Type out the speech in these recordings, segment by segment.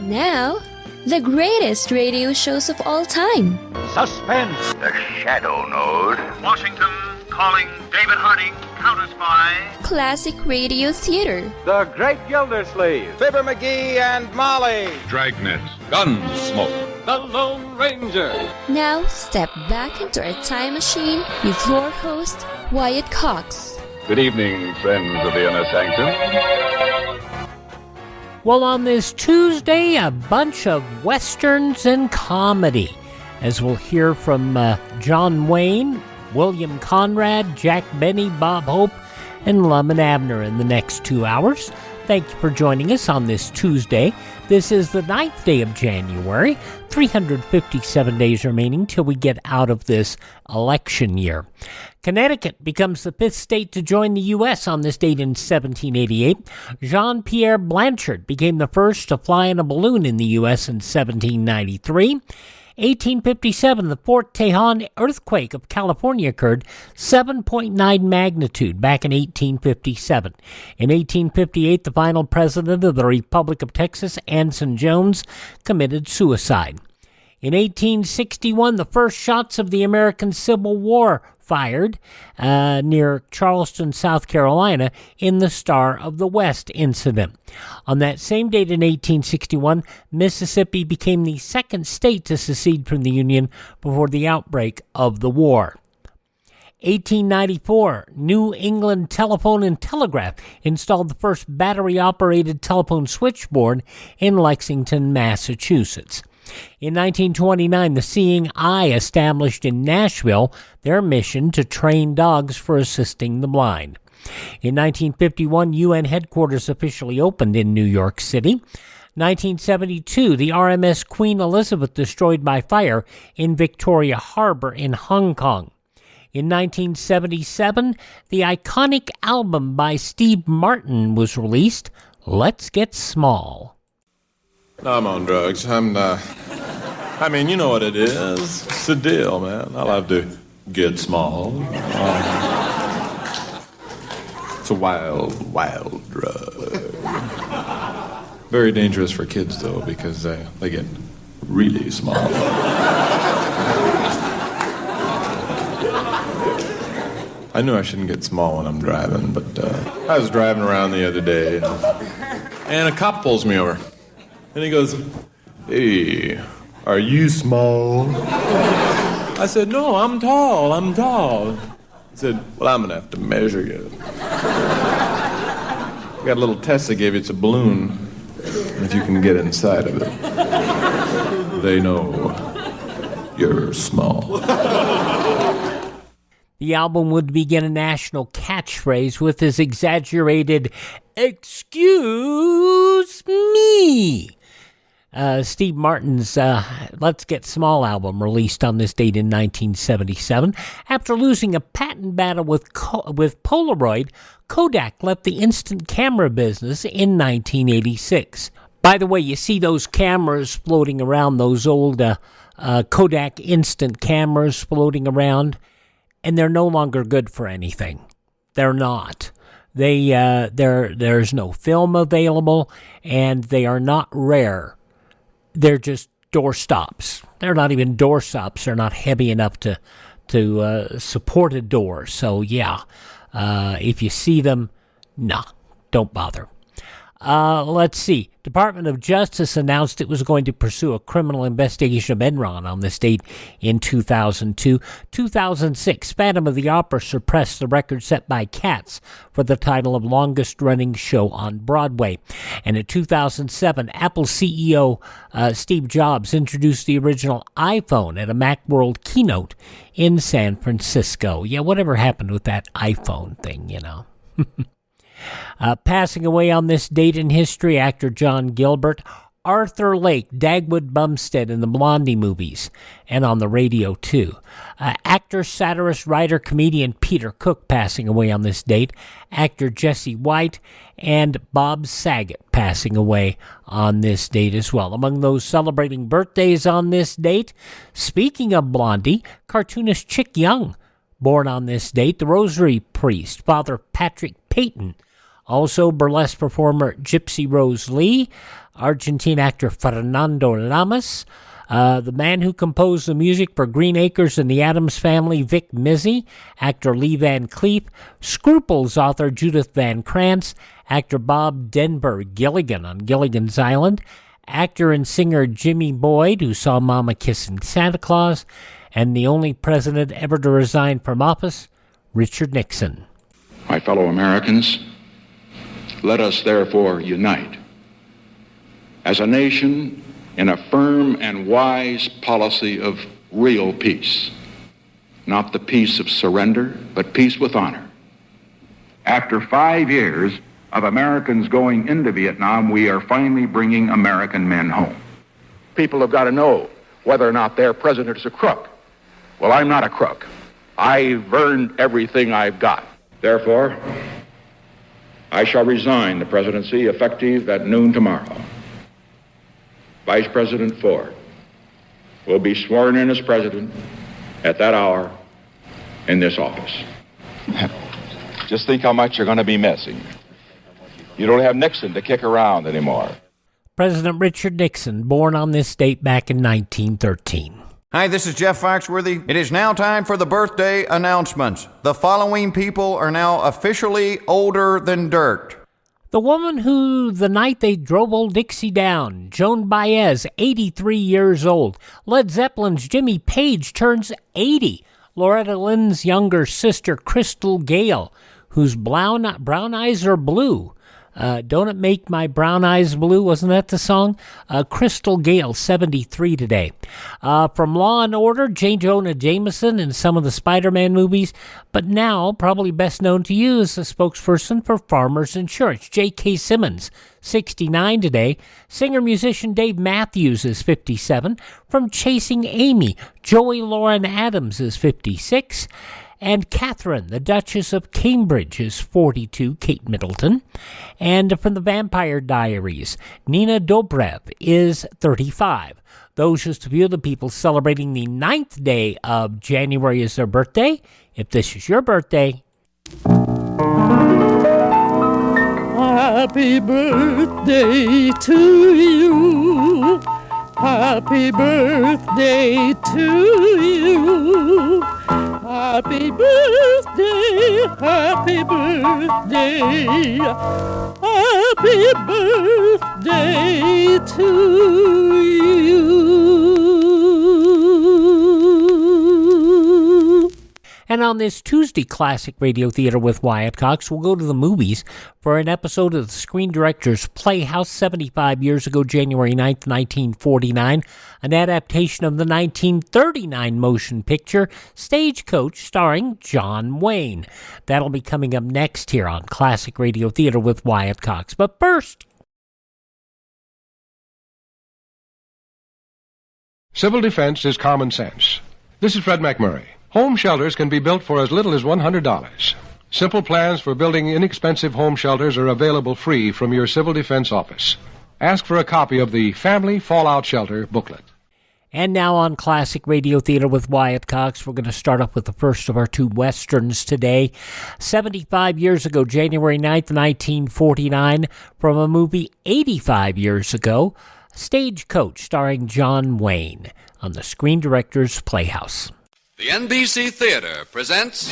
Now, the greatest radio shows of all time. Suspense. The Shadow Node. Washington calling David Harding, counter-spy. Classic radio theater. The Great Gildersleeve. Fibber McGee and Molly. Dragnet. Gunsmoke. The Lone Ranger. Now, step back into a time machine with your host, Wyatt Cox. Good evening, friends of the Inner Sanctum. Well, on this Tuesday, a bunch of westerns and comedy, as we'll hear from John Wayne, William Conrad, Jack Benny, Bob Hope, and Lum and Abner in the next 2 hours. Thank you for joining us on this Tuesday. This is the 9th day of January, 357 days remaining till we get out of this election year. Connecticut becomes the 5th state to join the U.S. on this date in 1788. Jean-Pierre Blanchard became the first to fly in a balloon in the U.S. in 1793. 1857, the Fort Tejon earthquake of California occurred, 7.9 magnitude back in 1857. In 1858, the final president of the Republic of Texas, Anson Jones, committed suicide. In 1861, the first shots of the American Civil War fired near Charleston, South Carolina, in the Star of the West incident. On that same date in 1861, Mississippi became the second state to secede from the Union before the outbreak of the war. 1894, New England Telephone and Telegraph installed the first battery-operated telephone switchboard in Lexington, Massachusetts. In 1929, the Seeing Eye established in Nashville their mission to train dogs for assisting the blind. In 1951, UN headquarters officially opened in New York City. 1972, the RMS Queen Elizabeth destroyed by fire in Victoria Harbor in Hong Kong. In 1977, the iconic album by Steve Martin was released, Let's Get Small. I'm on drugs. I mean, you know what it is. It's the deal, man. I love to get small. It's a wild, wild drug. Very dangerous for kids, though, because they get really small. I knew I shouldn't get small when I'm driving, but I was driving around the other day, and a cop pulls me over. And he goes, "Hey, are you small?" I said, "No, I'm tall. He said, "Well, I'm going to have to measure you. I got a little test they gave you. It's a balloon. And if you can get inside of it, they know you're small." The album would begin a national catchphrase with his exaggerated, "Excuse me." Steve Martin's Let's Get Small album, released on this date in 1977. After losing a patent battle with Polaroid, Kodak left the instant camera business in 1986. By the way, you see those cameras floating around, those old Kodak instant cameras floating around, and they're no longer good for anything. They're not. There's no film available, and they are not rare. They're just doorstops. They're not even doorstops. They're not heavy enough to support a door. So yeah, if you see them, nah, don't bother. Let's see. Department of Justice announced it was going to pursue a criminal investigation of Enron on this date in 2002. 2006, Phantom of the Opera suppressed the record set by Cats for the title of longest-running show on Broadway. And in 2007, Apple CEO Steve Jobs introduced the original iPhone at a Macworld keynote in San Francisco. Yeah, whatever happened with that iPhone thing, you know? Passing away on this date in history, actor John Gilbert, Arthur Lake, Dagwood Bumstead in the Blondie movies, and on the radio too. Actor, satirist, writer, comedian Peter Cook passing away on this date. Actor Jesse White and Bob Saget passing away on this date as well. Among those celebrating birthdays on this date, speaking of Blondie, cartoonist Chick Young, born on this date. The Rosary Priest, Father Patrick Peyton, Also, burlesque performer Gypsy Rose Lee, Argentine actor Fernando Lamas, the man who composed the music for Green Acres and the Addams Family, Vic Mizzy, actor Lee Van Cleef, Scruples author Judith Van Krantz, actor Bob Denver Gilligan on Gilligan's Island, actor and singer Jimmy Boyd, who saw Mama kissing Santa Claus, and the only president ever to resign from office, Richard Nixon. My fellow Americans, let us therefore unite as a nation in a firm and wise policy of real peace. Not the peace of surrender, but peace with honor. After 5 years of Americans going into Vietnam, we are finally bringing American men home. People have got to know whether or not their president is a crook. Well, I'm not a crook. I've earned everything I've got. Therefore, I shall resign the presidency effective at noon tomorrow. Vice President Ford will be sworn in as president at that hour in this office. Just think how much you're going to be missing. You don't have Nixon to kick around anymore. President Richard Nixon, born on this date back in 1913. Hi, this is Jeff Foxworthy. It is now time for the birthday announcements. The following people are now officially older than dirt. The woman who, the night they drove old Dixie down, Joan Baez, 83 years old. Led Zeppelin's Jimmy Page turns 80. Loretta Lynn's younger sister, Crystal Gale, whose brown eyes are blue. Don't it make my brown eyes blue? Wasn't that the song? Crystal Gale, 73 today. From Law and Order, J. Jonah Jameson in some of the Spider-Man movies, but now probably best known to you as the spokesperson for Farmers Insurance, J.K. Simmons, 69 today. Singer-musician Dave Matthews is 57. From Chasing Amy, Joey Lauren Adams is 56. And Catherine, the Duchess of Cambridge, is 42, Kate Middleton. And from the Vampire Diaries, Nina Dobrev is 35. Those just a few of the people celebrating the 9th day of January as their birthday. If this is your birthday, happy birthday to you. Happy birthday to you. Happy birthday, happy birthday, happy birthday to you. And on this Tuesday Classic Radio Theater with Wyatt Cox, we'll go to the movies for an episode of the Screen Directors Playhouse 75 years ago, January 9th, 1949, an adaptation of the 1939 motion picture Stagecoach starring John Wayne. That'll be coming up next here on Classic Radio Theater with Wyatt Cox. But first, civil defense is common sense. This is Fred McMurray. Home shelters can be built for as little as $100. Simple plans for building inexpensive home shelters are available free from your Civil Defense office. Ask for a copy of the Family Fallout Shelter booklet. And now on Classic Radio Theater with Wyatt Cox, we're going to start off with the first of our two Westerns today. 75 years ago, January 9th, 1949, from a movie 85 years ago, Stagecoach starring John Wayne on the Screen Directors Playhouse. The NBC Theater presents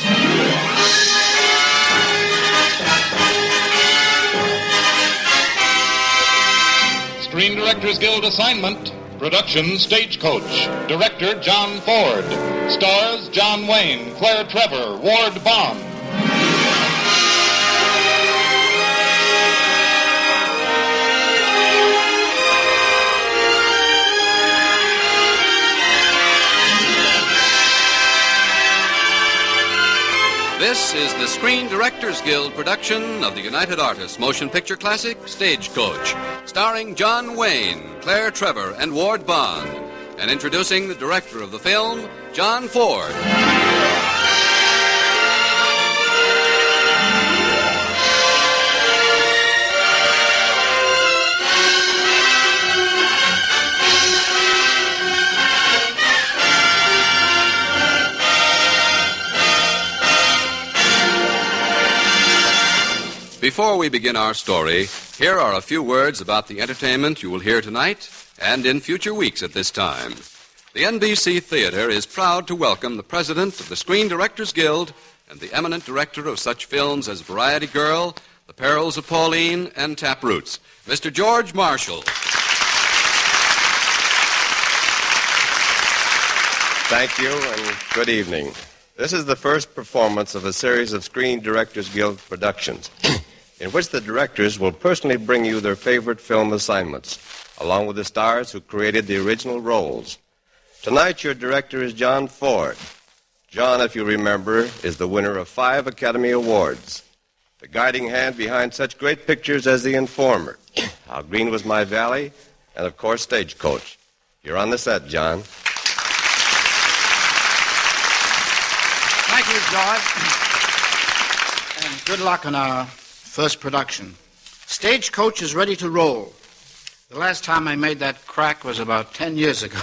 Screen Directors Guild assignment, production Stagecoach, director John Ford, stars John Wayne, Claire Trevor, Ward Bond. This is the Screen Directors Guild production of the United Artists motion picture classic Stagecoach, starring John Wayne, Claire Trevor, and Ward Bond, and introducing the director of the film, John Ford. before we begin our story, here are a few words about the entertainment you will hear tonight and in future weeks at this time. The NBC Theater is proud to welcome the president of the Screen Directors Guild and the eminent director of such films as Variety Girl, The Perils of Pauline, and Taproots, Mr. George Marshall. Thank you, and good evening. This is the first performance of a series of Screen Directors Guild productions, in which the directors will personally bring you their favorite film assignments, along with the stars who created the original roles. Tonight, your director is John Ford. John, if you remember, is the winner of 5 Academy Awards, the guiding hand behind such great pictures as The Informer, How Green Was My Valley, and, of course, Stagecoach. You're on the set, John. Thank you, George. And good luck on our first production. Stagecoach is ready to roll. The last time I made that crack was about 10 years ago.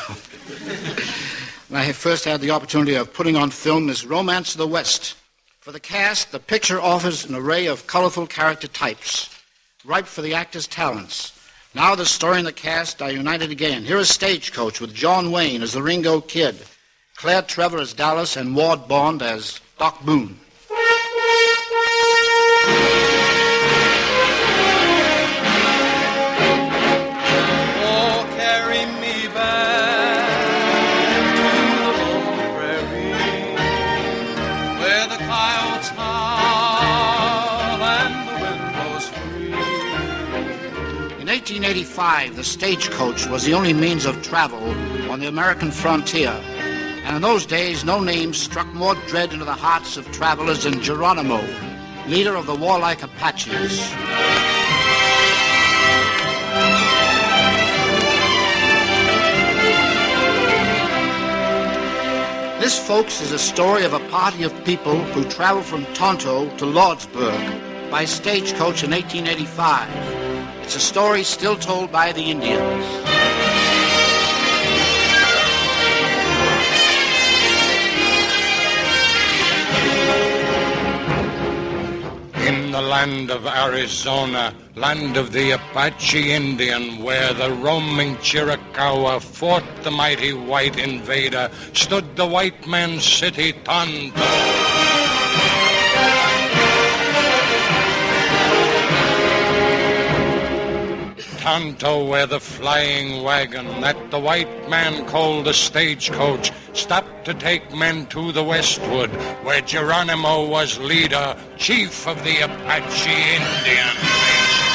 When I first had the opportunity of putting on film this Romance of the West. For the cast, the picture offers an array of colorful character types, ripe for the actors' talents. Now the story and the cast are united again. Here is Stagecoach with John Wayne as the Ringo Kid, Claire Trevor as Dallas, and Ward Bond as Doc Boone. In 1885, the stagecoach was the only means of travel on the American frontier. And in those days, no name struck more dread into the hearts of travelers than Geronimo, leader of the warlike Apaches. This, folks, is a story of a party of people who traveled from Tonto to Lordsburg by stagecoach in 1885. It's a story still told by the Indians. In the land of Arizona, land of the Apache Indian, where the roaming Chiricahua fought the mighty white invader, stood the white man's city, Tonto. Tonto, where the flying wagon that the white man called a stagecoach stopped to take men to the westward, where Geronimo was leader, chief of the Apache Indian nation.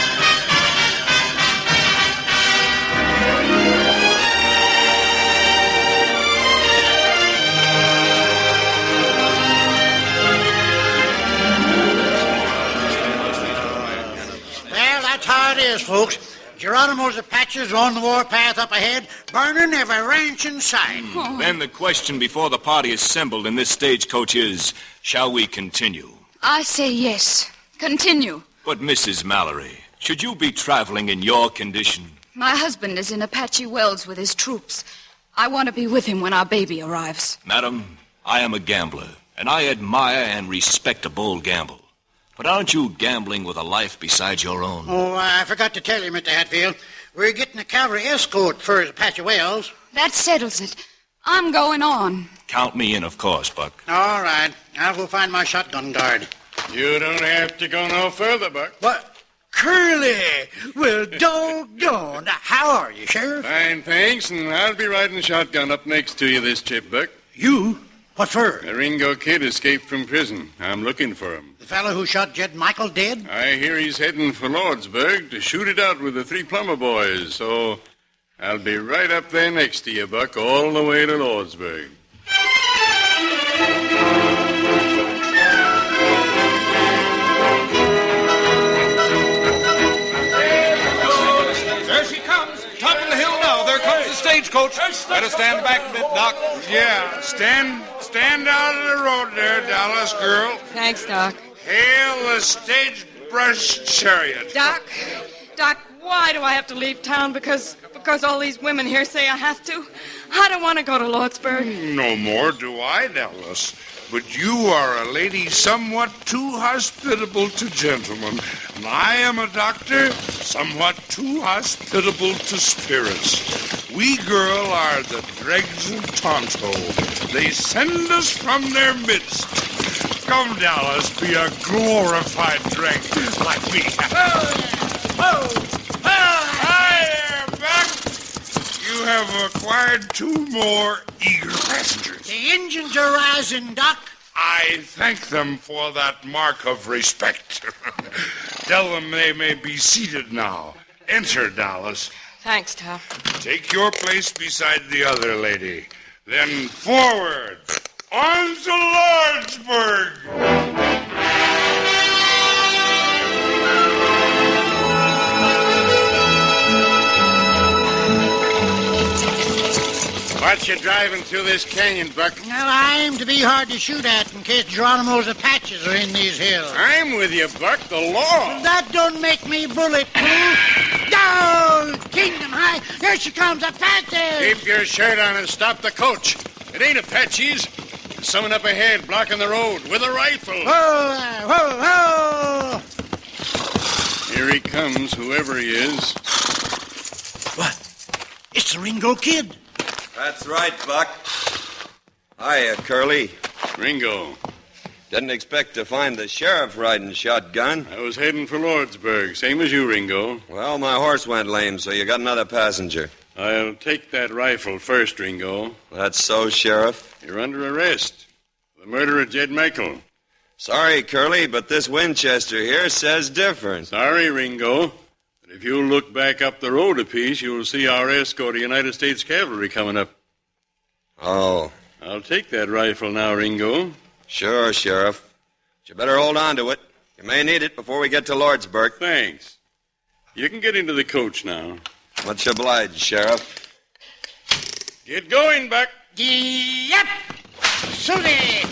Well, that's how it is, folks. Geronimo's Apaches are on the warpath up ahead, burning every ranch in sight. Then the question before the party assembled in this stagecoach is, shall we continue? I say yes. Continue. But, Mrs. Mallory, should you be traveling in your condition? My husband is in Apache Wells with his troops. I want to be with him when our baby arrives. Madam, I am a gambler, and I admire and respect a bold gamble. But aren't you gambling with a life besides your own? Oh, I forgot to tell you, Mr. Hatfield. We're getting a cavalry escort for Apache Wells. That settles it. I'm going on. Count me in, of course, Buck. All right. I'll go find my shotgun guard. You don't have to go no further, Buck. What? Curly! Well, doggone. How are you, Sheriff? Fine, thanks, and I'll be riding shotgun up next to you this trip, Buck. You? What for? The Ringo Kid escaped from prison. I'm looking for him. The fellow who shot Jed Michael dead? I hear he's heading for Lordsburg to shoot it out with the 3 Plummer Boys, so I'll be right up there next to you, Buck, all the way to Lordsburg. There she comes. Top of the hill now. There comes the stagecoach. Better stand back a bit, Doc. Yeah, stand out of the road there, Dallas girl. Thanks, Doc. Hail the sagebrush chariot. Doc, why do I have to leave town? Because all these women here say I have to? I don't want to go to Lordsburg. No more do I, Dallas. But you are a lady somewhat too hospitable to gentlemen. And I am a doctor somewhat too hospitable to spirits. We girl are the dregs of Tonto. They send us from their midst. Come, Dallas, be a glorified dreg like me. Hi there, Buck. You have acquired 2 more eager passengers. The engines are rising, Doc. I thank them for that mark of respect. Tell them they may be seated now. Enter, Dallas. Thanks, Tom. Take your place beside the other lady. Then forward. On to Lordsburg. What you driving through this canyon, Buck? Well, I aim to be hard to shoot at in case Geronimo's Apaches are in these hills. I'm with you, Buck. The law. That don't make me bulletproof. Down! Kingdom High! Here she comes, Apache! Keep your shirt on and stop the coach. It ain't Apaches. There's someone up ahead blocking the road with a rifle. Whoa there! Whoa, whoa! Here he comes, whoever he is. What? It's the Ringo Kid. That's right, Buck. Hiya, Curly. Ringo. Didn't expect to find the sheriff riding shotgun. I was heading for Lordsburg, same as you, Ringo. Well, my horse went lame, so you got another passenger. I'll take that rifle first, Ringo. That's so, Sheriff. You're under arrest. The murder of Jed Michael. Sorry, Curly, but this Winchester here says different. Sorry, Ringo. But if you'll look back up the road a piece, you'll see our escort of United States Cavalry coming up. Oh. I'll take that rifle now, Ringo. Sure, Sheriff. But you better hold on to it. You may need it before we get to Lordsburg. Thanks. You can get into the coach now. Much obliged, Sheriff. Get going, Buck. Yep! Susie!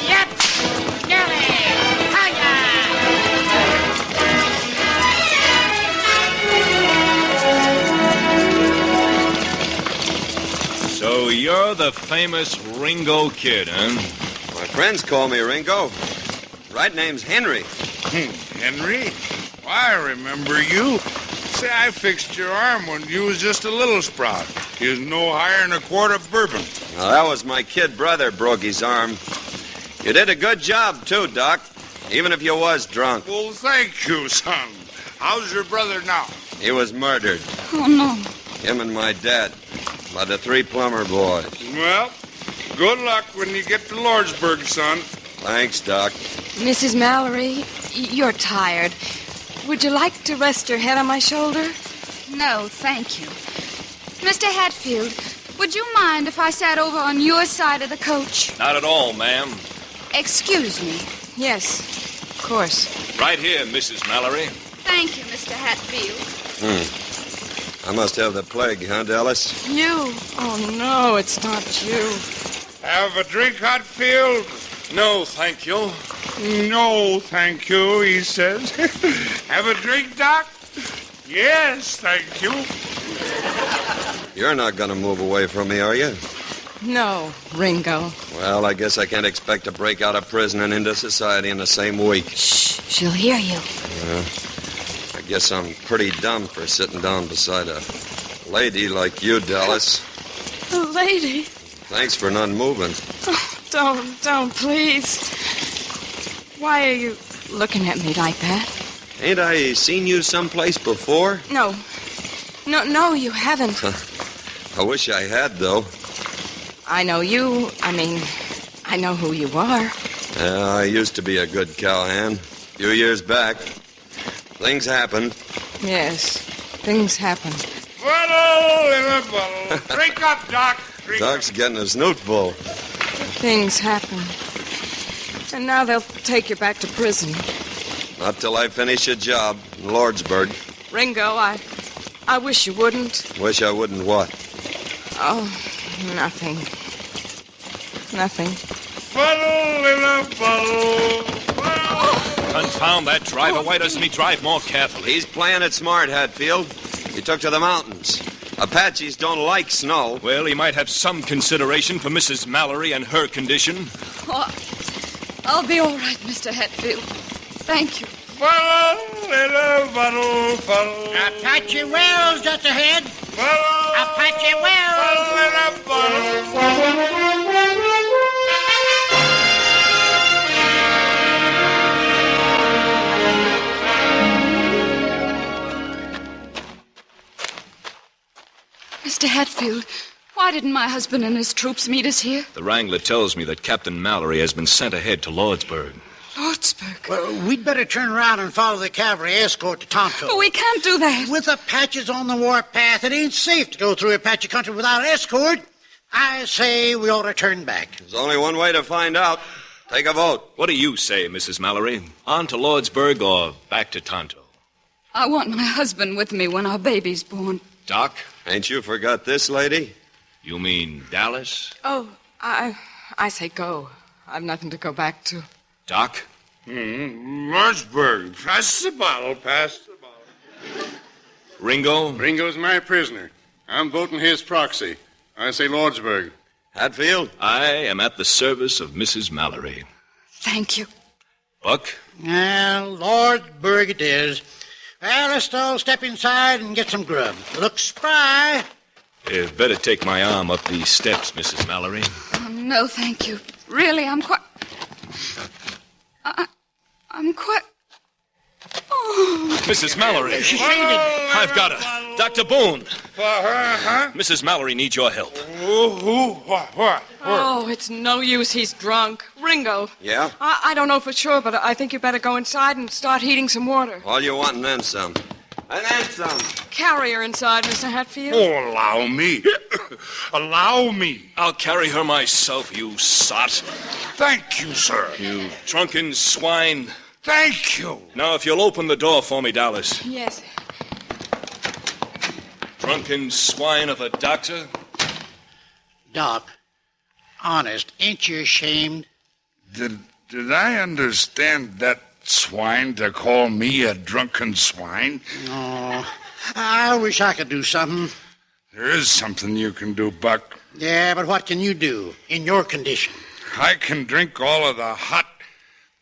Yep! Nelly! So you're the famous Ringo Kid, huh? My friends call me Ringo. Right name's Henry. Henry? Why, I remember you. Say, I fixed your arm when you was just a little sprout. You was no higher than a quart of bourbon. Now, that was my kid brother broke his arm. You did a good job, too, Doc, even if you was drunk. Well, thank you, son. How's your brother now? He was murdered. Oh, no. Him and my dad. By the 3 Plummer Boys. Well, good luck when you get to Lordsburg, son. Thanks, Doc. Mrs. Mallory, you're tired. Would you like to rest your head on my shoulder? No, thank you. Mr. Hatfield, would you mind if I sat over on your side of the coach? Not at all, ma'am. Excuse me. Yes, of course. Right here, Mrs. Mallory. Thank you, Mr. Hatfield. I must have the plague, huh, Dallas? You? Oh, no, it's not you. Have a drink, Hatfield? No, thank you. No, thank you, he says. Have a drink, Doc? Yes, thank you. You're not going to move away from me, are you? No, Ringo. Well, I guess I can't expect to break out of prison and into society in the same week. Shh, she'll hear you. I guess I'm pretty dumb for sitting down beside a lady like you, Dallas. A lady? Thanks for not moving. Oh, don't, please. Why are you looking at me like that? Ain't I seen you someplace before? No, you haven't. I wish I had, though. I know you. I know who you are. I used to be a good cowhand. A few years back. Things happened. Yes, things happen. Bottle in a bottle. Drink up, Doc. Doc's getting a snoot full. Things happen. And now they'll take you back to prison. Not till I finish a job in Lordsburg. Ringo, I wish you wouldn't. Wish I wouldn't what? Oh, nothing. Nothing. Bottle in a bottle. Confound that driver. Why doesn't he drive more carefully? He's playing it smart, Hatfield. He took to the mountains. Apaches don't like snow. Well, he might have some consideration for Mrs. Mallory and her condition. Oh, I'll be all right, Mr. Hatfield. Thank you. Apache Wells just ahead. Apache Mr. Hatfield, why didn't my husband and his troops meet us here? The Wrangler tells me that Captain Mallory has been sent ahead to Lordsburg. Lordsburg? Well, we'd better turn around and follow the cavalry escort to Tonto. But we can't do that. With Apaches on the warpath, it ain't safe to go through Apache country without escort. I say we ought to turn back. There's only one way to find out. Take a vote. What do you say, Mrs. Mallory? On to Lordsburg or back to Tonto? I want my husband with me when our baby's born. Doc? Ain't you forgot this, lady? You mean Dallas? Oh, I say go. I've nothing to go back to. Doc? Lordsburg. Pass the bottle. Ringo? Ringo's my prisoner. I'm voting his proxy. I say Lordsburg. Hatfield? I am at the service of Mrs. Mallory. Thank you. Buck? Lordsburg it is. Well, let's all step inside and get some grub. Looks spry. You'd better take my arm up these steps, Mrs. Mallory. Oh, no, thank you. Really, I'm quite... I'm quite... Oh. Mrs. Mallory. She's fainted. I've got her. Dr. Boone. For her, huh? Mrs. Mallory needs your help. Who? What? Oh, it's no use. He's drunk. Ringo. Yeah? I don't know for sure, but I think you better go inside and start heating some water. All you want and then some. And then some. Carry her inside, Mr. Hatfield. Oh, allow me. Allow me. I'll carry her myself, you sot. Thank you, sir. You drunken swine. Thank you. Now, if you'll open the door for me, Dallas. Yes. Drunken swine of a doctor. Doc, honest, ain't you ashamed? Did I understand that swine to call me a drunken swine? No. I wish I could do something. There is something you can do, Buck. Yeah, but what can you do in your condition? I can drink all of the hot,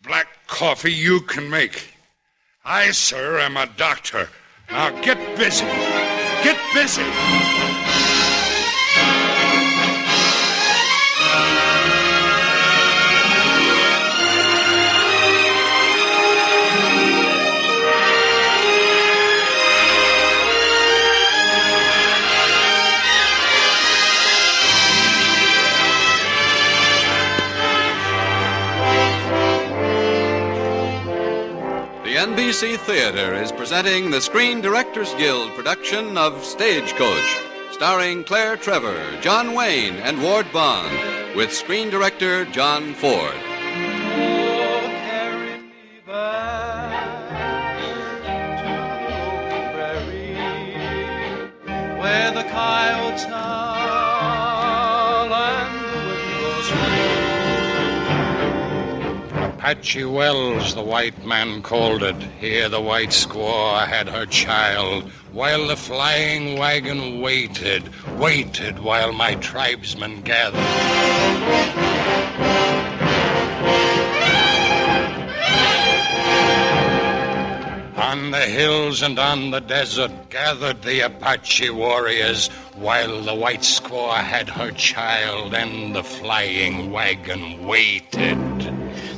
black coffee you can make. I, sir, am a doctor. Now get busy. Get busy. The NBC Theater is presenting the Screen Directors Guild production of Stagecoach, starring Claire Trevor, John Wayne, and Ward Bond, with screen director John Ford. Where the coyotes howl and the wind blows free. Apache Wells, the white man called it. Here the white squaw had her child, while the flying wagon waited while my tribesmen gathered. On the hills and on the desert gathered the Apache warriors, while the white squaw had her child and the flying wagon waited.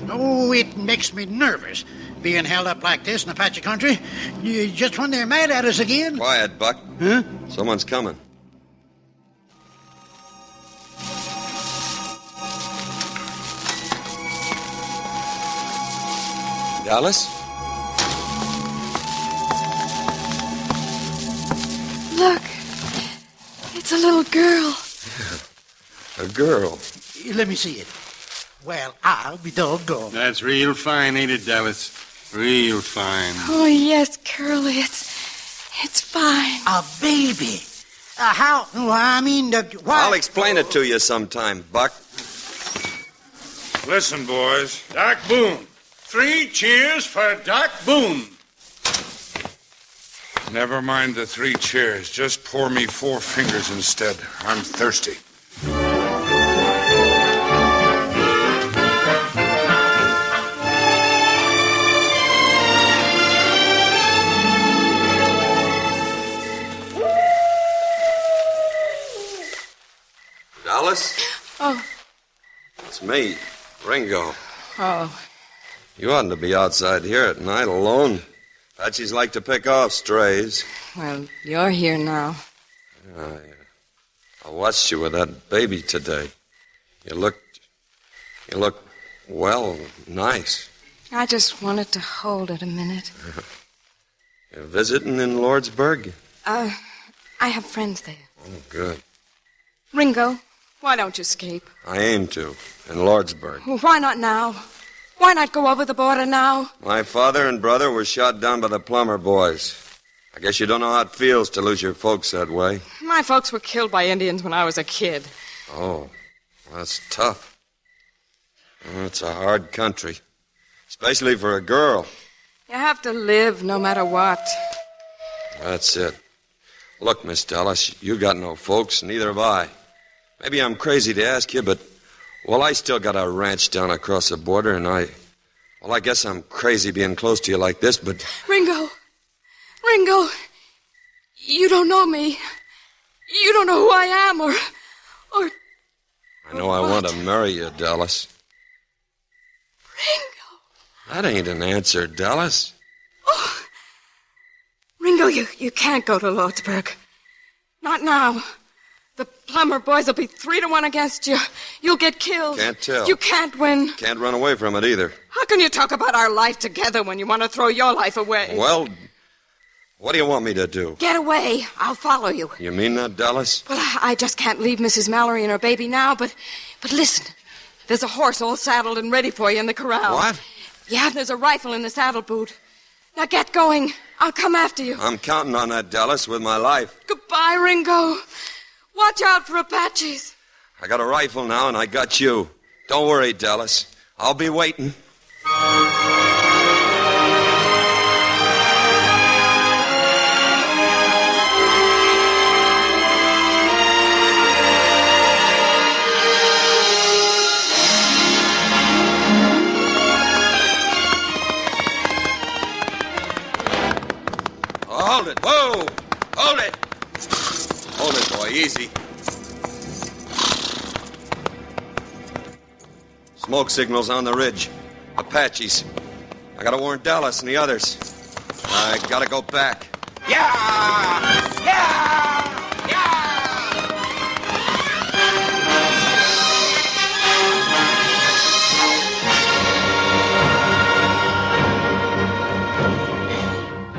Oh, it makes me nervous, being held up like this in Apache country. Just when they're mad at us again. Quiet, Buck. Huh? Someone's coming. Dallas? Look, it's a little girl. A girl. Let me see it. Well, I'll be doggone. That's real fine, ain't it, Dallas? Real fine. Oh, yes, Curly, it's fine. A baby. How? No, I mean, why? I'll explain it to you sometime, Buck. Listen, boys. Doc Boone. 3 cheers for Doc Boone. Never mind the 3 chairs. Just pour me 4 fingers instead. I'm thirsty. Dallas? Oh. It's me, Ringo. Oh. You oughtn't to be outside here at night alone. Apaches like to pick off strays. Well, you're here now. I watched you with that baby today. You look, well, nice. I just wanted to hold it a minute. You're visiting in Lordsburg? I have friends there. Oh, good. Ringo, why don't you escape? I aim to, in Lordsburg. Well, why not now? Why not go over the border now? My father and brother were shot down by the Plummer Boys. I guess you don't know how it feels to lose your folks that way. My folks were killed by Indians when I was a kid. Oh, that's tough. It's a hard country, especially for a girl. You have to live no matter what. That's it. Look, Miss Dallas, you got no folks, neither have I. Maybe I'm crazy to ask you, but, well, I still got a ranch down across the border, and I guess I'm crazy being close to you like this, but... Ringo, you don't know me. You don't know who I am, or... I know I want to marry you, Dallas. Ringo. That ain't an answer, Dallas. Oh. Ringo, you can't go to Lordsburg. Not now. The Plummer Boys will be 3-1 against you. You'll get killed. Can't tell. You can't win. Can't run away from it either. How can you talk about our life together when you want to throw your life away? Well, what do you want me to do? Get away. I'll follow you. You mean that, Dallas? Well, I just can't leave Mrs. Mallory and her baby now, but listen. There's a horse all saddled and ready for you in the corral. What? Yeah, there's a rifle in the saddle boot. Now get going. I'll come after you. I'm counting on that, Dallas, with my life. Goodbye, Ringo. Watch out for Apaches. I got a rifle now, and I got you. Don't worry, Dallas. I'll be waiting. Hold it. Whoa! Hold it! Hold it, boy. Easy. Smoke signals on the ridge. Apaches. I gotta warn Dallas and the others. I gotta go back. Yeah! Yeah! Yeah!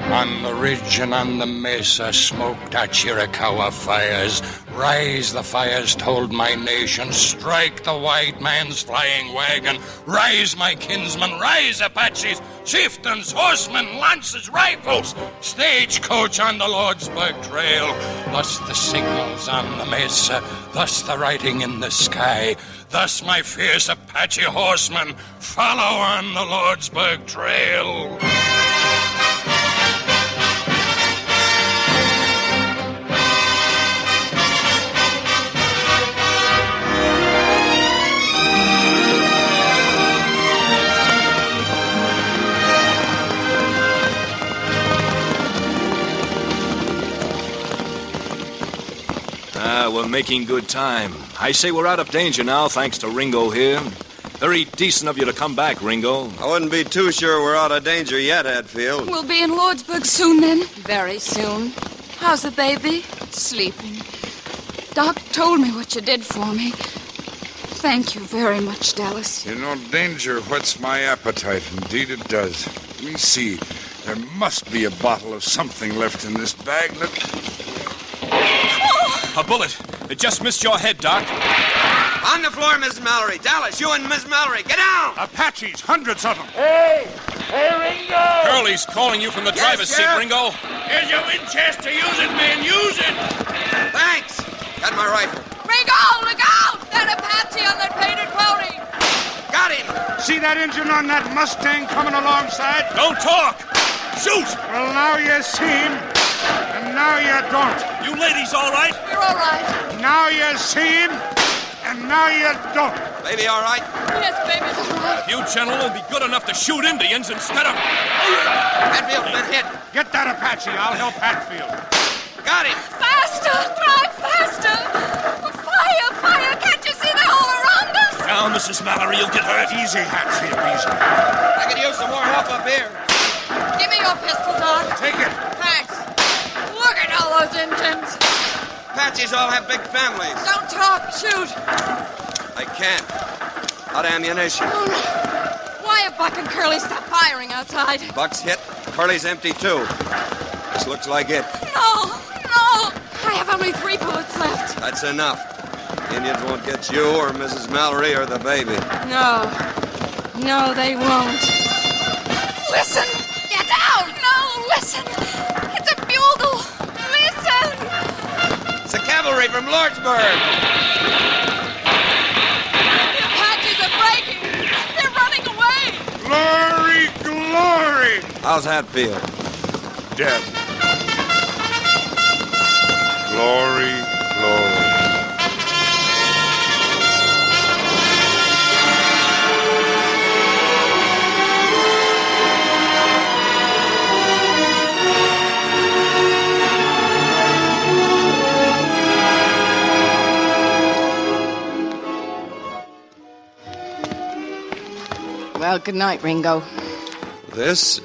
On the ridge and on the mesa smoked our Chiricahua fires. Rise, the fires told my nation. Strike the white man's flying wagon. Rise, my kinsmen, rise, Apaches, chieftains, horsemen, lances, rifles. Stagecoach on the Lordsburg Trail. Thus the signals on the mesa. Thus the writing in the sky. Thus my fierce Apache horsemen follow on the Lordsburg Trail. We're making good time. I say we're out of danger now, thanks to Ringo here. Very decent of you to come back, Ringo. I wouldn't be too sure we're out of danger yet, Hatfield. We'll be in Lordsburg soon, then. Very soon. How's the baby? Sleeping. Doc told me what you did for me. Thank you very much, Dallas. You know, danger whets my appetite. Indeed it does. Let me see. There must be a bottle of something left in this bag. A bullet. It just missed your head, Doc. On the floor, Miss Mallory. Dallas, you and Miss Mallory, get down! Apaches, hundreds of them. Hey, Ringo! Curly's calling you from the driver's seat, Ringo. Here's your Winchester. Use it, man. Use it. Thanks. Got my rifle. Ringo, look out! That Apache on that painted pony. Got him. See that engine on that Mustang coming alongside? Don't talk. Shoot! Well, now you see him. And now you don't. You ladies all right? We're all right. Now you see him, and now you don't. Baby, all right? Yes, baby's all right. If you gentlemen will be good enough to shoot Indians instead of... Hatfield's been hit. Get that Apache. I'll help Hatfield. Got him. Faster! Drive faster! Fire! Fire! Can't you see they're all around us? Now, Mrs. Mallory, you'll get hurt. Easy, Hatfield, easy. I could use some more help up here. Give me your pistol, Doc. Take it. Thanks. Look at all those Indians. Apaches all have big families. Don't talk. Shoot. I can't. Out of ammunition. Oh, no. Why have Buck and Curly stopped firing outside? Buck's hit. Curly's empty, too. This looks like it. No. I have only 3 bullets left. That's enough. Indians won't get you or Mrs. Mallory or the baby. No, they won't. Listen. Get out. No, listen. It's a bugle. Listen. It's the cavalry from Lordsburg. The Apaches are breaking. They're running away. Glory, glory. How's Hatfield? Dead. Glory, glory. Well, good night, Ringo. Is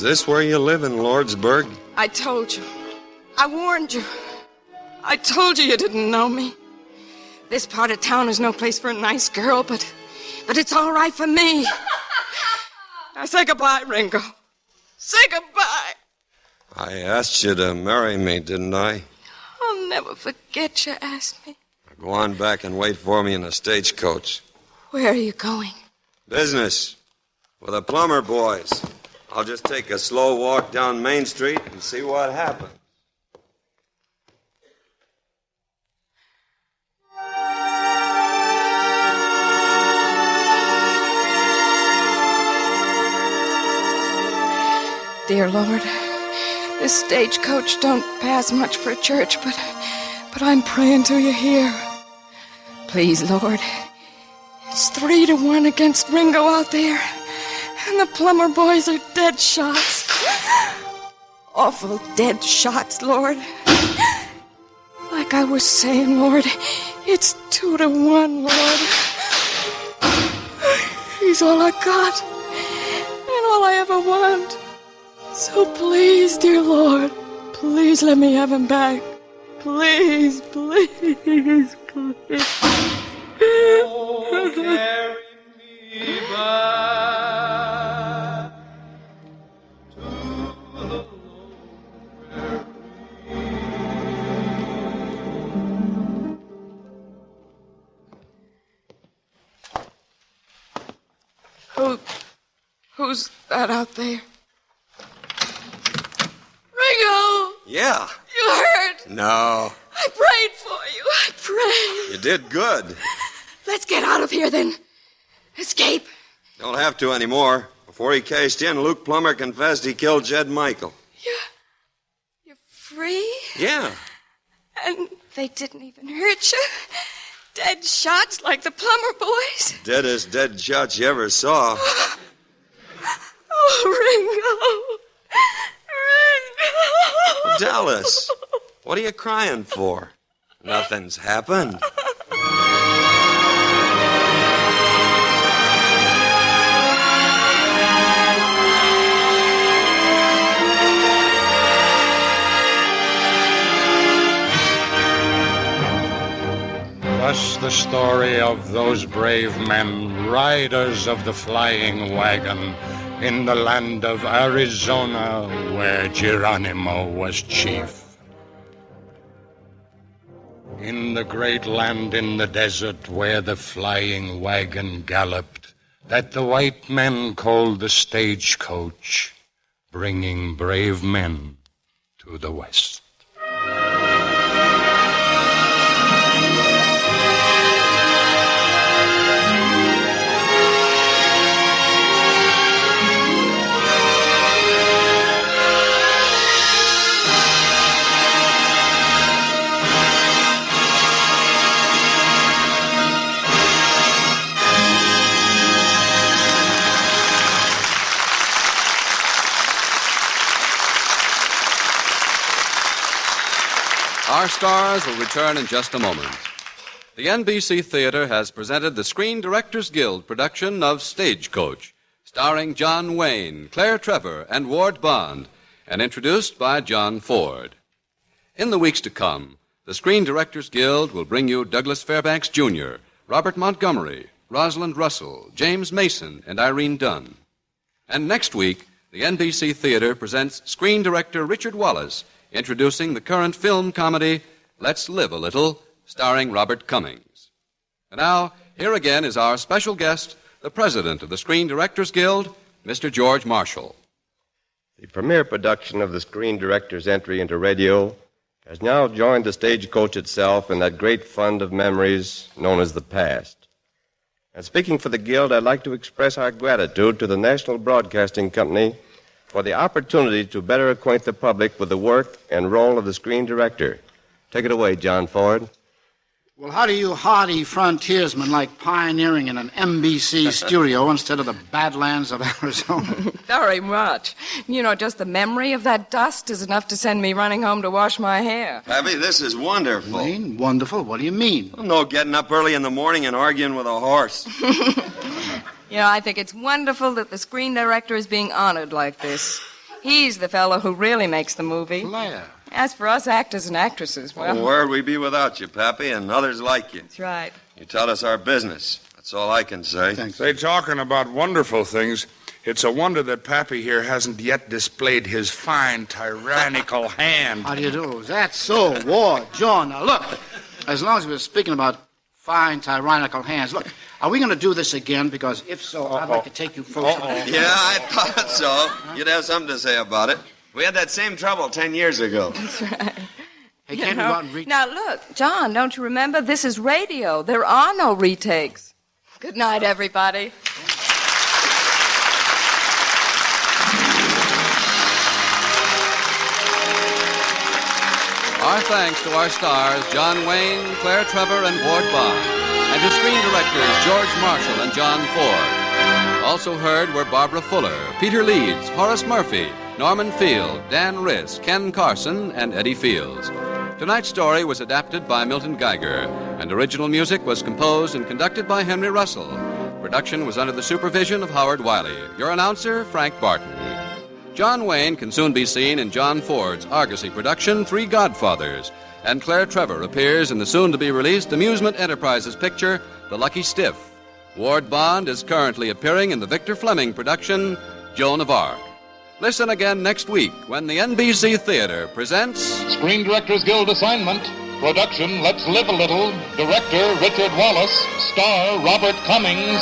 this where you live in Lordsburg? I told you. I warned you. I told you didn't know me. This part of town is no place for a nice girl, but it's all right for me. Now say goodbye, Ringo. Say goodbye. I asked you to marry me, didn't I? I'll never forget you asked me. Go on back and wait for me in the stagecoach. Where are you going? Business. With the Plummer Boys. I'll just take a slow walk down Main Street and see what happens. Dear Lord, this stagecoach don't pass much for a church, but I'm praying to you here. Please, Lord, it's 3-1 against Ringo out there, and the Plummer Boys are dead shots. Awful dead shots, Lord. Like I was saying, Lord, it's 2-1, Lord. He's all I got, and all I ever want. So please, dear Lord, please let me have him back. Please, please, please. Oh, carry me back to the Who's that out there? Ringo! Yeah. You hurt? No. I prayed for you. I prayed. You did good. Let's get out of here then. Escape. Don't have to anymore. Before he cased in, Luke Plummer confessed he killed Jed Michael. You're free? Yeah. And they didn't even hurt you? Dead shots like the Plummer Boys? Deadest dead shots you ever saw. Oh, Ringo. Dallas, what are you crying for? Nothing's happened. Thus the story of those brave men, riders of the flying wagon, in the land of Arizona, where Geronimo was chief. In the great land in the desert where the flying wagon galloped, that the white men called the stagecoach, bringing brave men to the west. Our stars will return in just a moment. The NBC Theater has presented the Screen Directors Guild production of Stagecoach, starring John Wayne, Claire Trevor, and Ward Bond, and introduced by John Ford. In the weeks to come, the Screen Directors Guild will bring you Douglas Fairbanks Jr., Robert Montgomery, Rosalind Russell, James Mason, and Irene Dunn. And next week, the NBC Theater presents screen director Richard Wallace, introducing the current film comedy Let's Live a Little, starring Robert Cummings. And now, here again is our special guest, the president of the Screen Directors Guild, Mr. George Marshall. The premiere production of the Screen Directors' entry into radio has now joined the Stagecoach itself in that great fund of memories known as the past. And speaking for the Guild, I'd like to express our gratitude to the National Broadcasting Company for the opportunity to better acquaint the public with the work and role of the screen director. Take it away, John Ford. Well, how do you hardy frontiersmen like pioneering in an NBC studio instead of the badlands of Arizona? Very much. You know, just the memory of that dust is enough to send me running home to wash my hair. Pappy, this is wonderful. Wayne, wonderful? What do you mean? Well, no getting up early in the morning and arguing with a horse. You know, I think it's wonderful that the screen director is being honored like this. He's the fellow who really makes the movie. Claire. As for us actors and actresses, well... where'd we be without you, Pappy, and others like you? That's right. You taught us our business. That's all I can say. Thanks. Say, talking about wonderful things, it's a wonder that Pappy here hasn't yet displayed his fine, tyrannical hand. How do you do? That's so, Ward, John. Now, look, as long as we're speaking about fine, tyrannical hands, look, are we going to do this again? Because if so, I'd like to take you folks... Yeah, I thought so. You'd have something to say about it. We had that same trouble 10 years ago. That's right. Hey, can't we go out and reach... Now, look, John, don't you remember? This is radio. There are no retakes. Good night, everybody. Our thanks to our stars, John Wayne, Claire Trevor, and Ward Bond, and to screen directors George Marshall and John Ford. Also heard were Barbara Fuller, Peter Leeds, Horace Murphy, Norman Field, Dan Riss, Ken Carson, and Eddie Fields. Tonight's story was adapted by Milton Geiger, and original music was composed and conducted by Henry Russell. Production was under the supervision of Howard Wiley. Your announcer, Frank Barton. John Wayne can soon be seen in John Ford's Argosy production, Three Godfathers, and Claire Trevor appears in the soon-to-be-released Amusement Enterprises picture, The Lucky Stiff. Ward Bond is currently appearing in the Victor Fleming production, Joan of Arc. Listen again next week when the NBC Theater presents... Screen Directors Guild assignment. Production, Let's Live a Little. Director, Richard Wallace. Star, Robert Cummings.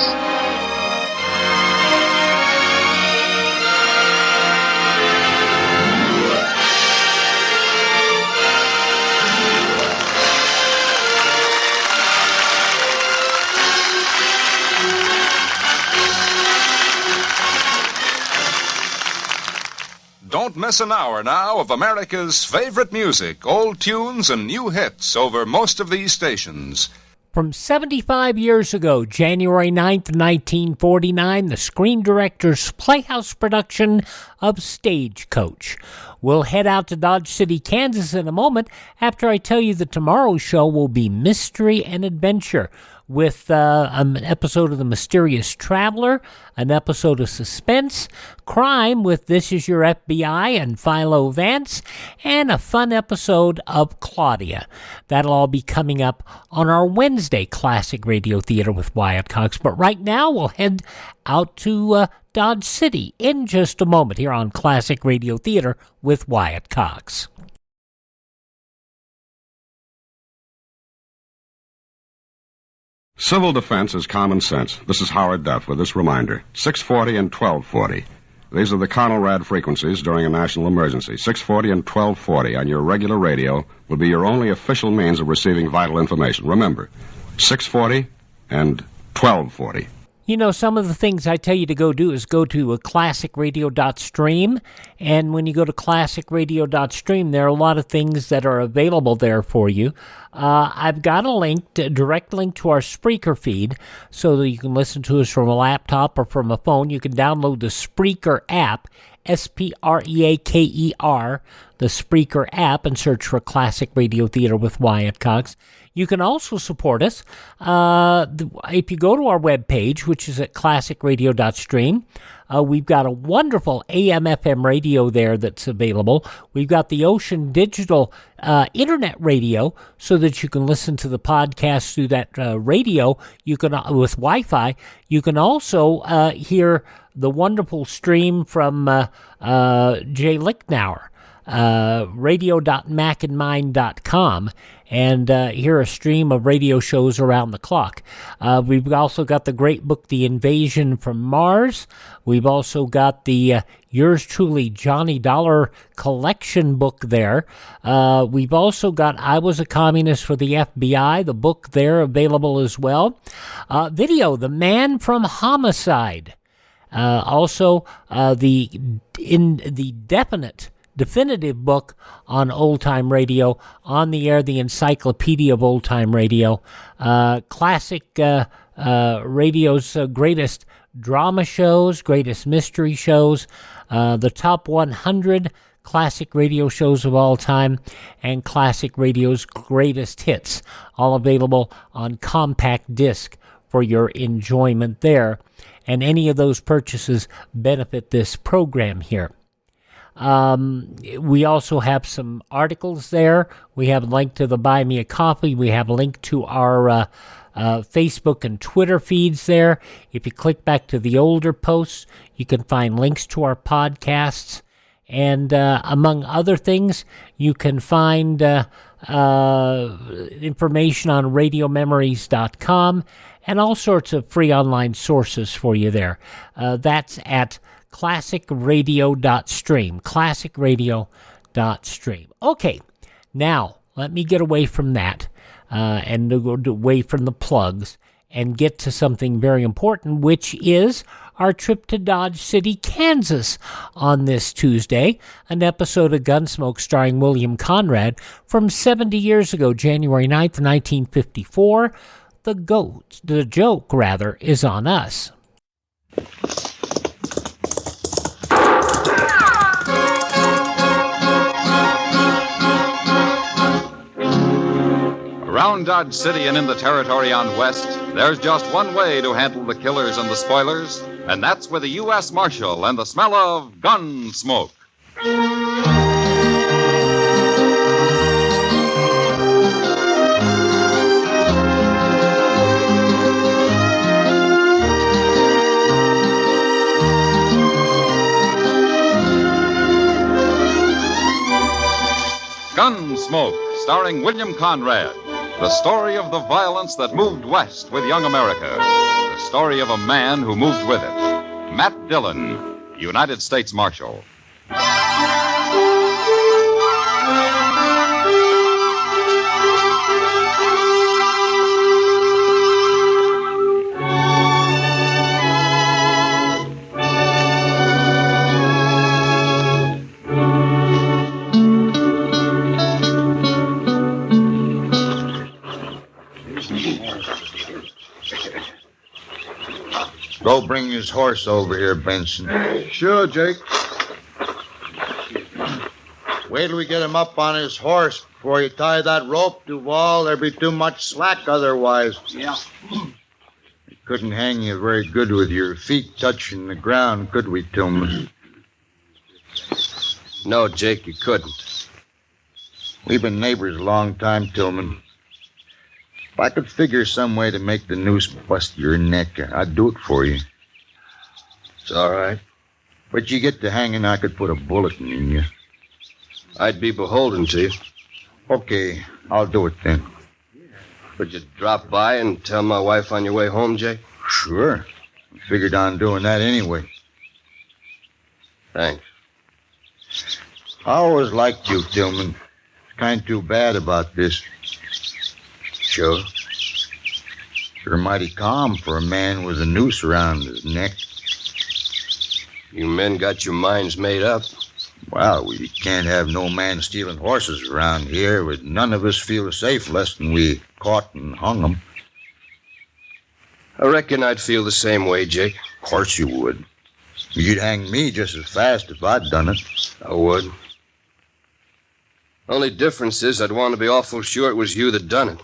Don't miss an hour now of America's favorite music, old tunes and new hits over most of these stations. From 75 years ago, January 9th, 1949, the Screen Directors Playhouse production of Stagecoach. We'll head out to Dodge City, Kansas in a moment after I tell you that tomorrow's show will be Mystery and Adventure, with an episode of The Mysterious Traveler, an episode of Suspense, crime with This Is Your FBI and Philo Vance, and a fun episode of Claudia. That'll all be coming up on our Wednesday Classic Radio Theater with Wyatt Cox. But right now, we'll head out to Dodge City in just a moment here on Classic Radio Theater with Wyatt Cox. Civil defense is common sense. This is Howard Duff with this reminder. 640 and 1240. These are the Conrad frequencies during a national emergency. 640 and 1240 on your regular radio will be your only official means of receiving vital information. Remember, 640 and 1240. You know, some of the things I tell you to go do is go to classicradio.stream, and when you go to classicradio.stream, there are a lot of things that are available there for you. I've got a direct link to our Spreaker feed, so that you can listen to us from a laptop or from a phone. You can download the Spreaker app, Spreaker, the Spreaker app, and search for Classic Radio Theater with Wyatt Cox. You can also support us if you go to our webpage, which is at classicradio.stream. We've got a wonderful AM/FM radio there that's available. We've got the Ocean Digital internet radio so that you can listen to the podcast through that radio. You can with Wi-Fi. You can also hear the wonderful stream from Jay Lichtnauer, radio.macandmind.com, and hear a stream of radio shows around the clock. We've also got the great book, The Invasion from Mars. We've also got the yours truly, Johnny Dollar collection book there. We've also got I Was a Communist for the FBI, the book there available as well. Video, The Man from Homicide. Also, the definitive book on old-time radio, On the Air, the Encyclopedia of Old-Time Radio, classic radio's greatest drama shows, greatest mystery shows, the top 100 classic radio shows of all time, and classic radio's greatest hits, all available on compact disc for your enjoyment there. And any of those purchases benefit this program here. We also have some articles there. We have a link to the Buy Me a Coffee. We have a link to our Facebook and Twitter feeds there. If you click back to the older posts, you can find links to our podcasts. And among other things, you can find information on radiomemories.com and all sorts of free online sources for you there. That's at classicradio.stream, classicradio.stream. Okay, now let me get away from that and go away from the plugs and get to something very important, which is our trip to Dodge City, Kansas on this Tuesday, an episode of Gunsmoke starring William Conrad from 70 years ago, January 9th, 1954. The joke, is on us. Around Dodge City and in the territory on West, there's just one way to handle the killers and the spoilers, and that's with a U.S. Marshal and the smell of Gunsmoke. Gunsmoke, starring William Conrad. The story of the violence that moved west with young America. The story of a man who moved with it. Matt Dillon, United States Marshal. Go bring his horse over here, Benson. Sure, Jake. Wait till we get him up on his horse before you tie that rope, Duval. There'd be too much slack otherwise. Yeah. We couldn't hang you very good with your feet touching the ground, could we, Tillman? No, Jake, you couldn't. We've been neighbors a long time, Tillman. If I could figure some way to make the noose bust your neck, I'd do it for you. It's all right. But you get to hanging, I could put a bullet in you. I'd be beholden to you. Okay, I'll do it then. Would you drop by and tell my wife on your way home, Jake? Sure. I figured on doing that anyway. Thanks. I always liked you, Tillman. It's kind of too bad about this. Sure. You're mighty calm for a man with a noose around his neck. You men got your minds made up. Well, we can't have no man stealing horses around here. But none of us feel safe less than we caught and hung them. I reckon I'd feel the same way, Jake. Of course you would. You'd hang me just as fast if I'd done it. I would. Only difference is I'd want to be awful sure it was you that done it.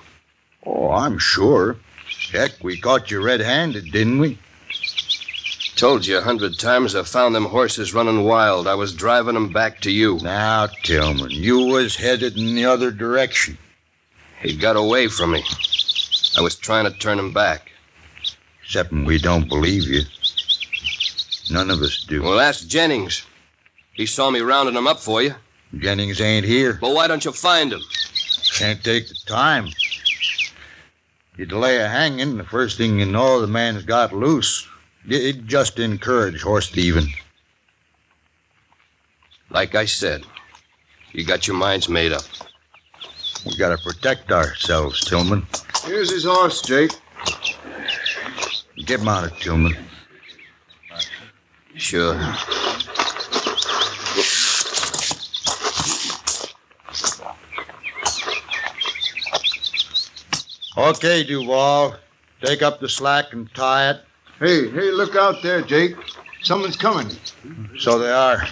Oh, I'm sure. Heck, we caught you red-handed, didn't we? Told you 100 times I found them horses running wild. I was driving them back to you. Now, Tillman, you was headed in the other direction. He got away from me. I was trying to turn him back. Excepting we don't believe you. None of us do. Well, ask Jennings. He saw me rounding him up for you. Jennings ain't here. Well, why don't you find him? Can't take the time. You delay a hanging, the first thing you know, the man's got loose. It just encourage horse thieving. Like I said, you got your minds made up. We gotta protect ourselves, Tillman. Here's his horse, Jake. Get mounted, Tillman. Sure. Okay, Duval. Take up the slack and tie it. Hey, look out there, Jake. Someone's coming. So they are.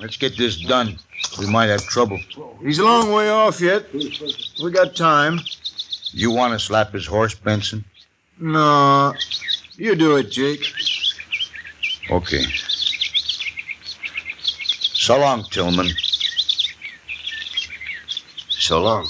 Let's get this done. We might have trouble. He's a long way off yet. We got time. You want to slap his horse, Benson? No. You do it, Jake. Okay. So long, Tillman. So long.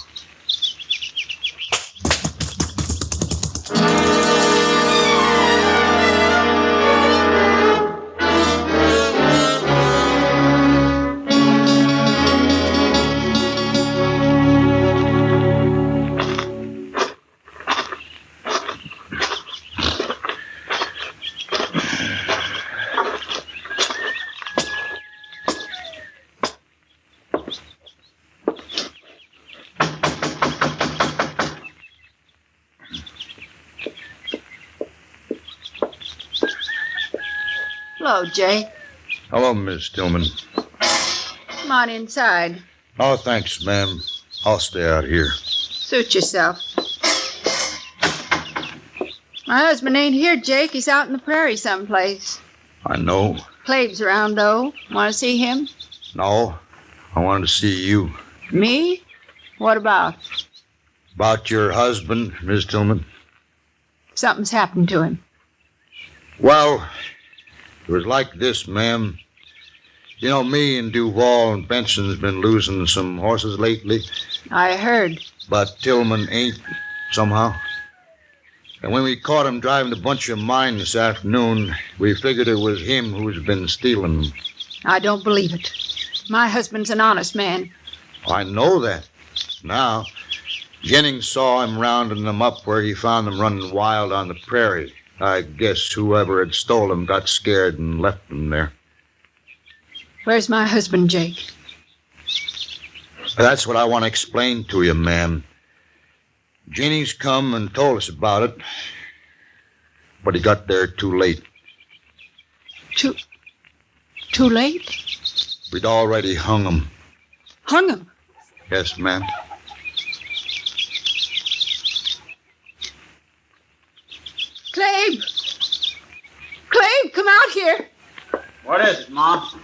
Hello, Jake. Hello, Miss Tillman. Come on inside. Oh, thanks, ma'am. I'll stay out here. Suit yourself. My husband ain't here, Jake. He's out in the prairie someplace. I know. Clave's around, though. Want to see him? No, I wanted to see you. Me? What about? About your husband, Miss Tillman. Something's happened to him. Well, it was like this, ma'am. You know, me and Duval and Benson's been losing some horses lately. I heard. But Tillman ain't, somehow. And when we caught him driving a bunch of mine this afternoon, we figured it was him who's been stealing them. I don't believe it. My husband's an honest man. I know that. Now, Jennings saw him rounding them up where he found them running wild on the prairie. I guess whoever had stole them got scared and left them there. Where's my husband, Jake? That's what I want to explain to you, ma'am. Jennings come and told us about it, but he got there too late. Too late? We'd already hung him. Hung him? Yes, ma'am. Clave! Clave, come out here! What is it, Mom?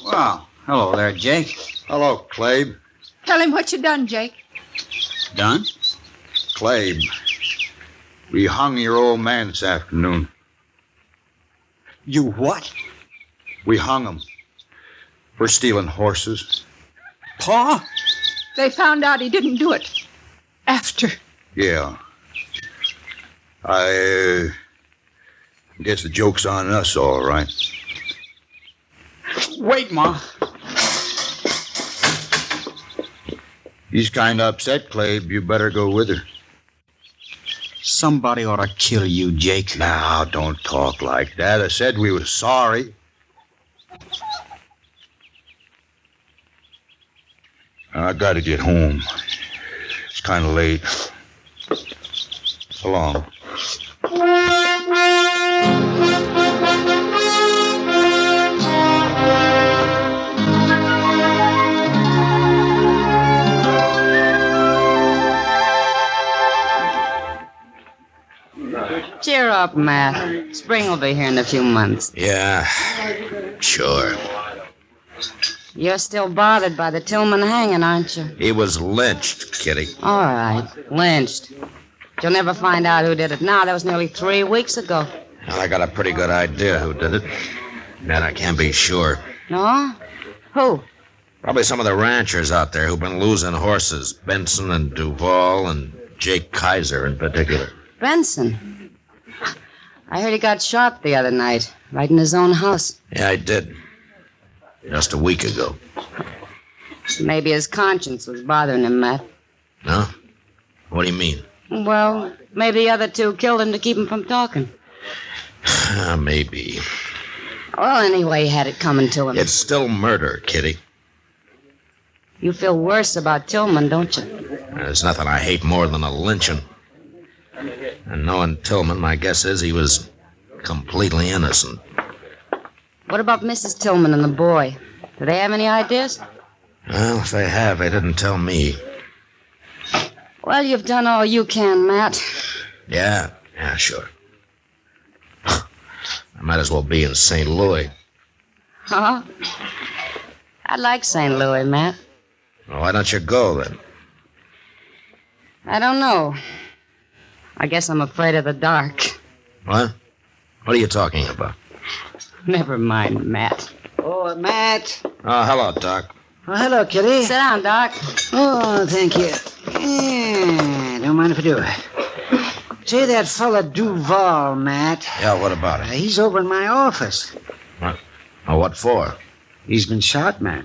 Well, hello there, Jake. Hello, Clabe. Tell him what you done, Jake. Done? Clabe, we hung your old man this afternoon. You what? We hung him for stealing horses. Pa? They found out he didn't do it. After. Yeah. I guess the joke's on us, all right. Wait, Ma. He's kind of upset, Clabe. You better go with her. Somebody ought to kill you, Jake. Now, don't talk like that. I said we were sorry. I gotta get home. It's kind of late. So long. up, Matt. Spring will be here in a few months. Yeah, sure. You're still bothered by the Tillman hanging, aren't you? He was lynched, Kitty. All right, lynched. You'll never find out who did it now. That was nearly 3 weeks ago. Well, I got a pretty good idea who did it. Man, I can't be sure. No? Who? Probably some of the ranchers out there who've been losing horses. Benson and Duval and Jake Kaiser in particular. Benson. I heard he got shot the other night, right in his own house. Yeah, I did. Just a week ago. Maybe his conscience was bothering him, Matt. No? What do you mean? Well, maybe the other two killed him to keep him from talking. Maybe. Well, anyway, he had it coming to him. It's still murder, Kitty. You feel worse about Tillman, don't you? There's nothing I hate more than a lynching. And knowing Tillman, my guess is he was completely innocent. What about Mrs. Tillman and the boy? Do they have any ideas? Well, if they have, they didn't tell me. Well, you've done all you can, Matt. Yeah, sure. I might as well be in St. Louis. Huh? I like St. Louis, Matt. Well, why don't you go, then? I don't know. I guess I'm afraid of the dark. What? What are you talking about? Never mind, Matt. Oh, Matt. Oh, hello, Doc. Oh, hello, Kitty. Sit down, Doc. Oh, thank you. Yeah, don't mind if I do. Say that fella Duval, Matt. Yeah, what about it? He's over in my office. What? Oh, what for? He's been shot, Matt.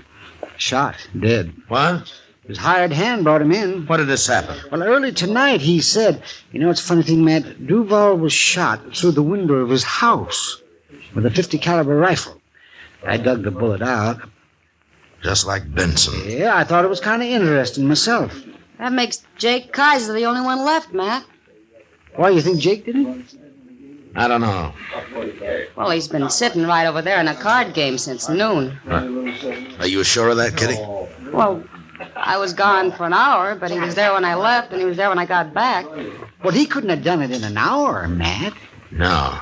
Shot. Dead. What? His hired hand brought him in. When did this happen? Well, early tonight, he said. You know, it's a funny thing, Matt. Duval was shot through the window of his house with a .50 caliber rifle. I dug the bullet out. Just like Benson. Yeah, I thought it was kind of interesting myself. That makes Jake Kaiser the only one left, Matt. Why, you think Jake did it? I don't know. Well, he's been sitting right over there in a card game since noon. Are you sure of that, Kitty? Well, I was gone for an hour, but he was there when I left, and he was there when I got back. Well, he couldn't have done it in an hour, Matt. No.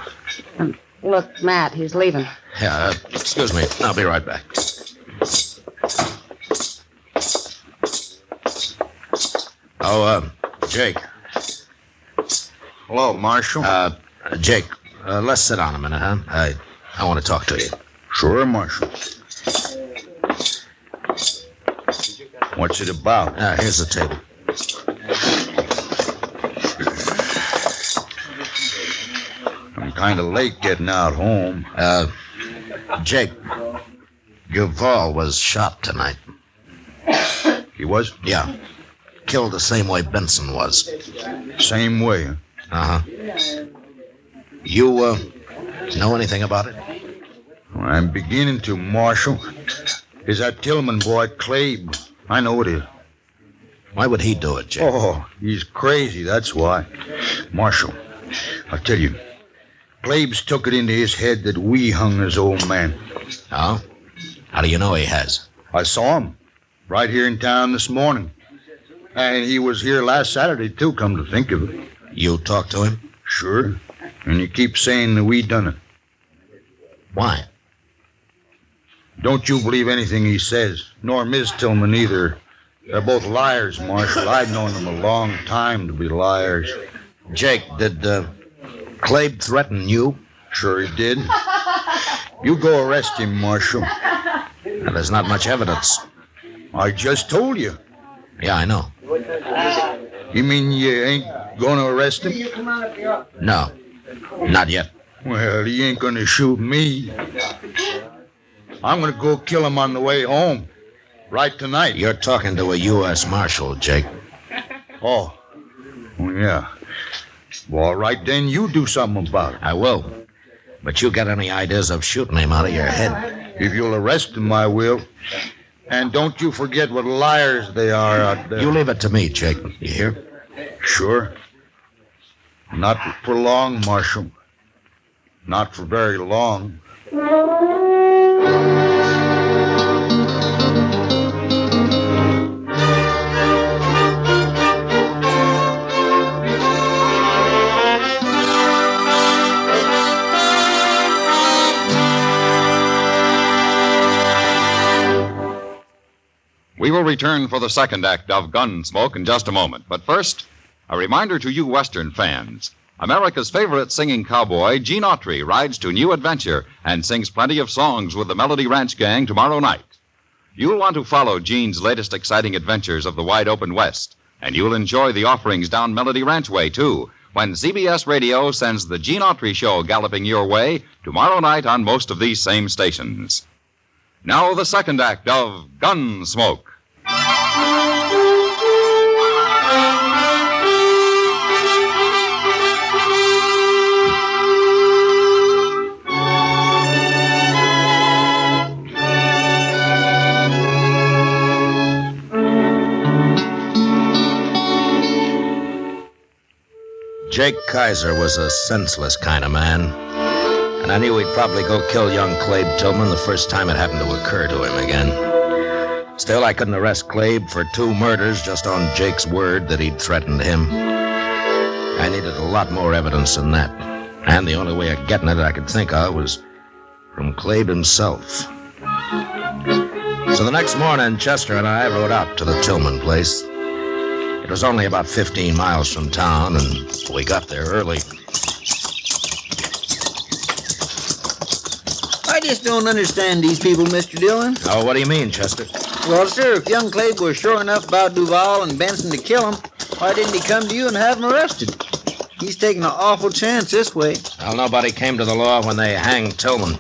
Look, Matt, he's leaving. Yeah, excuse me. I'll be right back. Oh, Jake. Hello, Marshal. Jake, let's sit down a minute, huh? I want to talk to you. Sure, Marshal. What's it about? Here's the table. I'm kind of late getting out home. Jake, Duval was shot tonight. He was? Yeah. Killed the same way Benson was. Same way, huh? Uh-huh. You, know anything about it? Well, I'm beginning to, Marshal. Is that Tillman boy, Clabe. I know it is. Why would he do it, Jake? Oh, he's crazy, that's why. Marshal, I'll tell you. Clabe's took it into his head that we hung his old man. Oh? How do you know he has? I saw him. Right here in town this morning. And he was here last Saturday, too, come to think of it. You talked to him? Sure. And he keeps saying that we done it. Why? Don't you believe anything he says, nor Miss Tillman either. They're both liars, Marshal. I've known them a long time to be liars. Jake, did Clabe threaten you? Sure he did. You go arrest him, Marshal. Now, there's not much evidence. I just told you. Yeah, I know. You mean you ain't going to arrest him? No, not yet. Well, he ain't going to shoot me. I'm going to go kill him on the way home. Right tonight. You're talking to a U.S. Marshal, Jake. Oh, yeah. Well, all right, then you do something about it. I will. But you got any ideas of shooting him out of your head? If you'll arrest him, I will. And don't you forget what liars they are out there. You leave it to me, Jake. You hear? Sure. Not for long, Marshal. Not for very long. We will return for the second act of Gunsmoke in just a moment. But first, a reminder to you Western fans. America's favorite singing cowboy, Gene Autry, rides to new adventure and sings plenty of songs with the Melody Ranch Gang tomorrow night. You'll want to follow Gene's latest exciting adventures of the wide open West, and you'll enjoy the offerings down Melody Ranch way, too, when CBS Radio sends the Gene Autry Show galloping your way tomorrow night on most of these same stations. Now the second act of Gunsmoke. Jake Kaiser was a senseless kind of man, and I knew he'd probably go kill young Clabe Tillman the first time it happened to occur to him again. Still, I couldn't arrest Clabe for 2 murders just on Jake's word that he'd threatened him. I needed a lot more evidence than that, and the only way of getting it I could think of was from Clabe himself. So the next morning, Chester and I rode out to the Tillman place. It was only about 15 miles from town, and we got there early. I just don't understand these people, Mr. Dillon. Oh, what do you mean, Chester? Well, sir, if young Clabe was sure enough about Duval and Benson to kill him, why didn't he come to you and have him arrested? He's taking an awful chance this way. Well, nobody came to the law when they hanged Tillman.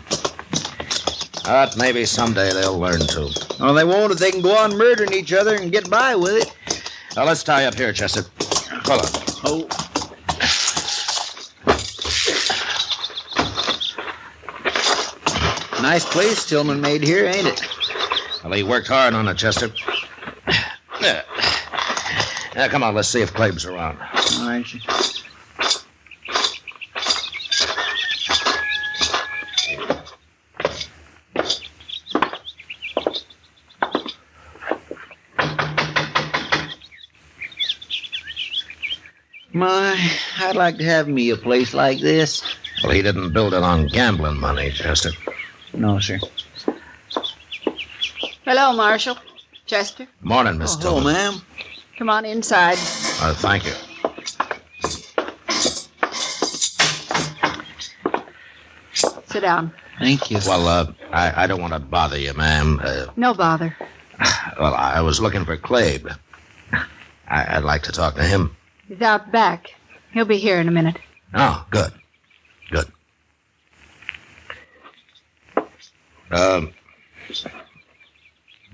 But maybe someday they'll learn to. Well, they won't if they can go on murdering each other and get by with it. Now, let's tie up here, Chester. Hold on. Oh. Nice place Tillman made here, ain't it? Well, he worked hard on it, Chester. Now, come on, let's see if Clabe's around. All right. My, I'd like to have me a place like this. Well, he didn't build it on gambling money, Chester. No, sir. Hello, Marshal. Chester. Morning, Miss Tillman. Hello, ma'am. Come on inside. Thank you. Sit down. Thank you. Well, I don't want to bother you, ma'am. No bother. Well, I was looking for Clabe. I'd like to talk to him. He's out back. He'll be here in a minute. Oh, good. Good.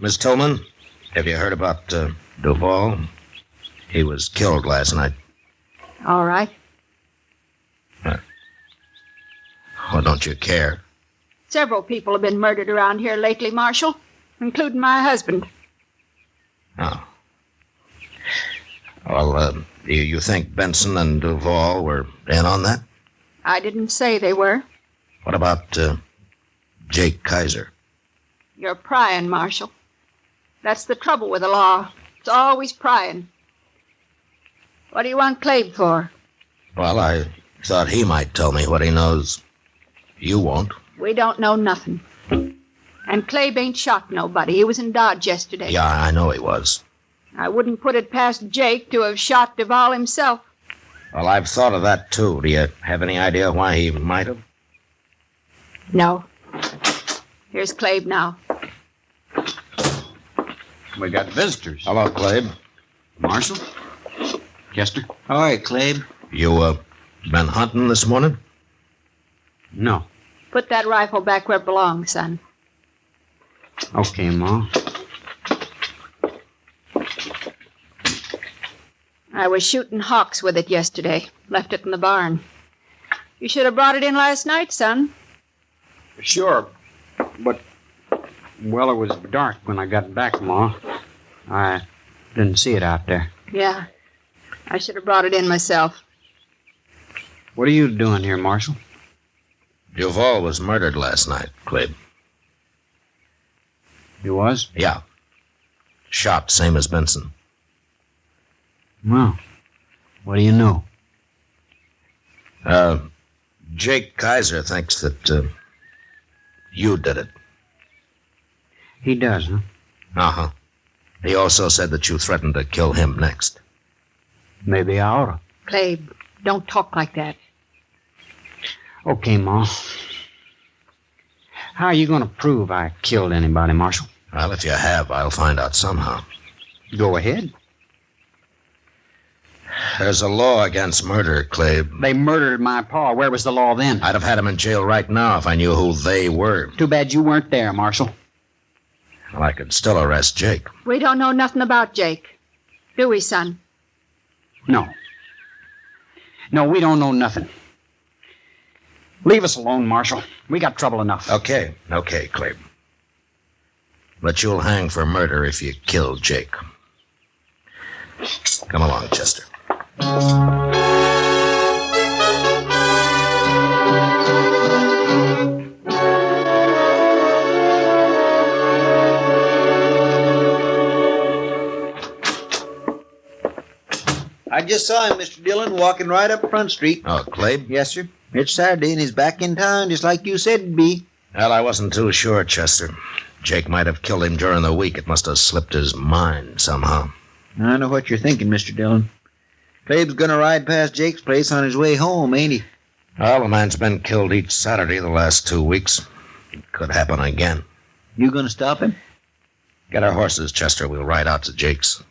Miss Tillman, have you heard about Duval? He was killed last night. All right. Oh, don't you care? Several people have been murdered around here lately, Marshal, including my husband. Oh. Well, you think Benson and Duval were in on that? I didn't say they were. What about Jake Kaiser? You're prying, Marshal. That's the trouble with the law. It's always prying. What do you want Clabe for? Well, I thought he might tell me what he knows. You won't. We don't know nothing. And Clabe ain't shot nobody. He was in Dodge yesterday. Yeah, I know he was. I wouldn't put it past Jake to have shot Duval himself. Well, I've thought of that, too. Do you have any idea why he might have? No. Here's Clabe now. We got visitors. Hello, Clabe. Marshal? Chester? All right, Clabe. You, been hunting this morning? No. Put that rifle back where it belongs, son. Okay, Ma. I was shooting hawks with it yesterday. Left it in the barn. You should have brought it in last night, son. Sure. But, well, it was dark when I got back, Ma. I didn't see it out there. Yeah. I should have brought it in myself. What are you doing here, Marshal? Duval was murdered last night, Clabe. He was? Yeah. Shot, same as Benson. Well, what do you know? Jake Kaiser thinks that you did it. He does, huh? Uh-huh. He also said that you threatened to kill him next. Maybe I oughta. Clabe, don't talk like that. Okay, Ma. How are you going to prove I killed anybody, Marshal? Well, if you have, I'll find out somehow. Go ahead. There's a law against murder, Clabe. They murdered my pa. Where was the law then? I'd have had him in jail right now if I knew who they were. Too bad you weren't there, Marshal. Well, I could still arrest Jake. We don't know nothing about Jake. Do we, son? No. No, we don't know nothing. Leave us alone, Marshal. We got trouble enough. Okay, Clabe. But you'll hang for murder if you kill Jake. Come along, Chester. I just saw him, Mr. Dillon, walking right up Front Street. Oh, Clabe? Yes, sir. It's Saturday, and he's back in town, just like you said he'd be. Well, I wasn't too sure, Chester. Jake might have killed him during the week. It must have slipped his mind somehow. I know what you're thinking, Mr. Dillon. Clabe's gonna ride past Jake's place on his way home, ain't he? Well, the man's been killed each Saturday the last 2 weeks. It could happen again. You gonna stop him? Get our horses, Chester. We'll ride out to Jake's.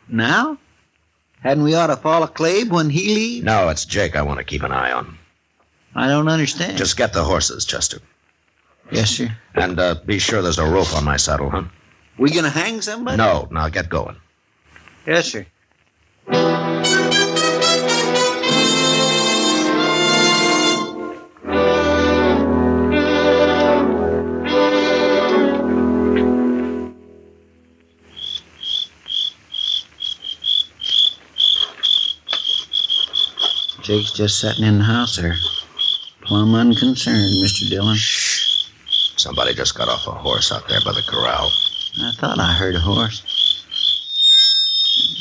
Now? Hadn't we ought to follow Clabe when he leaves? No, it's Jake I want to keep an eye on. I don't understand. Just get the horses, Chester. Yes, sir. And be sure there's a rope on my saddle, huh? We gonna hang somebody? No, now get going. Yes, sir. Jake's just sitting in the house there. Plumb unconcerned, Mr. Dillon. Somebody just got off a horse out there by the corral. I thought I heard a horse.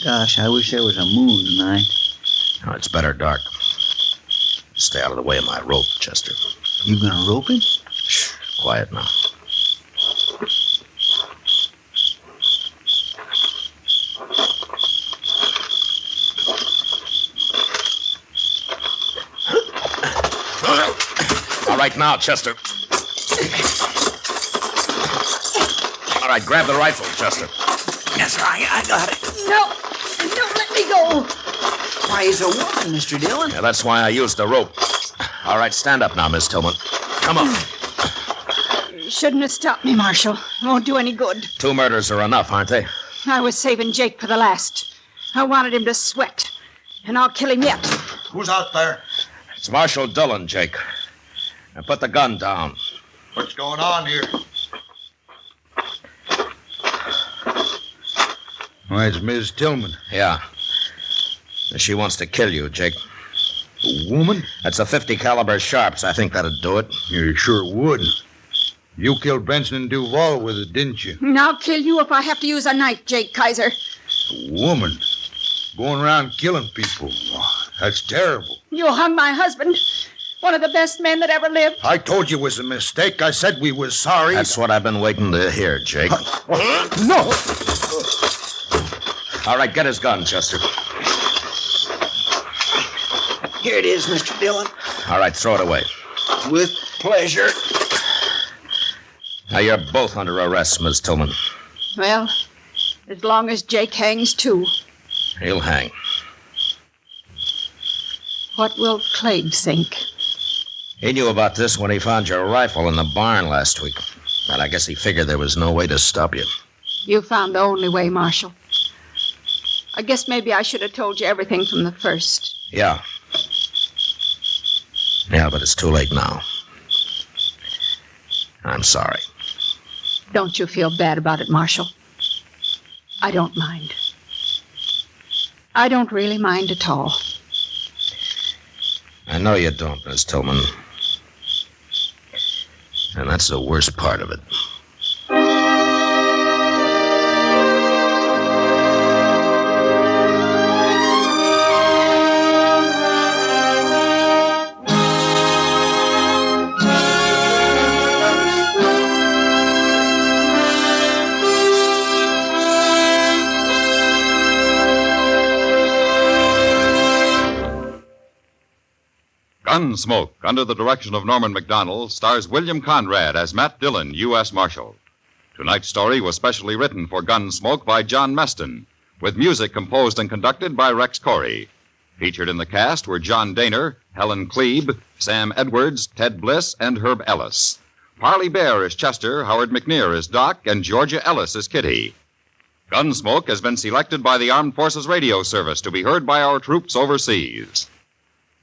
Gosh, I wish there was a moon tonight. Oh, it's better dark. Stay out of the way of my rope, Chester. You gonna rope him? Shh, quiet now. All right, now, Chester. All right, grab the rifle, Chester. Yes, sir, I got it. No, don't let me go. Why, he's a woman, Mr. Dillon. Yeah, that's why I used the rope. All right, stand up now, Miss Tillman. Come on. You shouldn't have stopped me, Marshal. It won't do any good. 2 murders are enough, aren't they? I was saving Jake for the last. I wanted him to sweat, and I'll kill him yet. Who's out there? It's Marshal Dillon, Jake. Now put the gun down. What's going on here? Why, it's Miss Tillman. Yeah. She wants to kill you, Jake. A woman? That's a .50 caliber Sharps. I think that'd do it. You sure would. You killed Benson and Duval with it, didn't you? And I'll kill you if I have to use a knife, Jake Kaiser. A woman? Going around killing people. That's terrible. You hung my husband. One of the best men that ever lived. I told you it was a mistake. I said we was sorry. That's what I've been waiting to hear, Jake. No! All right, get his gun, Chester. Here it is, Mr. Dillon. All right, throw it away. With pleasure. Now, you're both under arrest, Miss Tillman. Well, as long as Jake hangs, too. He'll hang. What will Clabe think? He knew about this when he found your rifle in the barn last week. And I guess he figured there was no way to stop you. You found the only way, Marshal. I guess maybe I should have told you everything from the first. Yeah. Yeah, but it's too late now. I'm sorry. Don't you feel bad about it, Marshal? I don't mind. I don't really mind at all. I know you don't, Miss Tillman. And that's the worst part of it. Gunsmoke, under the direction of Norman Macdonald, stars William Conrad as Matt Dillon, U.S. Marshal. Tonight's story was specially written for Gunsmoke by John Meston, with music composed and conducted by Rex Corey. Featured in the cast were John Daner, Helen Klebe, Sam Edwards, Ted Bliss, and Herb Ellis. Parley Bear is Chester, Howard McNear is Doc, and Georgia Ellis is Kitty. Gunsmoke has been selected by the Armed Forces Radio Service to be heard by our troops overseas.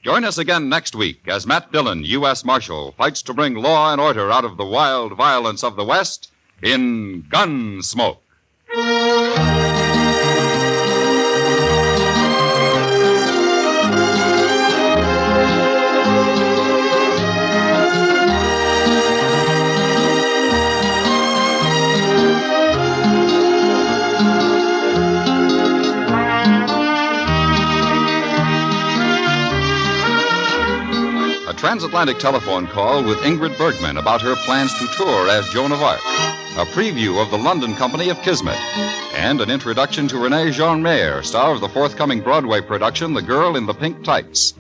Join us again next week as Matt Dillon, U.S. Marshal, fights to bring law and order out of the wild violence of the West in Gunsmoke. Transatlantic telephone call with Ingrid Bergman about her plans to tour as Joan of Arc, a preview of the London company of Kismet, and an introduction to Renee Jean Mayer, star of the forthcoming Broadway production The Girl in the Pink Tights.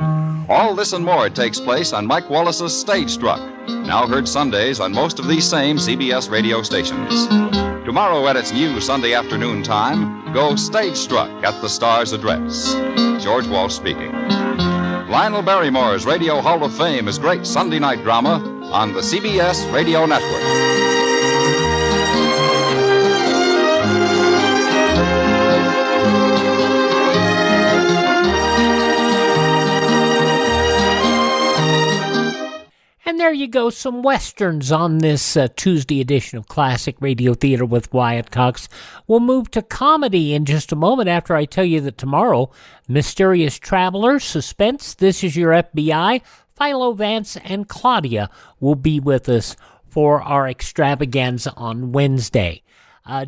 All this and more takes place on Mike Wallace's Stage Struck, now heard Sundays on most of these same CBS radio stations. Tomorrow at its new Sunday afternoon time, go Stage Struck at the Star's address. George Walsh speaking. Lionel Barrymore's Radio Hall of Fame is great Sunday night drama on the CBS Radio Network. And there you go, some westerns on this Tuesday edition of Classic Radio Theater with Wyatt Cox. We'll move to comedy in just a moment after I tell you that tomorrow, Mysterious Traveler, Suspense, This Is Your FBI, Philo Vance, and Claudia will be with us for our extravaganza on Wednesday.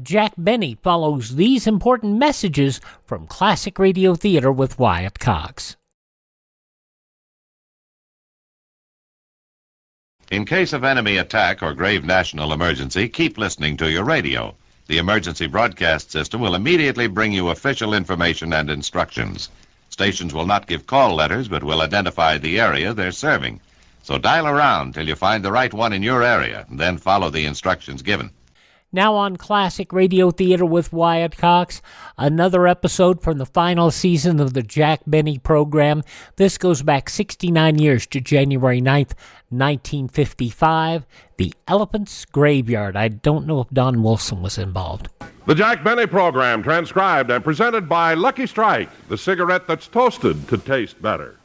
Jack Benny follows these important messages from Classic Radio Theater with Wyatt Cox. In case of enemy attack or grave national emergency, keep listening to your radio. The emergency broadcast system will immediately bring you official information and instructions. Stations will not give call letters, but will identify the area they're serving. So dial around till you find the right one in your area, and then follow the instructions given. Now on Classic Radio Theater with Wyatt Cox, another episode from the final season of the Jack Benny program. This goes back 69 years to January 9th, 1955. The Elephant's Graveyard. I don't know if Don Wilson was involved. The Jack Benny program, transcribed and presented by Lucky Strike, the cigarette that's toasted to taste better.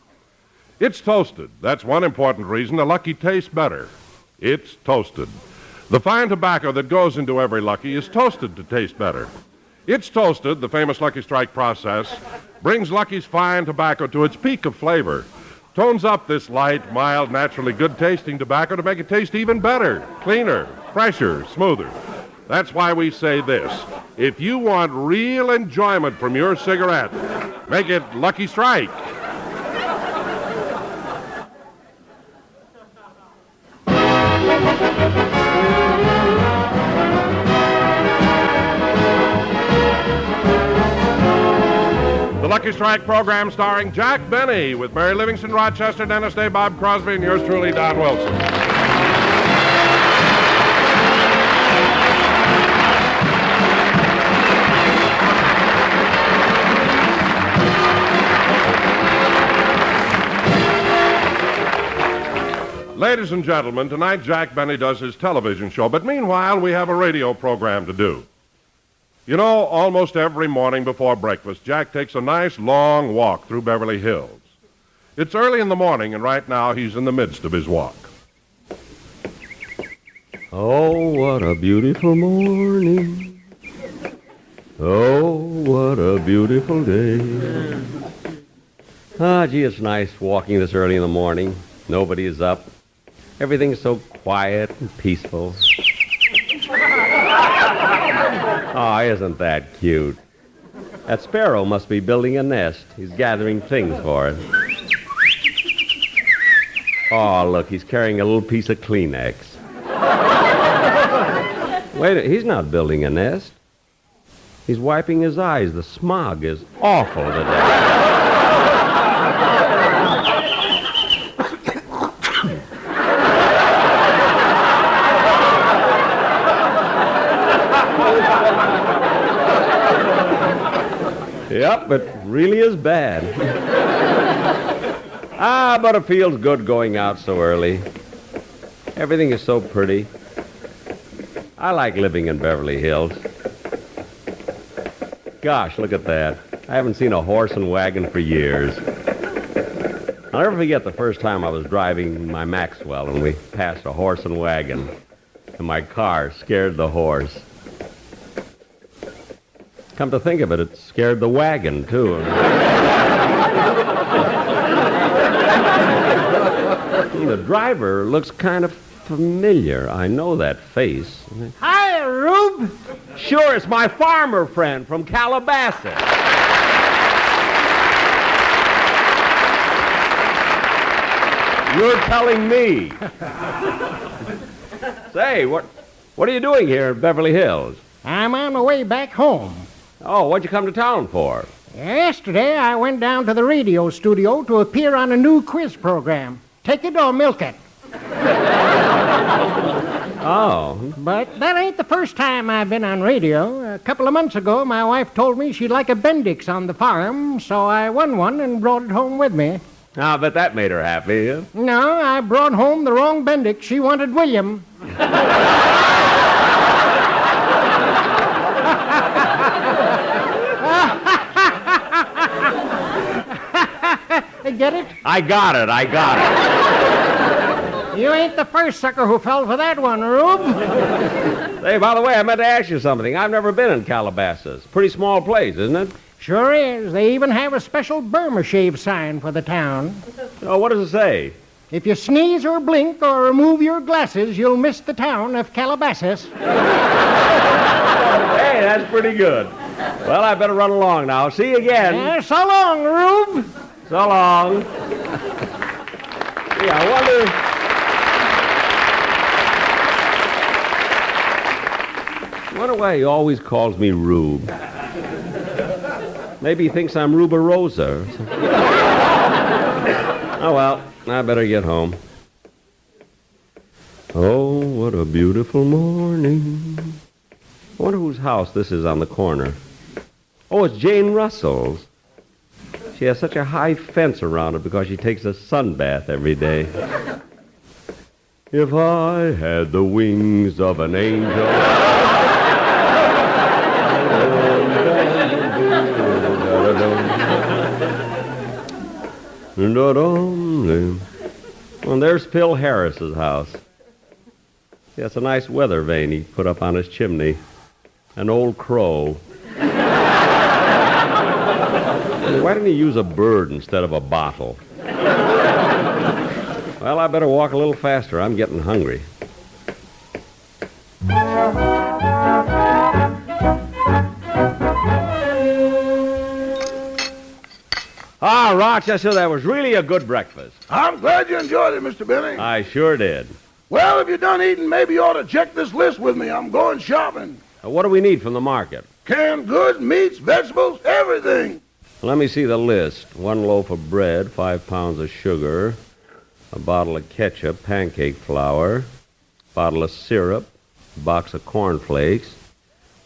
It's toasted. That's one important reason a Lucky tastes better. It's toasted. The fine tobacco that goes into every Lucky is toasted to taste better. It's toasted, the famous Lucky Strike process, brings Lucky's fine tobacco to its peak of flavor, tones up this light, mild, naturally good-tasting tobacco to make it taste even better, cleaner, fresher, smoother. That's why we say this. If you want real enjoyment from your cigarette, make it Lucky Strike. The Lucky Strike program starring Jack Benny with Mary Livingston, Rochester, Dennis Day, Bob Crosby, and yours truly, Don Wilson. Ladies and gentlemen, tonight Jack Benny does his television show, but meanwhile we have a radio program to do. You know, almost every morning before breakfast, Jack takes a nice long walk through Beverly Hills. It's early in the morning, and right now he's in the midst of his walk. Oh, what a beautiful morning. Oh, what a beautiful day. Gee, it's nice walking this early in the morning. Nobody is up. Everything's so quiet and peaceful. Oh, isn't that cute? That sparrow must be building a nest. He's gathering things for it. Oh, look, he's carrying a little piece of Kleenex. Wait, he's not building a nest. He's wiping his eyes. The smog is awful today. Yep, it really is bad. But it feels good going out so early. Everything is so pretty. I like living in Beverly Hills. Gosh, look at that. I haven't seen a horse and wagon for years. I'll never forget the first time I was driving my Maxwell and we passed a horse and wagon, and my car scared the horse. Come to think of it, it scared the wagon, too. The driver looks kind of familiar. I know that face. Hi, Rube. Sure, it's my farmer friend from Calabasas. You're telling me. Say, what are you doing here in Beverly Hills? I'm on my way back home. Oh, what'd you come to town for? Yesterday, I went down to the radio studio to appear on a new quiz program. Take it or milk it. Oh. But that ain't the first time I've been on radio. A couple of months ago, my wife told me she'd like a Bendix on the farm, so I won one and brought it home with me. I bet that made her happy. Yeah? No, I brought home the wrong Bendix. She wanted William. Get it? I got it. You ain't the first sucker who fell for that one, Rube. Hey, by the way, I meant to ask you something. I've never been in Calabasas. Pretty small place, isn't it? Sure is. They even have a special Burma shave sign for the town. Oh, what does it say? If you sneeze or blink or remove your glasses, you'll miss the town of Calabasas. Hey, that's pretty good. Well, I better run along now. See you again. So long, Rube. So long. Yeah, I wonder why he always calls me Rube. Maybe he thinks I'm Ruberosa or something. Oh, well, I better get home. Oh, what a beautiful morning. I wonder whose house this is on the corner. Oh, it's Jane Russell's. She has such a high fence around it because she takes a sunbath every day. If I had the wings of an angel. Well, there's Phil Harris's house. He has a nice weather vane he put up on his chimney. An old crow. Why didn't he use a bird instead of a bottle? Well, I better walk a little faster. I'm getting hungry. Ah, Rochester, that was really a good breakfast. I'm glad you enjoyed it, Mr. Benny. I sure did. Well, if you're done eating, maybe you ought to check this list with me. I'm going shopping. What do we need from the market? Canned goods, meats, vegetables, everything. Let me see the list. 1 loaf of bread, 5 pounds of sugar, a bottle of ketchup, pancake flour, bottle of syrup, a box of cornflakes,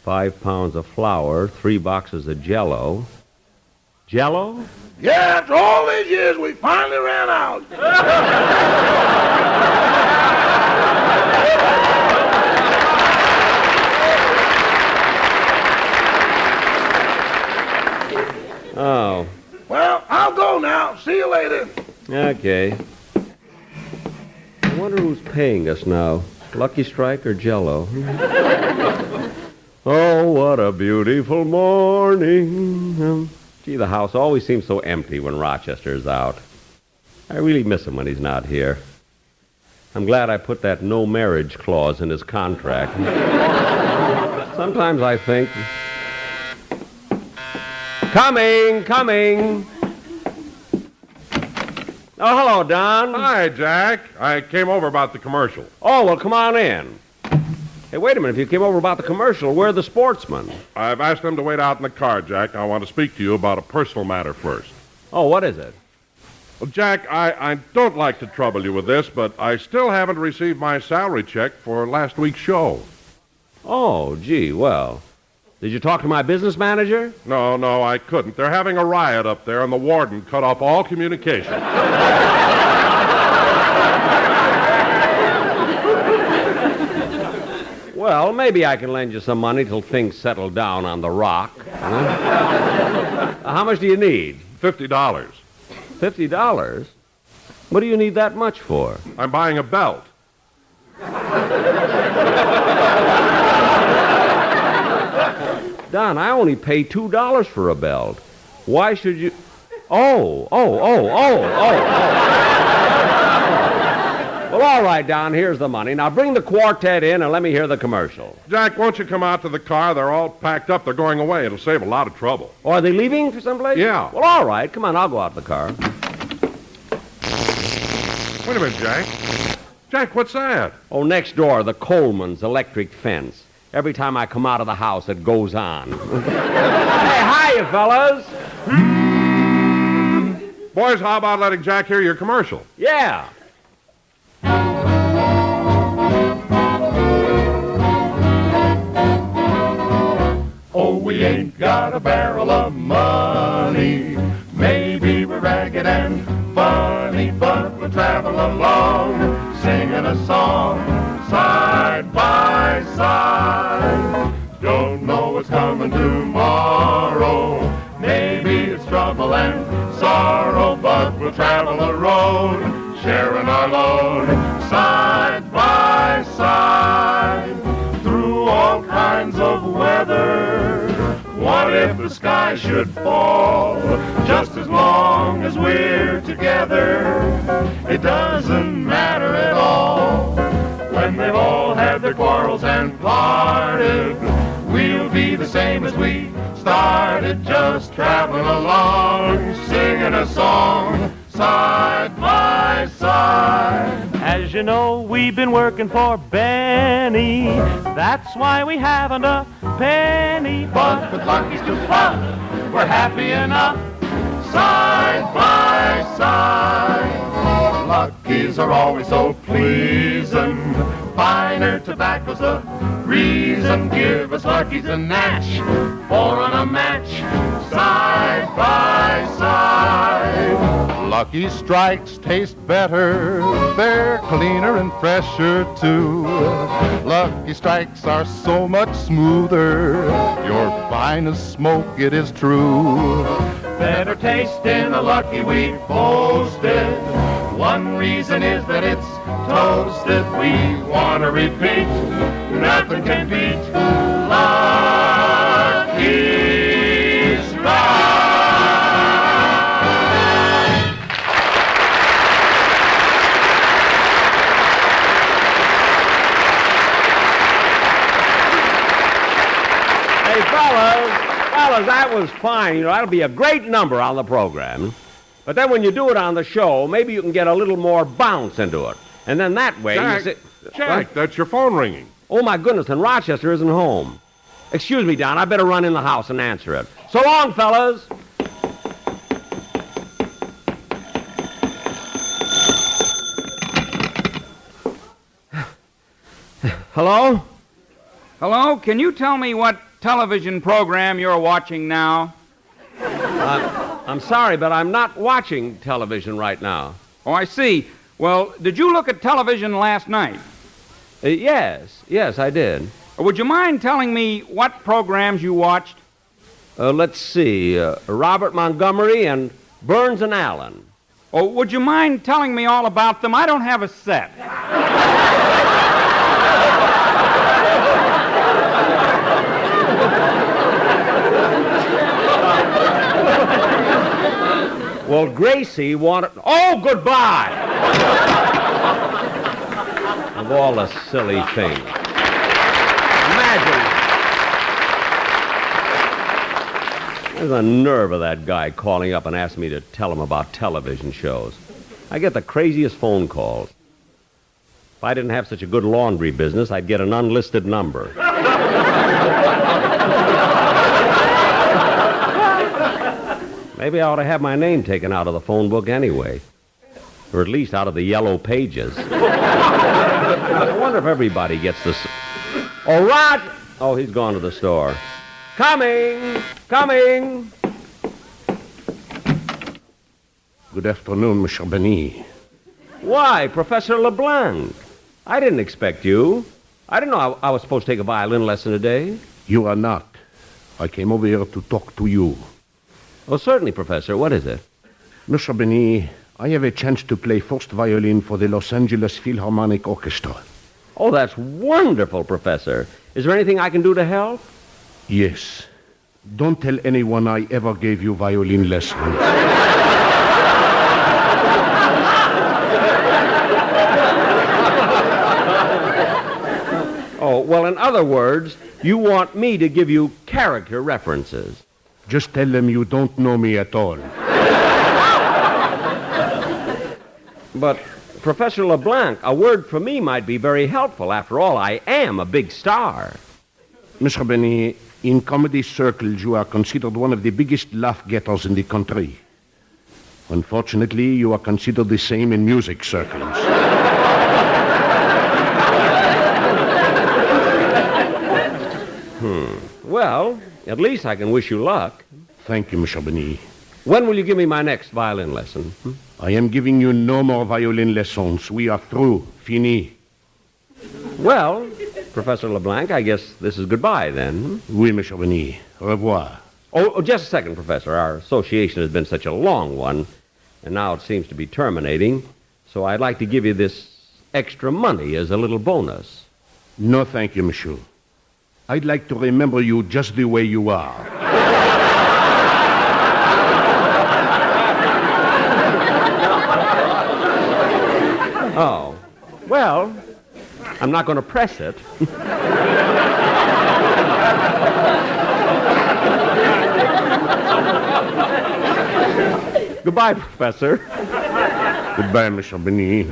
5 pounds of flour, 3 boxes of Jell-O. Jell-O? Yeah, after all these years, we finally ran out. Oh. Well, I'll go now. See you later. Okay. I wonder who's paying us now. Lucky Strike or Jell-O? Oh, what a beautiful morning. Gee, the house always seems so empty when Rochester's out. I really miss him when he's not here. I'm glad I put that no marriage clause in his contract. Sometimes I think... Coming! Oh, hello, Don. Hi, Jack. I came over about the commercial. Oh, well, come on in. Hey, wait a minute. If you came over about the commercial, where are the sportsmen? I've asked them to wait out in the car, Jack. I want to speak to you about a personal matter first. Oh, what is it? Well, Jack, I don't like to trouble you with this, but I still haven't received my salary check for last week's show. Oh, gee, well, Did you talk to my business manager? No, I couldn't. They're having a riot up there, and the warden cut off all communication. Well, maybe I can lend you some money till things settle down on the rock. Huh? How much do you need? $50. $50? What do you need that much for? I'm buying a belt. Don, I only pay $2 for a belt. Why should you... Oh. Well, all right, Don, here's the money. Now bring the quartet in and let me hear the commercial. Jack, won't you come out to the car? They're all packed up. They're going away. It'll save a lot of trouble. Oh, are they leaving for someplace? Yeah. Well, all right. Come on, I'll go out to the car. Wait a minute, Jack. Jack, what's that? Oh, next door, the Coleman's electric fence. Every time I come out of the house, it goes on. Hey, hiya, fellas. Boys, how about letting Jack hear your commercial? Yeah. Oh, we ain't got a barrel of money. Maybe we're ragged and funny, but we'll travel along, singing a song, side by side. Don't know what's coming tomorrow. Maybe it's trouble and sorrow, but we'll travel the road, sharing our load, side by side, through all kinds of weather. What if the sky should fall? Just as long as we're together, it doesn't matter at all. When they've all had their quarrels and parted, we'll be the same as we started, just traveling along, singing a song, side by side. As you know, we've been working for Benny. That's why we haven't a penny. But with Lucky's to plug, we're happy enough, side by side. Lucky's are always so pleasing. Finer tobacco's the reason. Give us Lucky's and Natch, for on a match, side by side. Lucky Strikes taste better, they're cleaner and fresher too. Lucky Strikes are so much smoother, your finest smoke, it is true. Better taste in a Lucky we boasted. One reason is that it's toasted. We want to repeat, nothing can beat Lucky Strike. Hey, fellas, that was fine. You know, that'll be a great number on the program. But then when you do it on the show, maybe you can get a little more bounce into it. And then that way... Jack, that's your phone ringing. Oh, my goodness, and Rochester isn't home. Excuse me, Don, I better run in the house and answer it. So long, fellas. Hello? Hello? Can you tell me what television program you're watching now? I'm sorry, but I'm not watching television right now. Oh, I see. Well, did you look at television last night? Yes, I did. Would you mind telling me what programs you watched? Let's see. Robert Montgomery and Burns and Allen. Oh, would you mind telling me all about them? I don't have a set. Well, Gracie wanted... Oh, goodbye! Of all the silly things. Imagine. There's the nerve of that guy calling up and asking me to tell him about television shows. I get the craziest phone calls. If I didn't have such a good laundry business, I'd get an unlisted number. Maybe I ought to have my name taken out of the phone book anyway. Or at least out of the yellow pages. I wonder if everybody gets this. Oh, Rod! Oh, he's gone to the store. Coming! Coming! Good afternoon, Monsieur Benny. Why, Professor LeBlanc? I didn't expect you. I didn't know I was supposed to take a violin lesson today. You are not. I came over here to talk to you. Oh, certainly, Professor. What is it? Monsieur Benny, I have a chance to play first violin for the Los Angeles Philharmonic Orchestra. Oh, that's wonderful, Professor. Is there anything I can do to help? Yes. Don't tell anyone I ever gave you violin lessons. Oh, well, in other words, you want me to give you character references. Just tell them you don't know me at all. But, Professor LeBlanc, a word from me might be very helpful. After all, I am a big star. Mr. Benny, in comedy circles, you are considered one of the biggest laugh-getters in the country. Unfortunately, you are considered the same in music circles. Well, at least I can wish you luck. Thank you, Mr. Benny. When will you give me my next violin lesson? I am giving you no more violin lessons. We are through. Fini. Well, Professor LeBlanc, I guess this is goodbye then. Oui, Monsieur Benny. Au revoir. Oh, just a second, Professor. Our association has been such a long one, and now it seems to be terminating. So I'd like to give you this extra money as a little bonus. No, thank you, Monsieur. I'd like to remember you just the way you are. Oh, well, I'm not going to press it. Goodbye, Professor. Goodbye, Mr. Benny.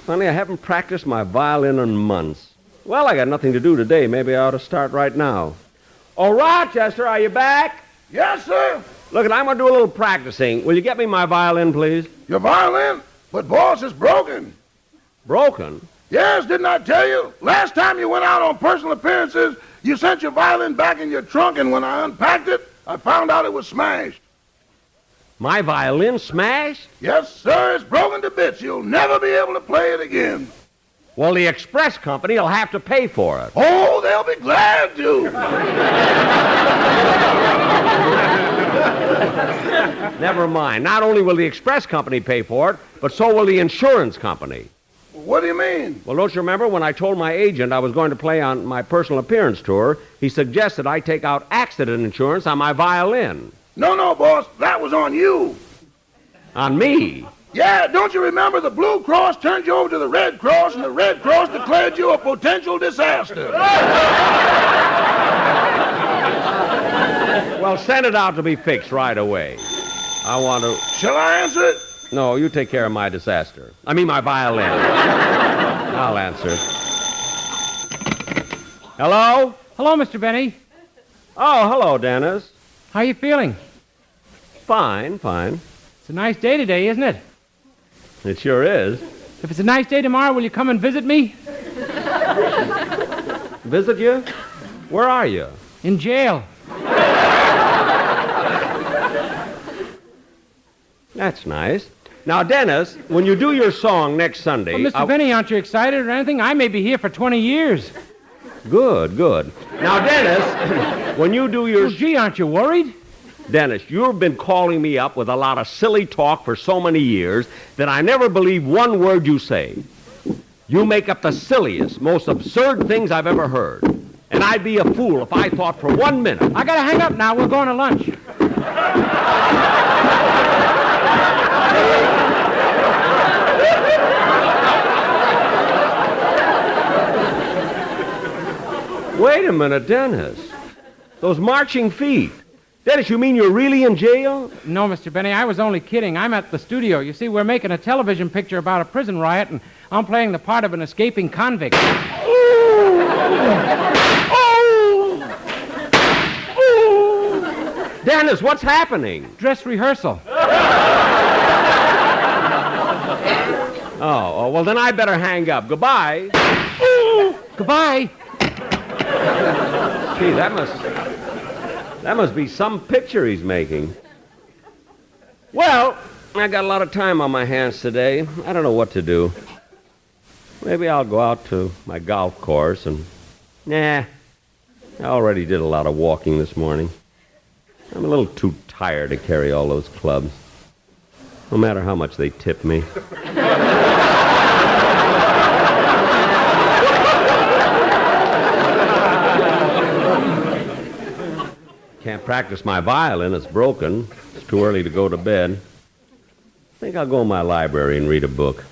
Funny, I haven't practiced my violin in months. Well, I got nothing to do today. Maybe I ought to start right now. Oh, Rochester, are you back? Yes, sir. Look, I'm going to do a little practicing. Will you get me my violin, please? Your violin? But, boss, it's broken. Broken? Yes, didn't I tell you? Last time you went out on personal appearances, you sent your violin back in your trunk, and when I unpacked it, I found out it was smashed. My violin smashed? Yes, sir. It's broken to bits. You'll never be able to play it again. Well, the express company will have to pay for it. Oh, they'll be glad to. Never mind. Not only will the express company pay for it, but so will the insurance company. What do you mean? Well, don't you remember when I told my agent I was going to play on my personal appearance tour, he suggested I take out accident insurance on my violin. No, boss. That was on you. On me? Yeah, don't you remember the Blue Cross turned you over to the Red Cross, and the Red Cross declared you a potential disaster? Well, send it out to be fixed right away. I want to... Shall I answer it? No, you take care of my disaster. I mean my violin. I'll answer. Hello? Hello, Mr. Benny. Oh, hello, Dennis. How you feeling? Fine. It's a nice day today, isn't it? It sure is. If it's a nice day tomorrow, will you come and visit me? Visit you? Where are you? In jail. That's nice. Now, Dennis, when you do your song next Sunday... Well, Mr. Benny, aren't you excited or anything? I may be here for 20 years. Good. Now, Dennis, when you do your... Well, gee, aren't you worried? Dennis, you've been calling me up with a lot of silly talk for so many years that I never believe one word you say. You make up the silliest, most absurd things I've ever heard. And I'd be a fool if I thought for 1 minute... I gotta hang up now. We're going to lunch. Wait a minute, Dennis. Those marching feet. Dennis, you mean you're really in jail? No, Mr. Benny, I was only kidding. I'm at the studio. You see, we're making a television picture about a prison riot, and I'm playing the part of an escaping convict. Dennis, what's happening? Dress rehearsal. Oh, well, then I better hang up. Goodbye. Goodbye. Gee, that must be some picture he's making. Well, I got a lot of time on my hands today. I don't know what to do. Maybe I'll go out to my golf course and... Nah, I already did a lot of walking this morning. I'm a little too tired to carry all those clubs, no matter how much they tip me. Can't practice my violin. It's broken. It's too early to go to bed. I think I'll go in my library and read a book.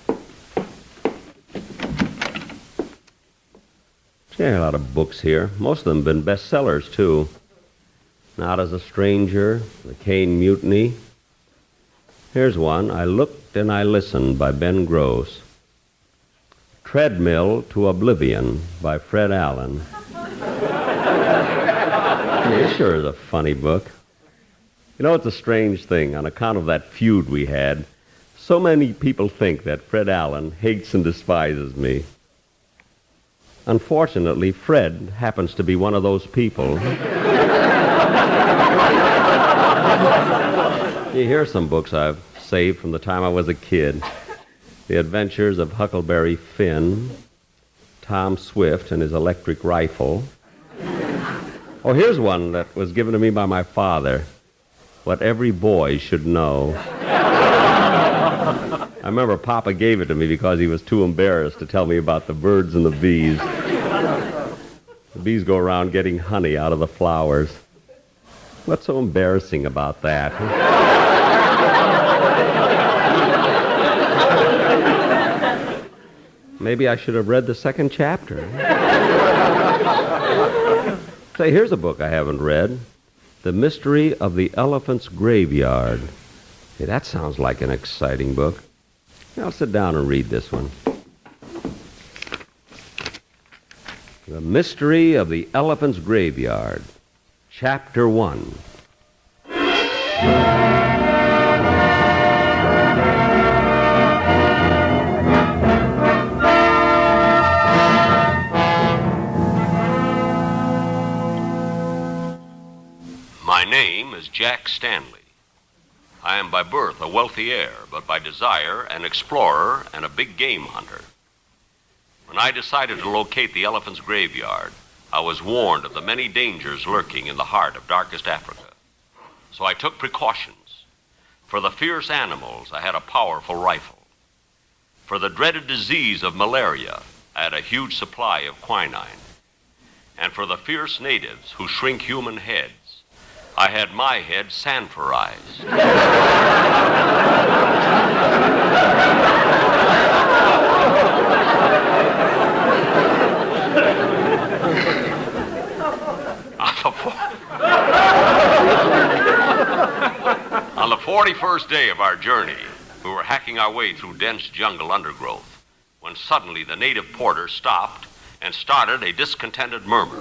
Yeah, a lot of books here. Most of them have been bestsellers, too. Not as a Stranger, The Caine Mutiny. Here's one, I Looked and I Listened by Ben Gross. Treadmill to Oblivion by Fred Allen. It sure is a funny book. You know, it's a strange thing. On account of that feud we had, so many people think that Fred Allen hates and despises me. Unfortunately, Fred happens to be one of those people. Here's some books I've saved from the time I was a kid. The Adventures of Huckleberry Finn, Tom Swift and His Electric Rifle. Oh, here's one that was given to me by my father. What Every Boy Should Know. I remember Papa gave it to me because he was too embarrassed to tell me about the birds and the bees. The bees go around getting honey out of the flowers. What's so embarrassing about that? Maybe I should have read the second chapter. Say, here's a book I haven't read. The Mystery of the Elephant's Graveyard. Hey, that sounds like an exciting book. I'll sit down and read this one. The Mystery of the Elephant's Graveyard, Chapter 1. My name is Jack Stanley. I am by birth a wealthy heir, but by desire an explorer and a big game hunter. When I decided to locate the elephant's graveyard, I was warned of the many dangers lurking in the heart of darkest Africa. So I took precautions. For the fierce animals, I had a powerful rifle. For the dreaded disease of malaria, I had a huge supply of quinine. And for the fierce natives who shrink human heads, I had my head sanforized. On the 41st day of our journey, we were hacking our way through dense jungle undergrowth when suddenly the native porter stopped and started a discontented murmur.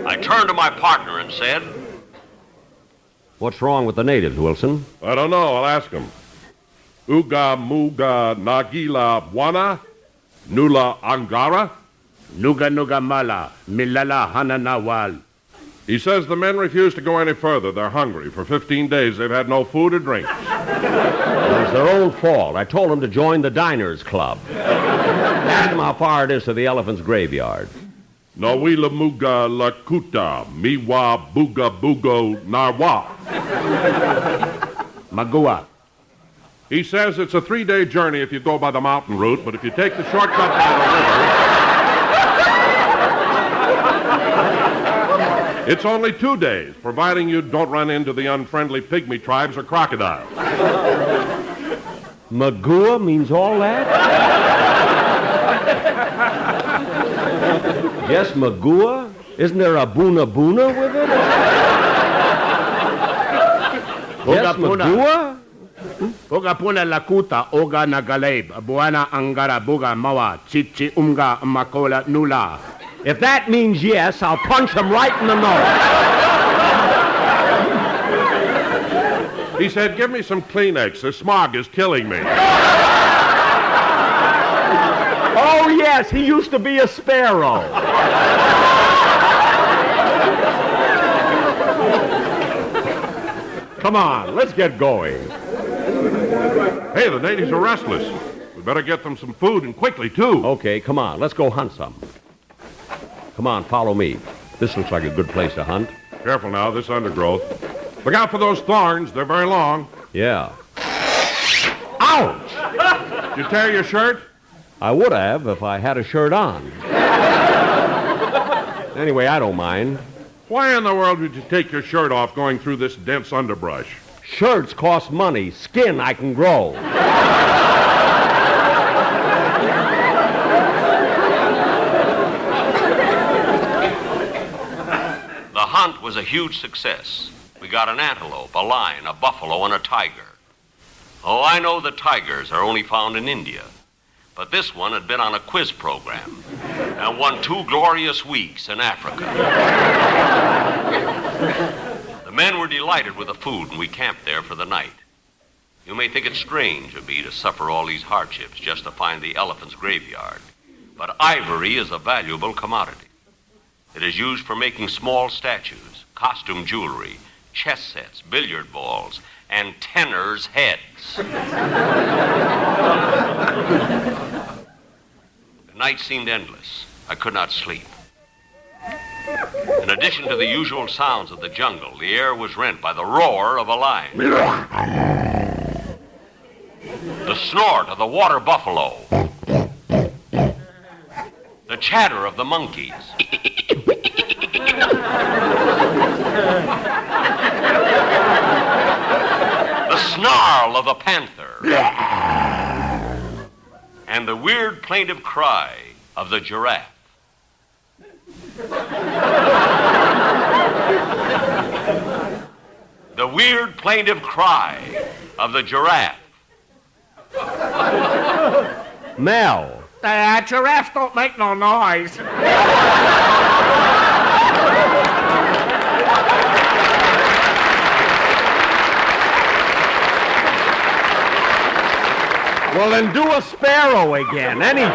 I turned to my partner and said, What's wrong with the natives, Wilson? I don't know. I'll ask him. Uga muga nagila buana? Nula angara? Nuga nuga mala, milala hananawal. He says the men refuse to go any further. They're hungry. For 15 days, they've had no food or drink. It's their own fault. I told them to join the Diners Club. Ask them how far it is to the elephant's graveyard. Nawila muga lakuta, miwa buga bugo narwa. Magua. He says it's a 3-day journey if you go by the mountain route, but if you take the shortcut by the river, it's only 2 days, providing you don't run into the unfriendly pygmy tribes or crocodiles. Magua means all that? Yes, Magua? Isn't there a Buna Buna with it? Yes, Magua? Oga puna lakuta, oga nagaleb, buana angara buga mawa, chichi umga makola nula. If that means yes, I'll punch him right in the nose. He said, give me some Kleenex. The smog is killing me. Oh, yes, he used to be a sparrow. Come on, let's get going. Hey, the natives are restless. We better get them some food, and quickly, too. Okay, come on, let's go hunt some. Come on, follow me. This looks like a good place to hunt. Careful now, this undergrowth. Look out for those thorns. They're very long. Yeah. Ouch! Did you tear your shirt? I would have if I had a shirt on. Anyway, I don't mind. Why in the world would you take your shirt off going through this dense underbrush? Shirts cost money. Skin I can grow. The hunt was a huge success. We got an antelope, a lion, a buffalo, and a tiger. Oh, I know the tigers are only found in India, but this one had been on a quiz program and won 2 glorious weeks in Africa. The men were delighted with the food, and we camped there for the night. You may think it strange of me to suffer all these hardships just to find the elephant's graveyard, but ivory is a valuable commodity. It is used for making small statues, costume jewelry, chess sets, billiard balls, and tenors' heads. The night seemed endless. I could not sleep. In addition to the usual sounds of the jungle, the air was rent by the roar of a lion, the snort of the water buffalo, the chatter of the monkeys, the snarl of the panther, and the weird plaintive cry of the giraffe. The weird plaintive cry of the giraffe. Mel. Giraffes don't make no noise. Well, then do a sparrow again, anything.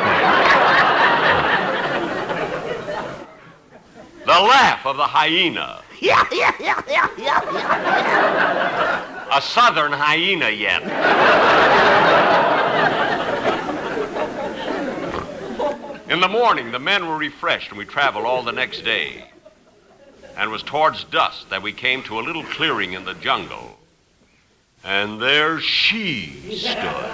The laugh of the hyena. A southern hyena yet. In the morning, the men were refreshed, and we traveled all the next day. And it was towards dusk that we came to a little clearing in the jungle. And there she stood.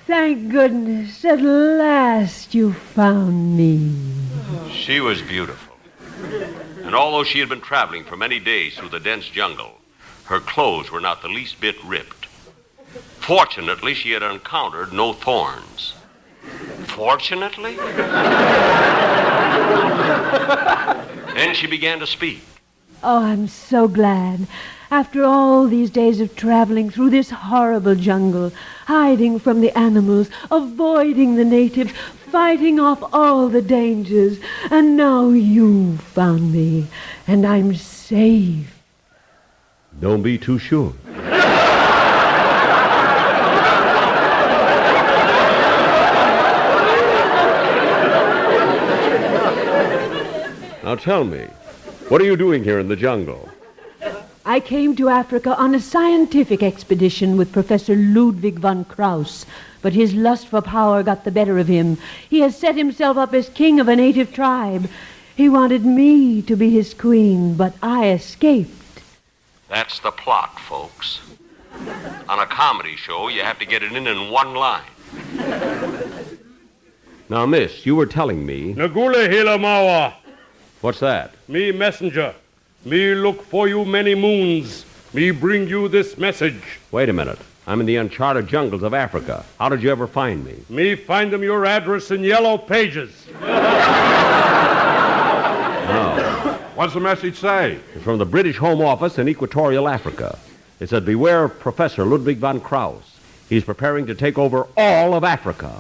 Thank goodness, at last you found me. She was beautiful. And although she had been traveling for many days through the dense jungle, her clothes were not the least bit ripped. Fortunately, she had encountered no thorns. Fortunately? Then she began to speak. Oh, I'm so glad. After all these days of traveling through this horrible jungle, hiding from the animals, avoiding the natives, fighting off all the dangers, and now you found me, and I'm safe. Don't be too sure. Now tell me, what are you doing here in the jungle? I came to Africa on a scientific expedition with Professor Ludwig von Krauss, but his lust for power got the better of him. He has set himself up as king of a native tribe. He wanted me to be his queen, but I escaped. That's the plot, folks. On a comedy show, you have to get it in one line. Now, miss, you were telling me... Nagula Hilamawa. What's that? Me messenger. Me look for you many moons. Me bring you this message. Wait a minute. I'm in the uncharted jungles of Africa. How did you ever find me? Me find them your address in yellow pages. Oh. What's the message say? It's from the British Home Office in Equatorial Africa. It said, beware of Professor Ludwig von Krauss. He's preparing to take over all of Africa.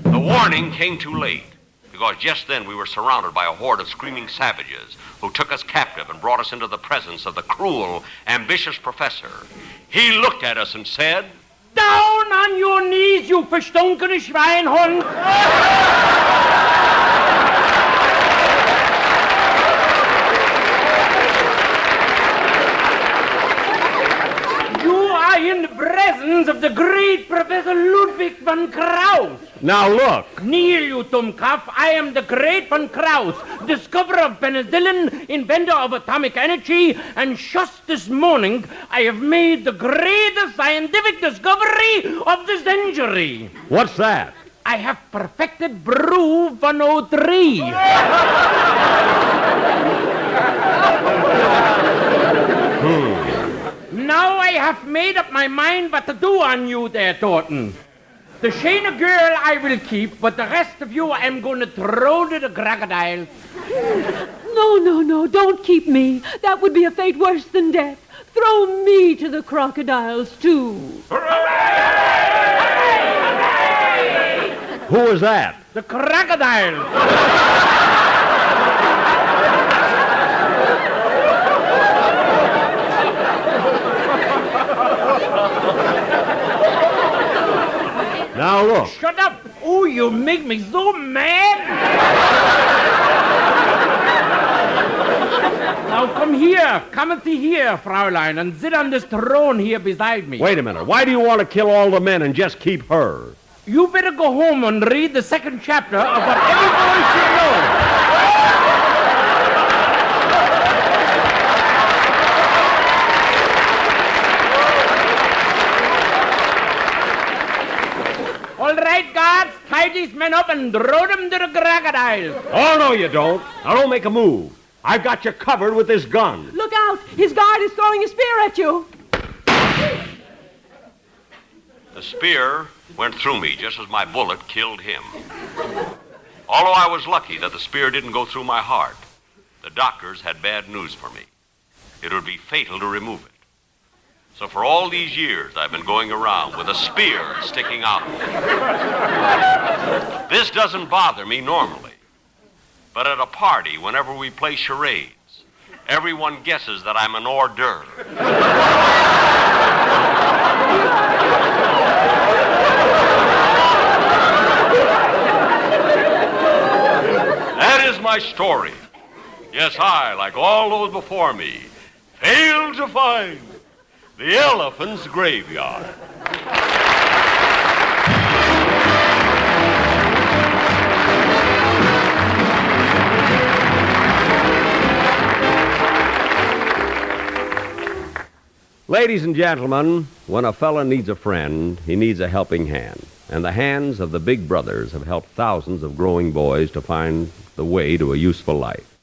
The warning came too late, because just then we were surrounded by a horde of screaming savages who took us captive and brought us into the presence of the cruel, ambitious professor. He looked at us and said, Down on your knees, you verstunkene Schweinhund! You are in the presence of the great Professor Ludwig von Krauss. Now look. Kneel, you dummkopf. I am the great von Krauss, discoverer of penicillin, inventor of atomic energy, and just this morning I have made the greatest scientific discovery of the century. What's that? I have perfected Brew 103. Now I have made up my mind what to do on you there, Thornton. The Shana girl I will keep, but the rest of you I'm going to throw to the crocodiles. No, don't keep me. That would be a fate worse than death. Throw me to the crocodiles, too. Who was that? The crocodiles. Now look. Shut up. Oh, you make me so mad. Now come here. Come here, Fraulein, and sit on this throne here beside me. Wait a minute. Why do you want to kill all the men and just keep her? You better go home and read the second chapter of what every boy should know. All right, guards, tie these men up and throw them to the crocodiles. Oh, no, you don't. Now, don't make a move. I've got you covered with this gun. Look out! His guard is throwing a spear at you. The spear went through me just as my bullet killed him. Although I was lucky that the spear didn't go through my heart, the doctors had bad news for me. It would be fatal to remove it. So for all these years, I've been going around with a spear sticking out. This doesn't bother me normally. But at a party, whenever we play charades, everyone guesses that I'm an hors d'oeuvre. That is my story. Yes, I, like all those before me, failed to find the elephant's graveyard. Ladies and gentlemen, when a fella needs a friend, he needs a helping hand. And the hands of the Big Brothers have helped thousands of growing boys to find the way to a useful life.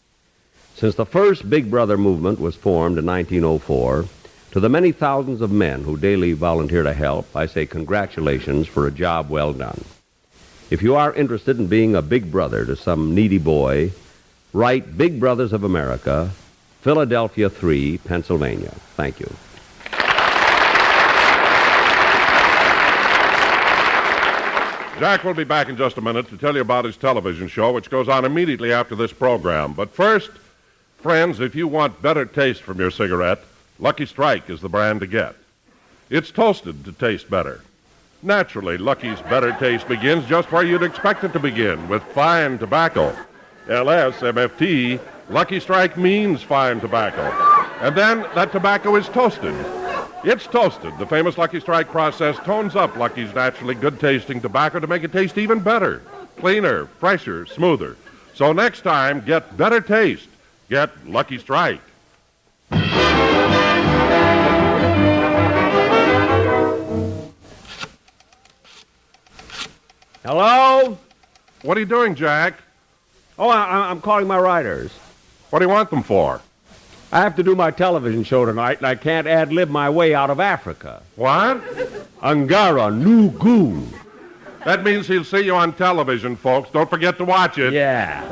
Since the first Big Brother movement was formed in 1904, to the many thousands of men who daily volunteer to help, I say congratulations for a job well done. If you are interested in being a big brother to some needy boy, write Big Brothers of America, Philadelphia 3, Pennsylvania. Thank you. Jack will be back in just a minute to tell you about his television show, which goes on immediately after this program. But first, friends, if you want better taste from your cigarette, Lucky Strike is the brand to get. It's toasted to taste better. Naturally, Lucky's better taste begins just where you'd expect it to begin, with fine tobacco. LSMFT, Lucky Strike means fine tobacco. And then that tobacco is toasted. It's toasted. The famous Lucky Strike process tones up Lucky's naturally good-tasting tobacco to make it taste even better, cleaner, fresher, smoother. So next time, get better taste. Get Lucky Strike. Hello? What are you doing, Jack? Oh, I'm calling my writers. What do you want them for? I have to do my television show tonight, and I can't ad-lib my way out of Africa. What? Angara Nugu. That means he'll see you on television, folks. Don't forget to watch it. Yeah.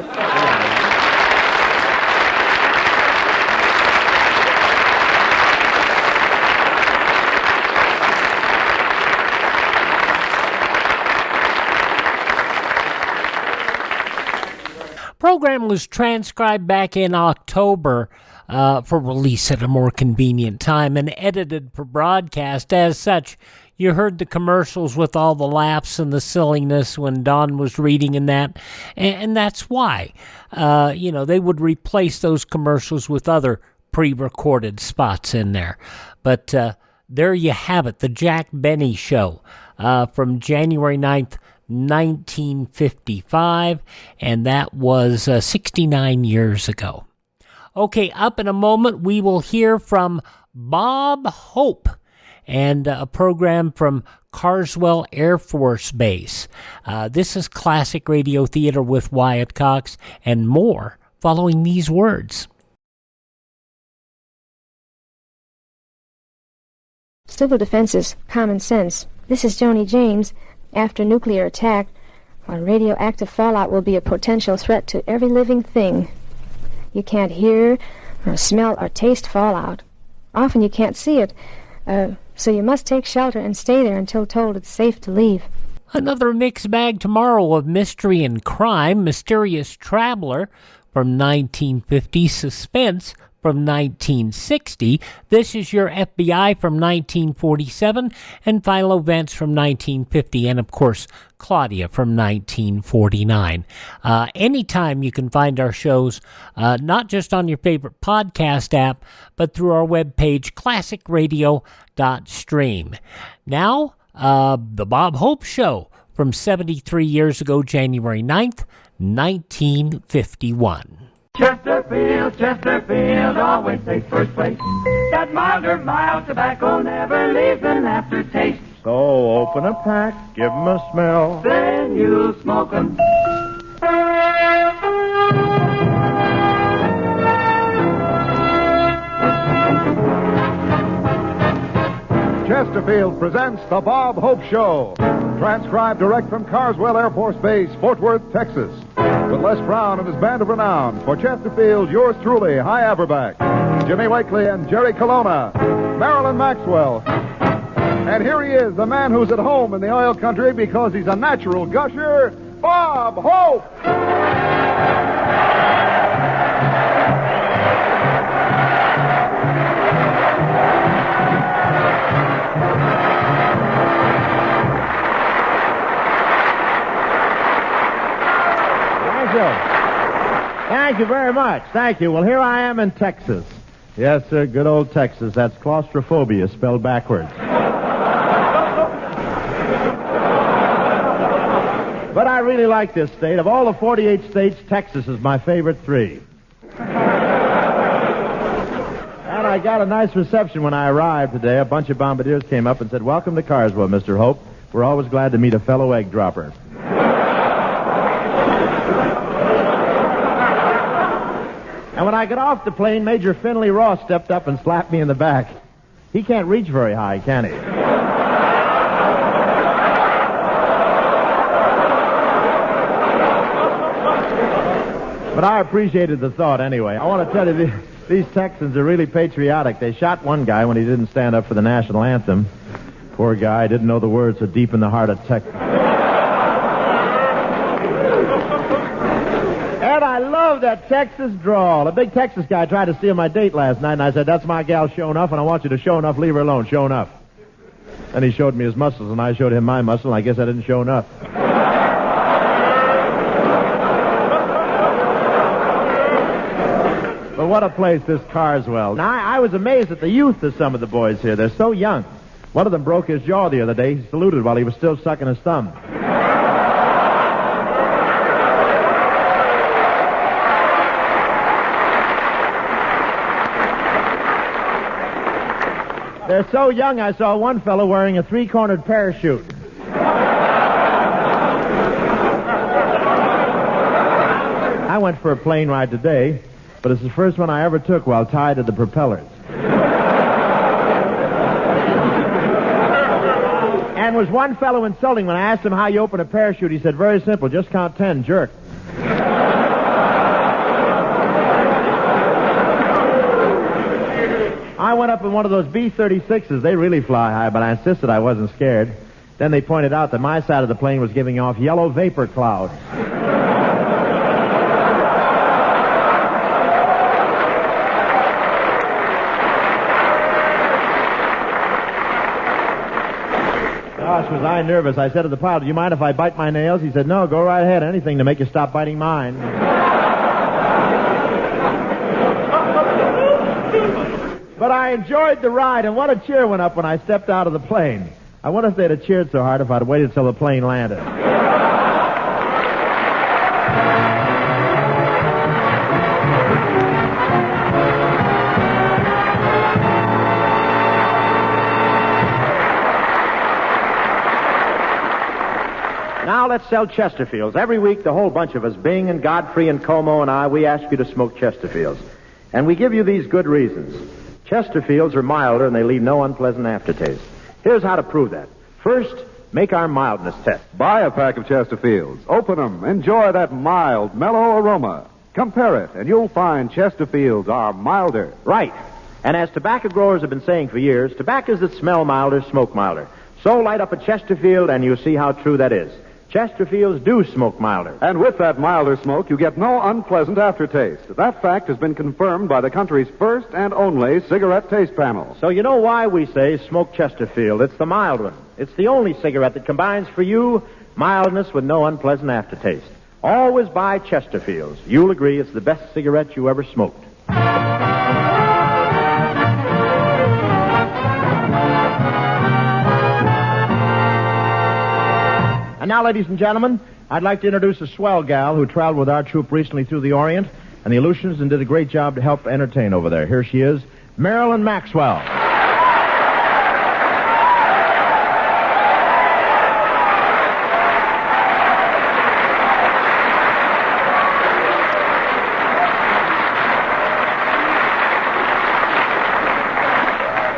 Program was transcribed back in October for release at a more convenient time and edited for broadcast. As such, You heard the commercials with all the laughs and the silliness when Don was reading and that. And that's why, they would replace those commercials with other pre-recorded spots in there. But there you have it, the Jack Benny Show from January 9th, 1955, and that was 69 years ago. Okay, up in a moment, we will hear from Bob Hope and a program from Carswell Air Force Base. This is Classic Radio Theater with Wyatt Cox, and more following these words. Civil defense is common sense. This is Joni James. After nuclear attack, radioactive fallout will be a potential threat to every living thing. You can't hear, or smell, or taste fallout. Often you can't see it, so you must take shelter and stay there until told it's safe to leave. Another mixed bag tomorrow of mystery and crime, Mysterious Traveler from 1950, Suspense from 1960, This Is Your FBI from 1947, and Philo Vance from 1950, and of course, Claudia from 1949. Anytime you can find our shows, not just on your favorite podcast app, but through our webpage, classicradio.stream. Now, the Bob Hope Show from 73 years ago, January 9th, 1951. Chesterfield always takes first place. That milder, mild tobacco never leaves an aftertaste. So open a pack, give 'em a smell. Then you smoke 'em. Chesterfield presents The Bob Hope Show. Transcribed direct from Carswell Air Force Base, Fort Worth, Texas. With Les Brown and his band of renown. For Chesterfield, yours truly, Hy Averback, Jimmy Wakely and Jerry Colonna, Marilyn Maxwell. And here he is, the man who's at home in the oil country because he's a natural gusher, Bob Hope! Thank you very much. Thank you. Well, here I am in Texas. Yes, sir, good old Texas. That's claustrophobia spelled backwards. But I really like this state. Of all the 48 states, Texas is my favorite 3. And I got a nice reception when I arrived today. A bunch of bombardiers came up and said, "Welcome to Carswell, Mr. Hope. We're always glad to meet a fellow egg dropper." And when I got off the plane, Major Finley Ross stepped up and slapped me in the back. He can't reach very high, can he? But I appreciated the thought anyway. I want to tell you, these Texans are really patriotic. They shot one guy when he didn't stand up for the national anthem. Poor guy, didn't know the words so deep in the heart of Texas. And I love that Texas drawl. A big Texas guy tried to steal my date last night, and I said, "That's my gal, Show Enough, and I want you to show enough, leave her alone, show enough." And he showed me his muscles, and I showed him my muscle, and I guess I didn't show enough. But what a place, this Carswell. Now, I was amazed at the youth of some of the boys here. They're so young. One of them broke his jaw the other day. He saluted while he was still sucking his thumb. They're so young, I saw one fellow wearing a 3-cornered parachute. I went for a plane ride today, but it's the first one I ever took while tied to the propellers. And was one fellow insulting when I asked him how you open a parachute. He said, "Very simple, just count 10, jerk." I went up in one of those B-36s. They really fly high, but I insisted I wasn't scared. Then they pointed out that my side of the plane was giving off yellow vapor clouds. was I nervous. I said to the pilot, do you mind if I bite my nails? He said, no, go right ahead. Anything to make you stop biting mine. But I enjoyed the ride, and what a cheer went up when I stepped out of the plane. I wonder if they'd have cheered so hard if I'd waited till the plane landed. Now let's sell Chesterfields. Every week, the whole bunch of us, Bing and Godfrey and Como and I, we ask you to smoke Chesterfields. And we give you these good reasons. Chesterfields are milder and they leave no unpleasant aftertaste. Here's how to prove that. First, make our mildness test. Buy a pack of Chesterfields. Open them. Enjoy that mild, mellow aroma. Compare it, and you'll find Chesterfields are milder. Right. And as tobacco growers have been saying for years, tobaccos that smell milder smoke milder. So light up a Chesterfield and you'll see how true that is. Chesterfields do smoke milder. And with that milder smoke, you get no unpleasant aftertaste. That fact has been confirmed by the country's first and only cigarette taste panel. So you know why we say smoke Chesterfield. It's the mild one. It's the only cigarette that combines for you mildness with no unpleasant aftertaste. Always buy Chesterfields. You'll agree it's the best cigarette you ever smoked. And now, ladies and gentlemen, I'd like to introduce a swell gal who traveled with our troop recently through the Orient and the Aleutians and did a great job to help entertain over there. Here she is, Marilyn Maxwell.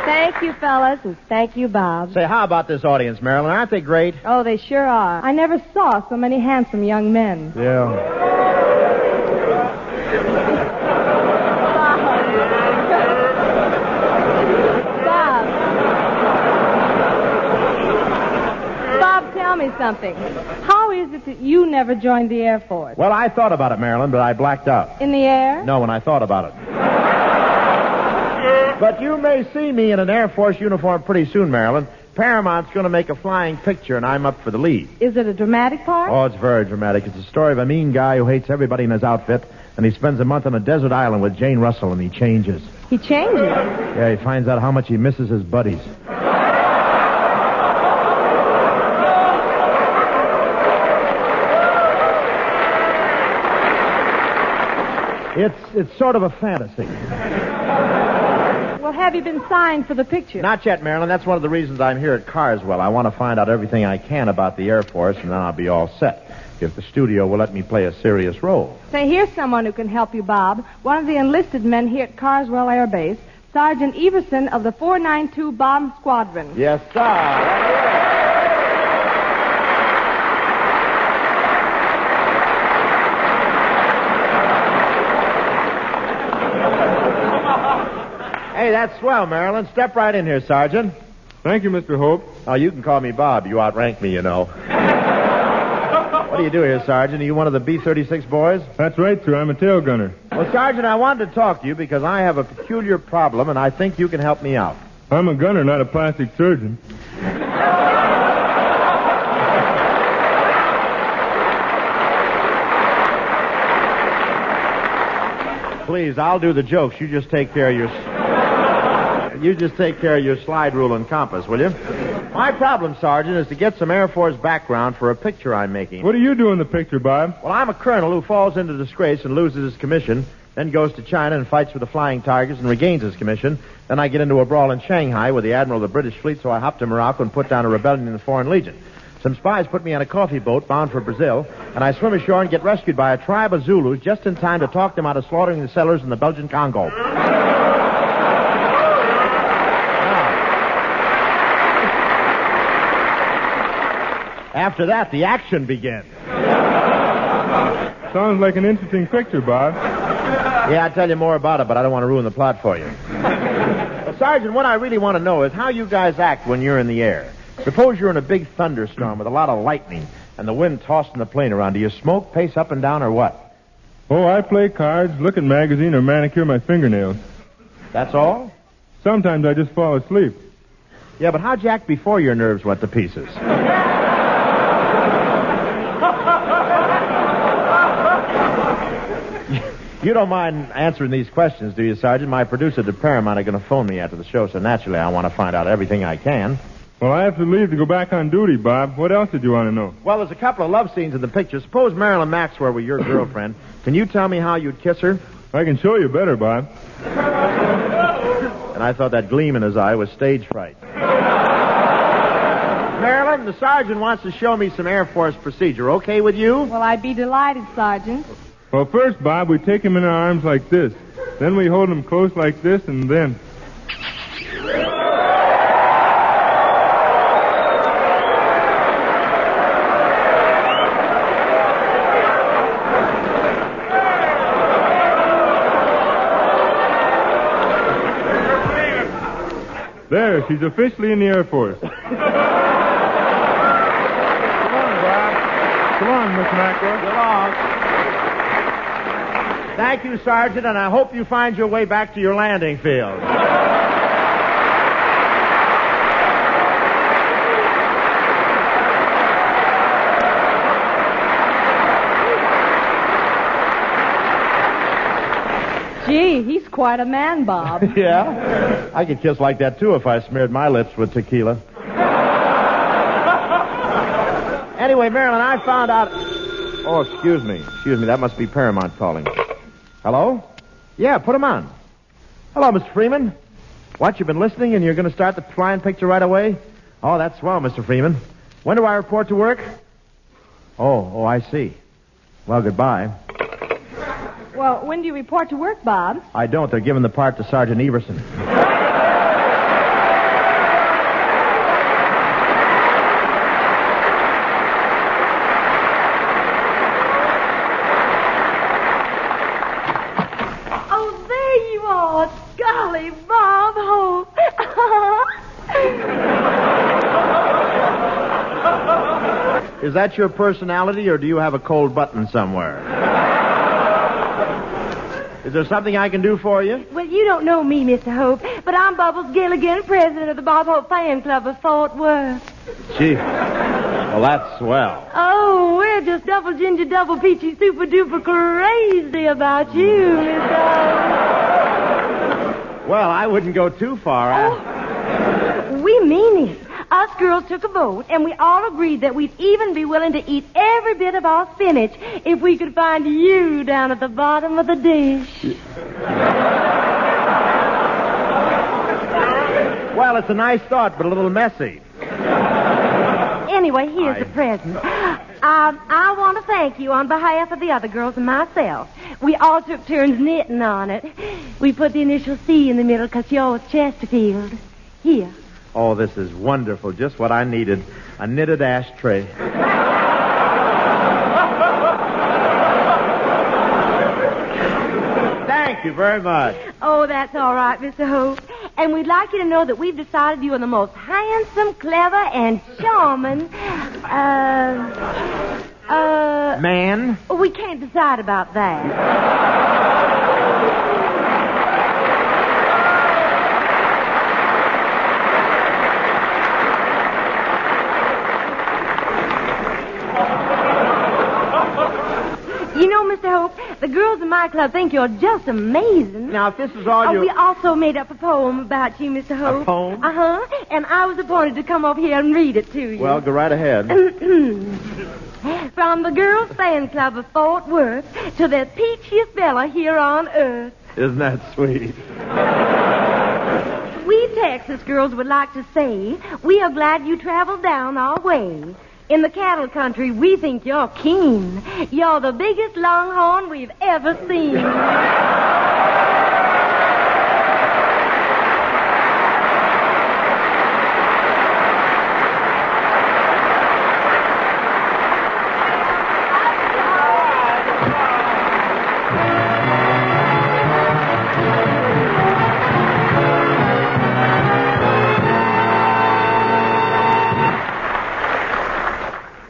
Thank you, fellas, and thank you, Bob. Say, how about this audience, Marilyn? Aren't they great? Oh, they sure are. I never saw so many handsome young men. Yeah. Bob, tell me something. How is it that you never joined the Air Force? Well, I thought about it, Marilyn, but I blacked out. In the air? No, when I thought about it. But you may see me in an Air Force uniform pretty soon, Marilyn. Paramount's going to make a flying picture, and I'm up for the lead. Is it a dramatic part? Oh, it's very dramatic. It's a story of a mean guy who hates everybody in his outfit, and he spends a month on a desert island with Jane Russell, and he changes. He changes? Yeah, he finds out how much he misses his buddies. It's sort of a fantasy. Well, have you been signed for the picture? Not yet, Marilyn. That's one of the reasons I'm here at Carswell. I want to find out everything I can about the Air Force, and then I'll be all set. If the studio will let me play a serious role. Say, here's someone who can help you, Bob. One of the enlisted men here at Carswell Air Base, Sergeant Everson of the 492 Bomb Squadron. Yes, sir. Hey, that's swell, Marilyn. Step right in here, Sergeant. Thank you, Mr. Hope. Oh, you can call me Bob. You outrank me, you know. What do you do here, Sergeant? Are you one of the B-36 boys? That's right, sir. I'm a tail gunner. Well, Sergeant, I wanted to talk to you because I have a peculiar problem, and I think you can help me out. I'm a gunner, not a plastic surgeon. Please, I'll do the jokes. You just take care of your slide rule and compass, will you? My problem, Sergeant, is to get some Air Force background for a picture I'm making. What do you do in the picture, Bob? Well, I'm a colonel who falls into disgrace and loses his commission, then goes to China and fights with the Flying Tigers and regains his commission. Then I get into a brawl in Shanghai with the Admiral of the British fleet, so I hop to Morocco and put down a rebellion in the Foreign Legion. Some spies put me on a coffee boat bound for Brazil, and I swim ashore and get rescued by a tribe of Zulus just in time to talk them out of slaughtering the settlers in the Belgian Congo. After that, the action begins. Sounds like an interesting picture, Bob. Yeah, I'll tell you more about it, but I don't want to ruin the plot for you. Well, Sergeant, what I really want to know is how you guys act when you're in the air. Suppose you're in a big thunderstorm with a lot of lightning and the wind tossing the plane around. Do you smoke, pace up and down, or what? Oh, I play cards, look at magazine, or manicure my fingernails. That's all? Sometimes I just fall asleep. Yeah, but how'd you act before your nerves went to pieces? You don't mind answering these questions, do you, Sergeant? My producers at Paramount are going to phone me after the show, so naturally I want to find out everything I can. Well, I have to leave to go back on duty, Bob. What else did you want to know? Well, there's a couple of love scenes in the picture. Suppose Marilyn Maxwell were your girlfriend. Can you tell me how you'd kiss her? I can show you better, Bob. And I thought that gleam in his eye was stage fright. Marilyn, the sergeant wants to show me some Air Force procedure. Okay with you? Well, I'd be delighted, Sergeant. Well, first, Bob, we take him in our arms like this. Then we hold him close like this, and then... There, she's officially in the Air Force. Come on, Bob. Come on, Miss Maxwell. Get along. Thank you, Sergeant, and I hope you find your way back to your landing field. Gee, he's quite a man, Bob. Yeah? I could kiss like that, too, if I smeared my lips with tequila. Anyway, Marilyn, I found out... Oh, excuse me. That must be Paramount calling. Hello? Yeah, put him on. Hello, Mr. Freeman. What, you've been listening and you're going to start the flying picture right away? Oh, that's swell, Mr. Freeman. When do I report to work? Oh, I see. Well, goodbye. Well, when do you report to work, Bob? I don't. They're giving the part to Sergeant Everson. Oh, there you are. Golly, Bob Hope. Is that your personality, or do you have a cold button somewhere? Is there something I can do for you? Well, you don't know me, Mr. Hope, but I'm Bubbles Gilligan, president of the Bob Hope Fan Club of Fort Worth. Gee, well, that's swell. Oh, we're just double ginger, double peachy, super duper crazy about you, Mr. Hope. Well, I wouldn't go too far. We mean it. Us girls took a vote, and we all agreed that we'd even be willing to eat every bit of our spinach if we could find you down at the bottom of the dish. Well, it's a nice thought, but a little messy. Anyway, here's the present. I want to thank you on behalf of the other girls and myself. We all took turns knitting on it. We put the initial C in the middle because yours Chesterfield. Here. Oh, this is wonderful. Just what I needed. A knitted ashtray. Thank you very much. Oh, that's all right, Mr. Hope. And we'd like you to know that we've decided you are the most handsome, clever, and charming, Man? We can't decide about that. You know, Mr. Hope, the girls in my club think you're just amazing. Now, if this is all you... We also made up a poem about you, Mr. Hope. A poem? Uh-huh. And I was appointed to come up here and read it to you. Well, go right ahead. From the Girls Fan Club of Fort Worth to the peachiest fella here on earth. Isn't that sweet? We Texas girls would like to say we are glad you traveled down our way. In the cattle country, we think you're keen. You're the biggest longhorn we've ever seen.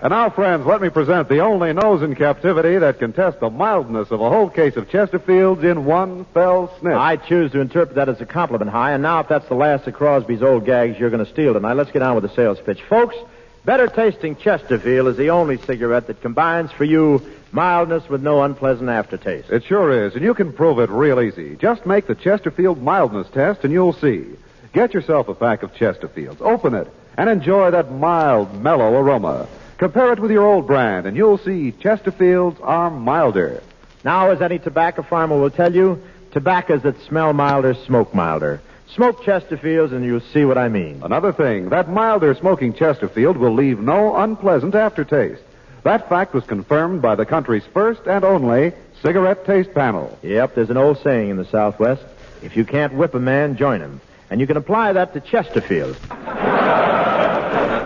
And now, friends, let me present the only nose in captivity that can test the mildness of a whole case of Chesterfields in one fell sniff. I choose to interpret that as a compliment, High. And now, if that's the last of Crosby's old gags, you're going to steal tonight. Let's get on with the sales pitch. Folks, better tasting Chesterfield is the only cigarette that combines for you mildness with no unpleasant aftertaste. It sure is, and you can prove it real easy. Just make the Chesterfield mildness test, and you'll see. Get yourself a pack of Chesterfields, open it, and enjoy that mild, mellow aroma. Compare it with your old brand, and you'll see Chesterfields are milder. Now, as any tobacco farmer will tell you, tobaccos that smell milder smoke milder. Smoke Chesterfields, and you'll see what I mean. Another thing, that milder smoking Chesterfield will leave no unpleasant aftertaste. That fact was confirmed by the country's first and only cigarette taste panel. Yep, there's an old saying in the Southwest, if you can't whip a man, join him. And you can apply that to Chesterfield.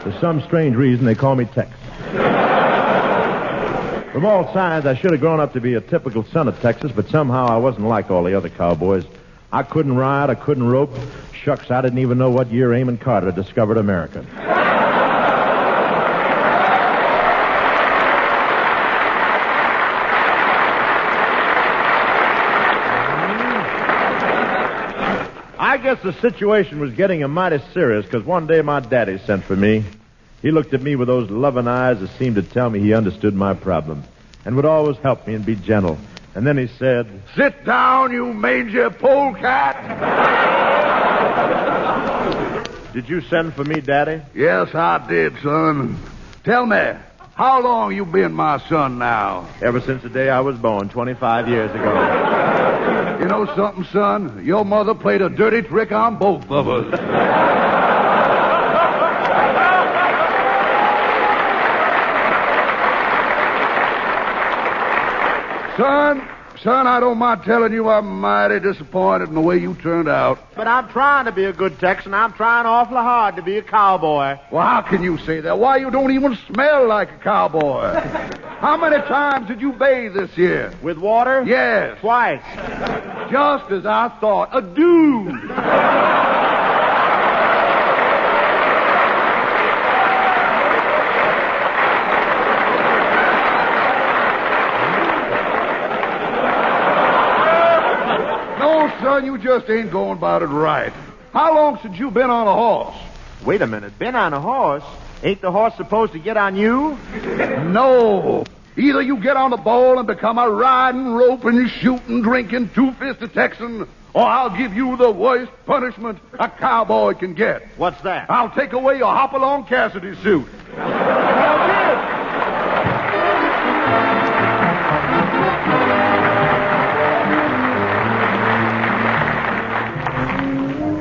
For some strange reason, they call me Tex. From all sides, I should have grown up to be a typical son of Texas, but somehow I wasn't like all the other cowboys. I couldn't ride, I couldn't rope. Shucks, I didn't even know what year Amon Carter discovered America. I guess the situation was getting a mighty serious because one day my daddy sent for me. He looked at me with those loving eyes that seemed to tell me he understood my problem and would always help me and be gentle. And then he said, "Sit down, you mangy polecat." "Did you send for me, Daddy?" "Yes, I did, son. Tell me, how long you been my son now?" "Ever since the day I was born, 25 years ago. "You know something, son? Your mother played a dirty trick on both of us." Son, I don't mind telling you I'm mighty disappointed in the way you turned out. But I'm trying to be a good Texan. I'm trying awfully hard to be a cowboy. Well, how can you say that? Why, you don't even smell like a cowboy. How many times did you bathe this year? With water? Yes. Twice. Just as I thought. A dude. Son, you just ain't going about it right. How long since you been on a horse? Wait a minute. Been on a horse? Ain't the horse supposed to get on you? No. Either you get on the bowl and become a riding, roping, shooting, drinking, two-fisted Texan, or I'll give you the worst punishment a cowboy can get. What's that? I'll take away your Hopalong Cassidy suit.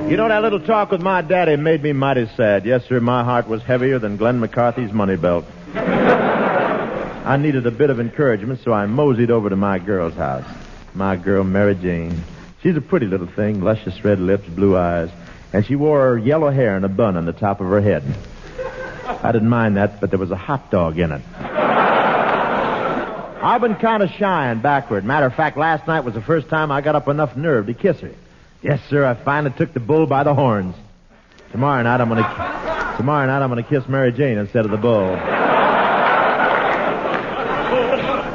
You know, that little talk with my daddy made me mighty sad. Yes, sir, my heart was heavier than Glenn McCarthy's money belt. I needed a bit of encouragement, so I moseyed over to my girl's house. My girl, Mary Jane. She's a pretty little thing, luscious red lips, blue eyes, and she wore her yellow hair in a bun on the top of her head. I didn't mind that, but there was a hot dog in it. I've been kind of shy and backward. Matter of fact, last night was the first time I got up enough nerve to kiss her. Yes, sir, I finally took the bull by the horns. Tomorrow night I'm gonna kiss Mary Jane instead of the bull.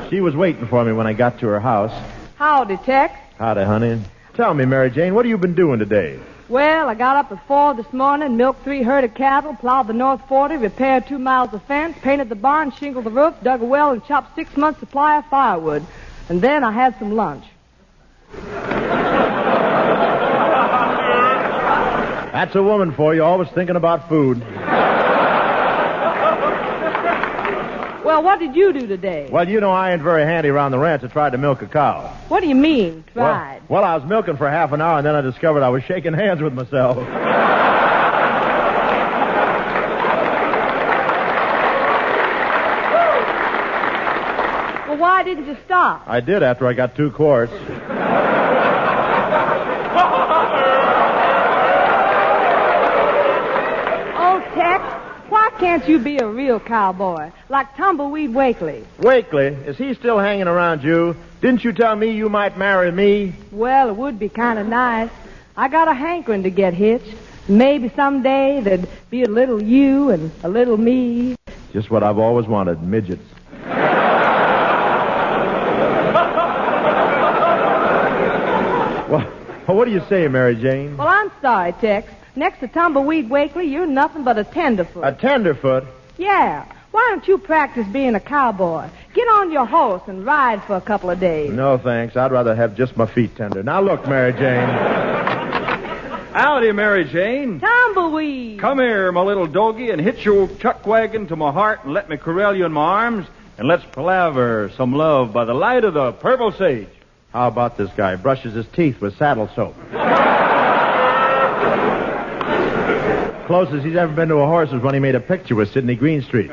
She was waiting for me when I got to her house. Howdy, Tex. Howdy, honey. Tell me, Mary Jane, what have you been doing today? Well, I got up at 4 this morning, milked 3 herd of cattle, plowed the North 40, repaired 2 miles of fence, painted the barn, shingled the roof, dug a well, and chopped 6 months' supply of firewood. And then I had some lunch. That's a woman for you, always thinking about food. Well, what did you do today? Well, you know I ain't very handy around the ranch. I tried to milk a cow. What do you mean, tried? Well, I was milking for half an hour, and then I discovered I was shaking hands with myself. Well, why didn't you stop? I did after I got 2 quarts. Tex, why can't you be a real cowboy, like Tumbleweed Wakely? Wakely? Is he still hanging around you? Didn't you tell me you might marry me? Well, it would be kind of nice. I got a hankering to get hitched. Maybe someday there'd be a little you and a little me. Just what I've always wanted, midgets. Well, what do you say, Mary Jane? Well, I'm sorry, Tex. Next to Tumbleweed Wakely, you're nothing but a tenderfoot. A tenderfoot? Yeah. Why don't you practice being a cowboy? Get on your horse and ride for a couple of days. No, thanks. I'd rather have just my feet tender. Now, look, Mary Jane. Howdy, Mary Jane. Tumbleweed. Come here, my little doggie, and hitch your chuck wagon to my heart and let me corral you in my arms, and let's palaver some love by the light of the purple sage. How about this guy? Brushes his teeth with saddle soap. Closest he's ever been to a horse was when he made a picture with Sidney Greenstreet.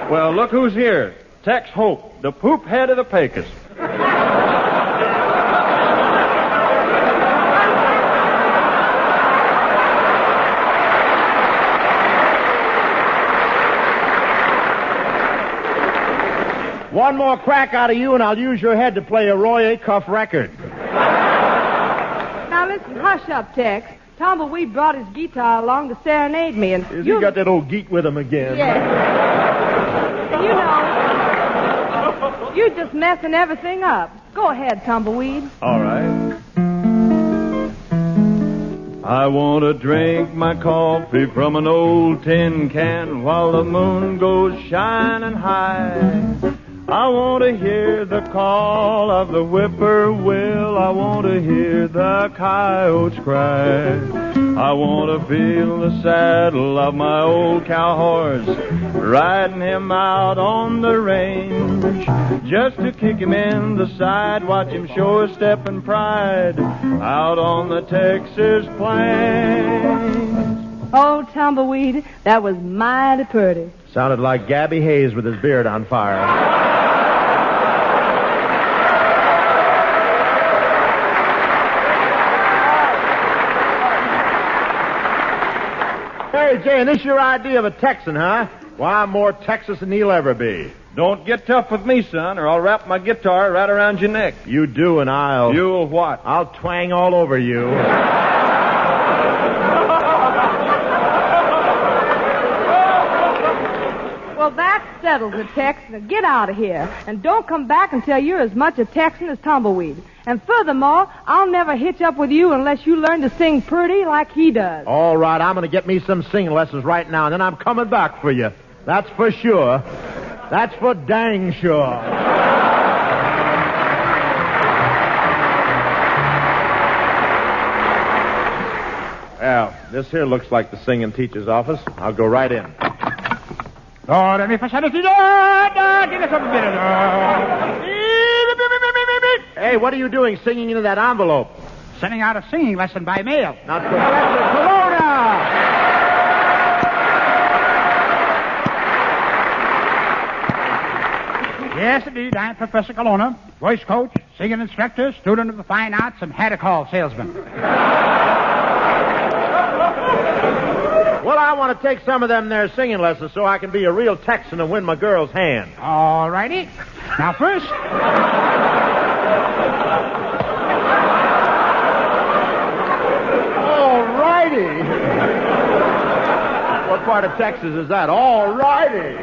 Well, look who's here. Tex Hope, the poop head of the Pecos. One more crack out of you, and I'll use your head to play a Roy Acuff record. Now, listen, hush up, Tex. Tumbleweed brought his guitar along to serenade me, and He got that old geek with him again. Yeah. And you know, you're just messing everything up. Go ahead, Tumbleweed. All right. I want to drink my coffee from an old tin can while the moon goes shining high. I want to hear the call of the whippoorwill. I want to hear the coyotes cry. I want to feel the saddle of my old cow horse, riding him out on the range, just to kick him in the side, watch him show a step and pride out on the Texas plains. Oh, Tumbleweed, that was mighty pretty. Sounded like Gabby Hayes with his beard on fire. Mary Jane, this your idea of a Texan, huh? Well, I'm more Texas than he'll ever be. Don't get tough with me, son, or I'll wrap my guitar right around your neck. You do, and I'll... You'll what? I'll twang all over you. Well, that settles it, Tex. Now get out of here. And don't come back until you're as much a Texan as Tumbleweed. And furthermore, I'll never hitch up with you unless you learn to sing pretty like he does. All right, I'm going to get me some singing lessons right now, and then I'm coming back for you. That's for sure. That's for dang sure. Well, this here looks like the singing teacher's office. I'll go right in. Hey, what are you doing singing into that envelope? Sending out a singing lesson by mail. Now, Professor Corona! Yes, indeed. I'm Professor Colonna, voice coach, singing instructor, student of the fine arts, and had-a-call salesman. Well, I want to take some of them there singing lessons so I can be a real Texan and win my girl's hand. All righty. Now, first... All righty. What part of Texas is that? All righty.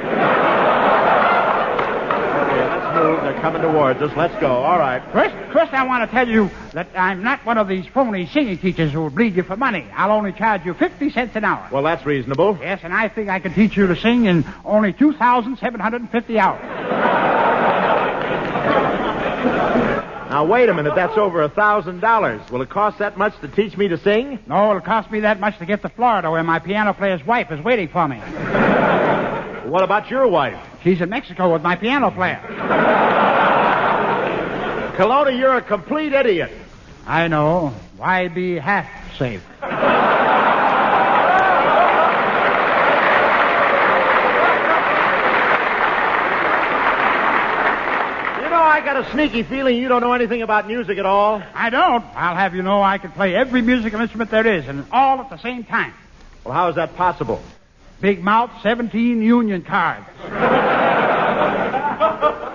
They're coming towards us. Let's go. All right. First, I want to tell you that I'm not one of these phony singing teachers who will bleed you for money. I'll only charge you 50 cents an hour. Well, that's reasonable. Yes, and I think I can teach you to sing in only 2,750 hours. Now, wait a minute. That's over $1,000. Will it cost that much to teach me to sing? No, it'll cost me that much to get to Florida, where my piano player's wife is waiting for me. What about your wife? She's in Mexico with my piano player. Colonna, you're a complete idiot. I know. Why be half safe? You know, I got a sneaky feeling you don't know anything about music at all. I don't. I'll have you know I can play every musical instrument there is, and all at the same time. Well, how is that possible? Big mouth, 17 union cards.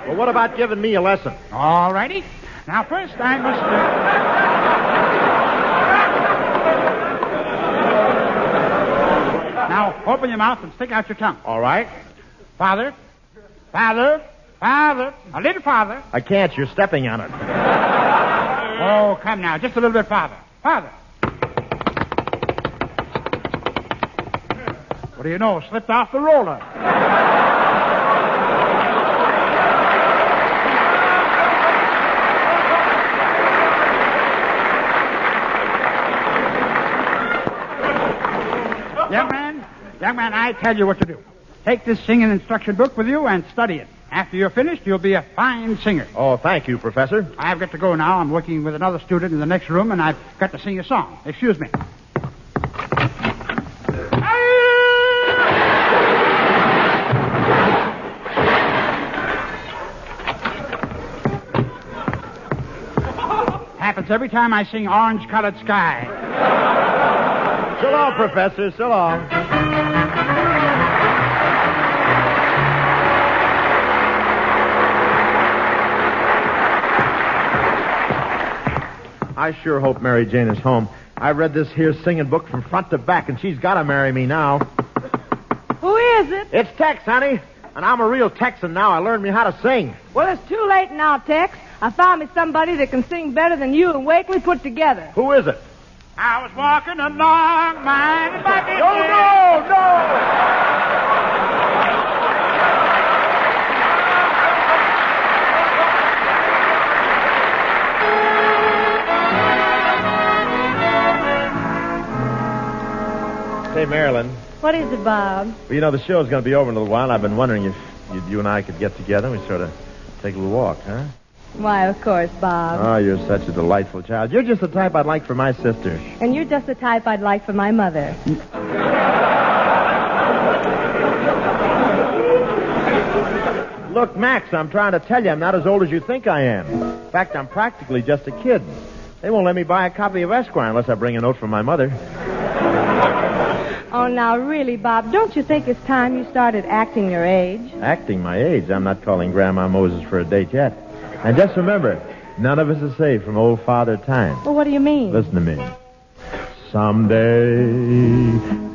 Well, what about giving me a lesson? All righty. Now, first I must... Now, open your mouth and stick out your tongue. All right. Father, father, father, a little farther. I can't. You're stepping on it. Oh, come now, just a little bit farther. Farther. What do you know? Slipped off the roller. Young man, I tell you what to do. Take this singing instruction book with you and study it. After you're finished, you'll be a fine singer. Oh, thank you, Professor. I've got to go now. I'm working with another student in the next room, and I've got to sing a song. Excuse me. Happens every time I sing Orange-Colored Sky. So long, Professor. So long. I sure hope Mary Jane is home. I read this here singing book from front to back, and she's got to marry me now. Who is it? It's Tex, honey. And I'm a real Texan now. I learned me how to sing. Well, it's too late now, Tex. I found me somebody that can sing better than you and Wakely put together. Who is it? I was walking along, minding my business. No! Hey, Marilyn. What is it, Bob? Well, you know, the show's going to be over in a little while. I've been wondering if you and I could get together and we sort of take a little walk, huh? Why, of course, Bob. Oh, you're such a delightful child. You're just the type I'd like for my sister. And you're just the type I'd like for my mother. Look, Max, I'm trying to tell you I'm not as old as you think I am. In fact, I'm practically just a kid. They won't let me buy a copy of Esquire unless I bring a note from my mother. Oh, now, really, Bob, don't you think it's time you started acting your age? Acting my age? I'm not calling Grandma Moses for a date yet. And just remember, none of us is safe from old Father Time. Well, what do you mean? Listen to me. Someday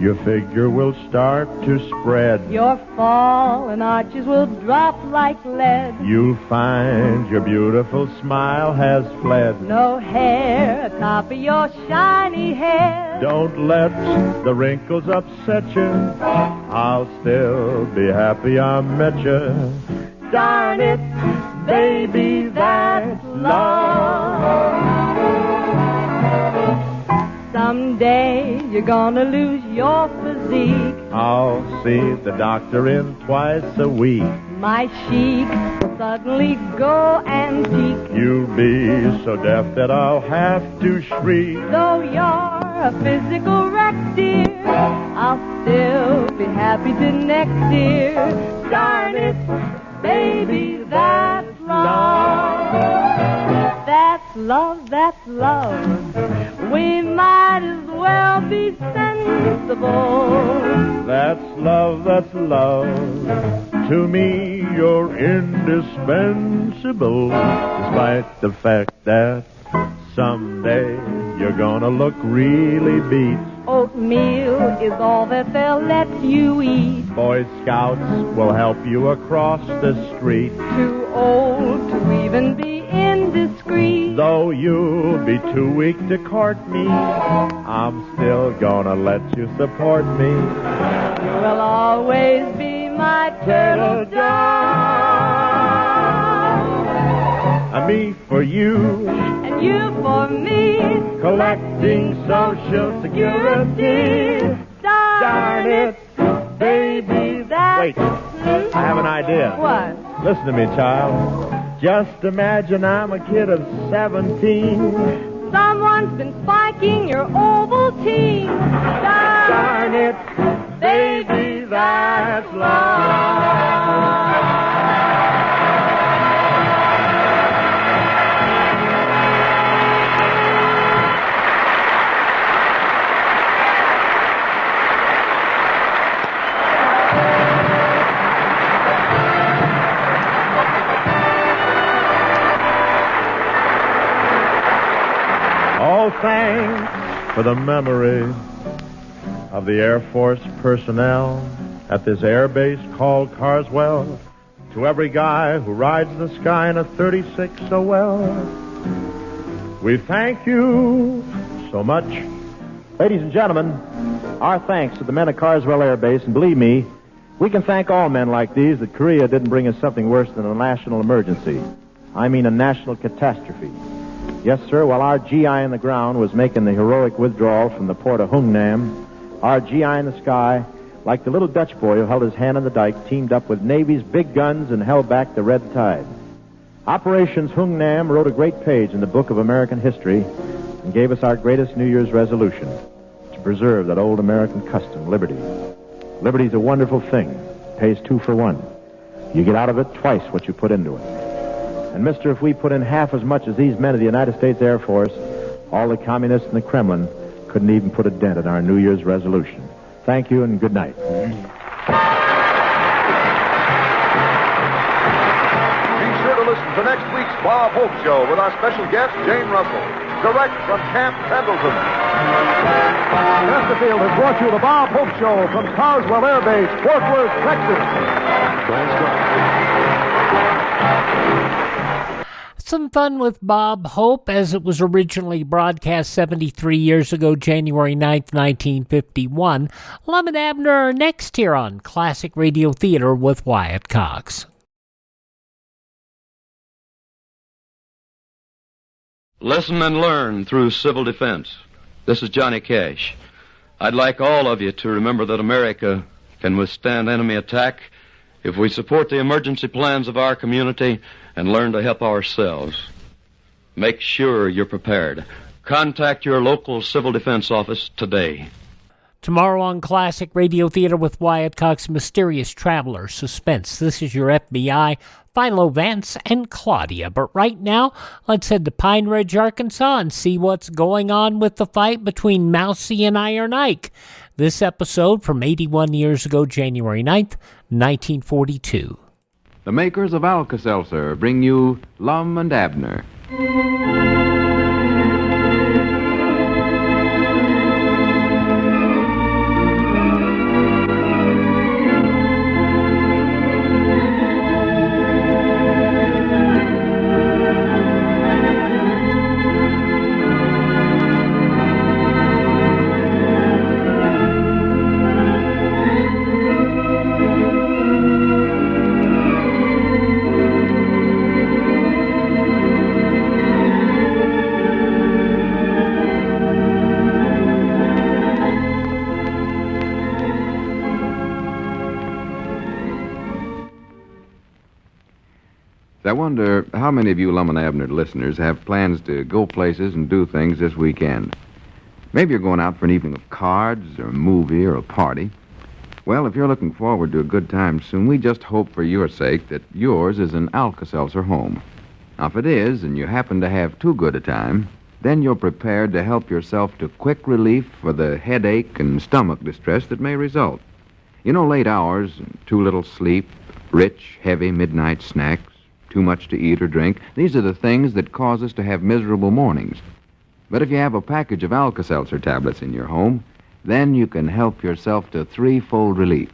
your figure will start to spread. Your fallen arches will drop like lead. You'll find your beautiful smile has fled. No hair atop of your shiny head. Don't let the wrinkles upset you. I'll still be happy I met you. Darn it, baby, that's love. Someday you're gonna lose your physique. I'll see the doctor in twice a week. My chic will suddenly go antique. You'll be so deaf that I'll have to shriek. Though you're a physical wreck, dear, I'll still be happy to next year. Darn it, baby, that's love. That's love, that's love. We might as well be sensible. That's love, that's love. To me, you're indispensable. Despite the fact that someday you're gonna look really beat. Oatmeal is all that they'll let you eat. Boy Scouts will help you across the street. Too old to even be indiscreet. Though you'll be too weak to court me, I'm still gonna let you support me. You'll always be my turtle dove. Me for you, and you for me, collecting Social Security. Darn it, baby, that's... Wait, I have an idea. What? Listen to me, child. Just imagine I'm a kid of 17. Someone's been spiking your Ovaltine. Darn it, baby, that's love. Oh, thanks for the memory of the Air Force personnel at this air base called Carswell, to every guy who rides the sky in a 36 so well, we thank you so much. Ladies and gentlemen, our thanks to the men at Carswell Air Base, and believe me, we can thank all men like these that Korea didn't bring us something worse than a national emergency. I mean a national catastrophe. Yes, sir, while our GI in the ground was making the heroic withdrawal from the port of Hungnam, our GI in the sky, like the little Dutch boy who held his hand on the dike, teamed up with Navy's big guns and held back the red tide. Operations Hungnam wrote a great page in the book of American history and gave us our greatest New Year's resolution, to preserve that old American custom, liberty. Liberty's a wonderful thing. It pays 2 for 1. You get out of it twice what you put into it. And, mister, if we put in half as much as these men of the United States Air Force, all the communists in the Kremlin couldn't even put a dent in our New Year's resolution. Thank you and good night. Be sure to listen to next week's Bob Hope Show with our special guest, Jane Russell, direct from Camp Pendleton. Chesterfield has brought you the Bob Hope Show from Carswell Air Base, Fort Worth, Texas. Some fun with Bob Hope, as it was originally broadcast 73 years ago, January 9th, 1951. Lum and Abner are next here on Classic Radio Theater with Wyatt Cox. Listen and learn through civil defense. This is Johnny Cash. I'd like all of you to remember that America can withstand enemy attack if we support the emergency plans of our community and learn to help ourselves. Make sure you're prepared. Contact your local civil defense office today. Tomorrow on Classic Radio Theater with Wyatt Cox, Mysterious Traveler, Suspense. This is your FBI, Philo Vance, and Claudia. But right now, let's head to Pine Ridge, Arkansas, and see what's going on with the fight between Mousy and Iron Ike. This episode from 81 years ago, January 9th, 1942. The makers of Alka-Seltzer bring you Lum and Abner. I wonder how many of you Lum and Abner listeners have plans to go places and do things this weekend. Maybe you're going out for an evening of cards or a movie or a party. Well, if you're looking forward to a good time soon, we just hope for your sake that yours is an Alka-Seltzer home. Now, if it is, and you happen to have too good a time, then you're prepared to help yourself to quick relief for the headache and stomach distress that may result. You know, late hours, too little sleep, rich, heavy midnight snacks, too much to eat or drink, these are the things that cause us to have miserable mornings. But if you have a package of Alka-Seltzer tablets in your home, then you can help yourself to threefold relief.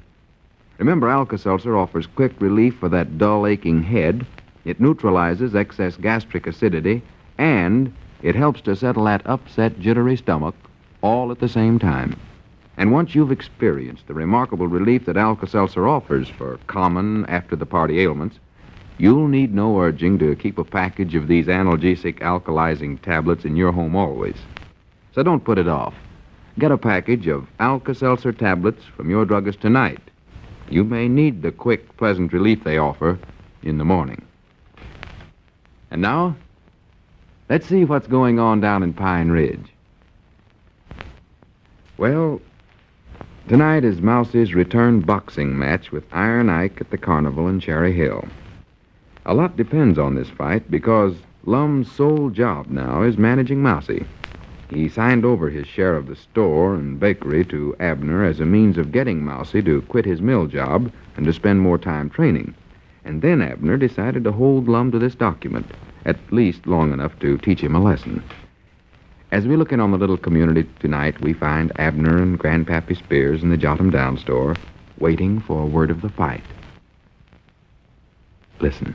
Remember, Alka-Seltzer offers quick relief for that dull, aching head. It neutralizes excess gastric acidity, and it helps to settle that upset, jittery stomach all at the same time. And once you've experienced the remarkable relief that Alka-Seltzer offers for common, after-the-party ailments, you'll need no urging to keep a package of these analgesic alkalizing tablets in your home always. So don't put it off. Get a package of Alka-Seltzer tablets from your druggist tonight. You may need the quick, pleasant relief they offer in the morning. And now, let's see what's going on down in Pine Ridge. Well, tonight is Mousy's return boxing match with Iron Ike at the Carnival in Cherry Hill. A lot depends on this fight because Lum's sole job now is managing Mousy. He signed over his share of the store and bakery to Abner as a means of getting Mousy to quit his mill job and to spend more time training. And then Abner decided to hold Lum to this document, at least long enough to teach him a lesson. As we look in on the little community tonight, we find Abner and Grandpappy Spears in the Jot 'em Down store, waiting for word of the fight. Listen.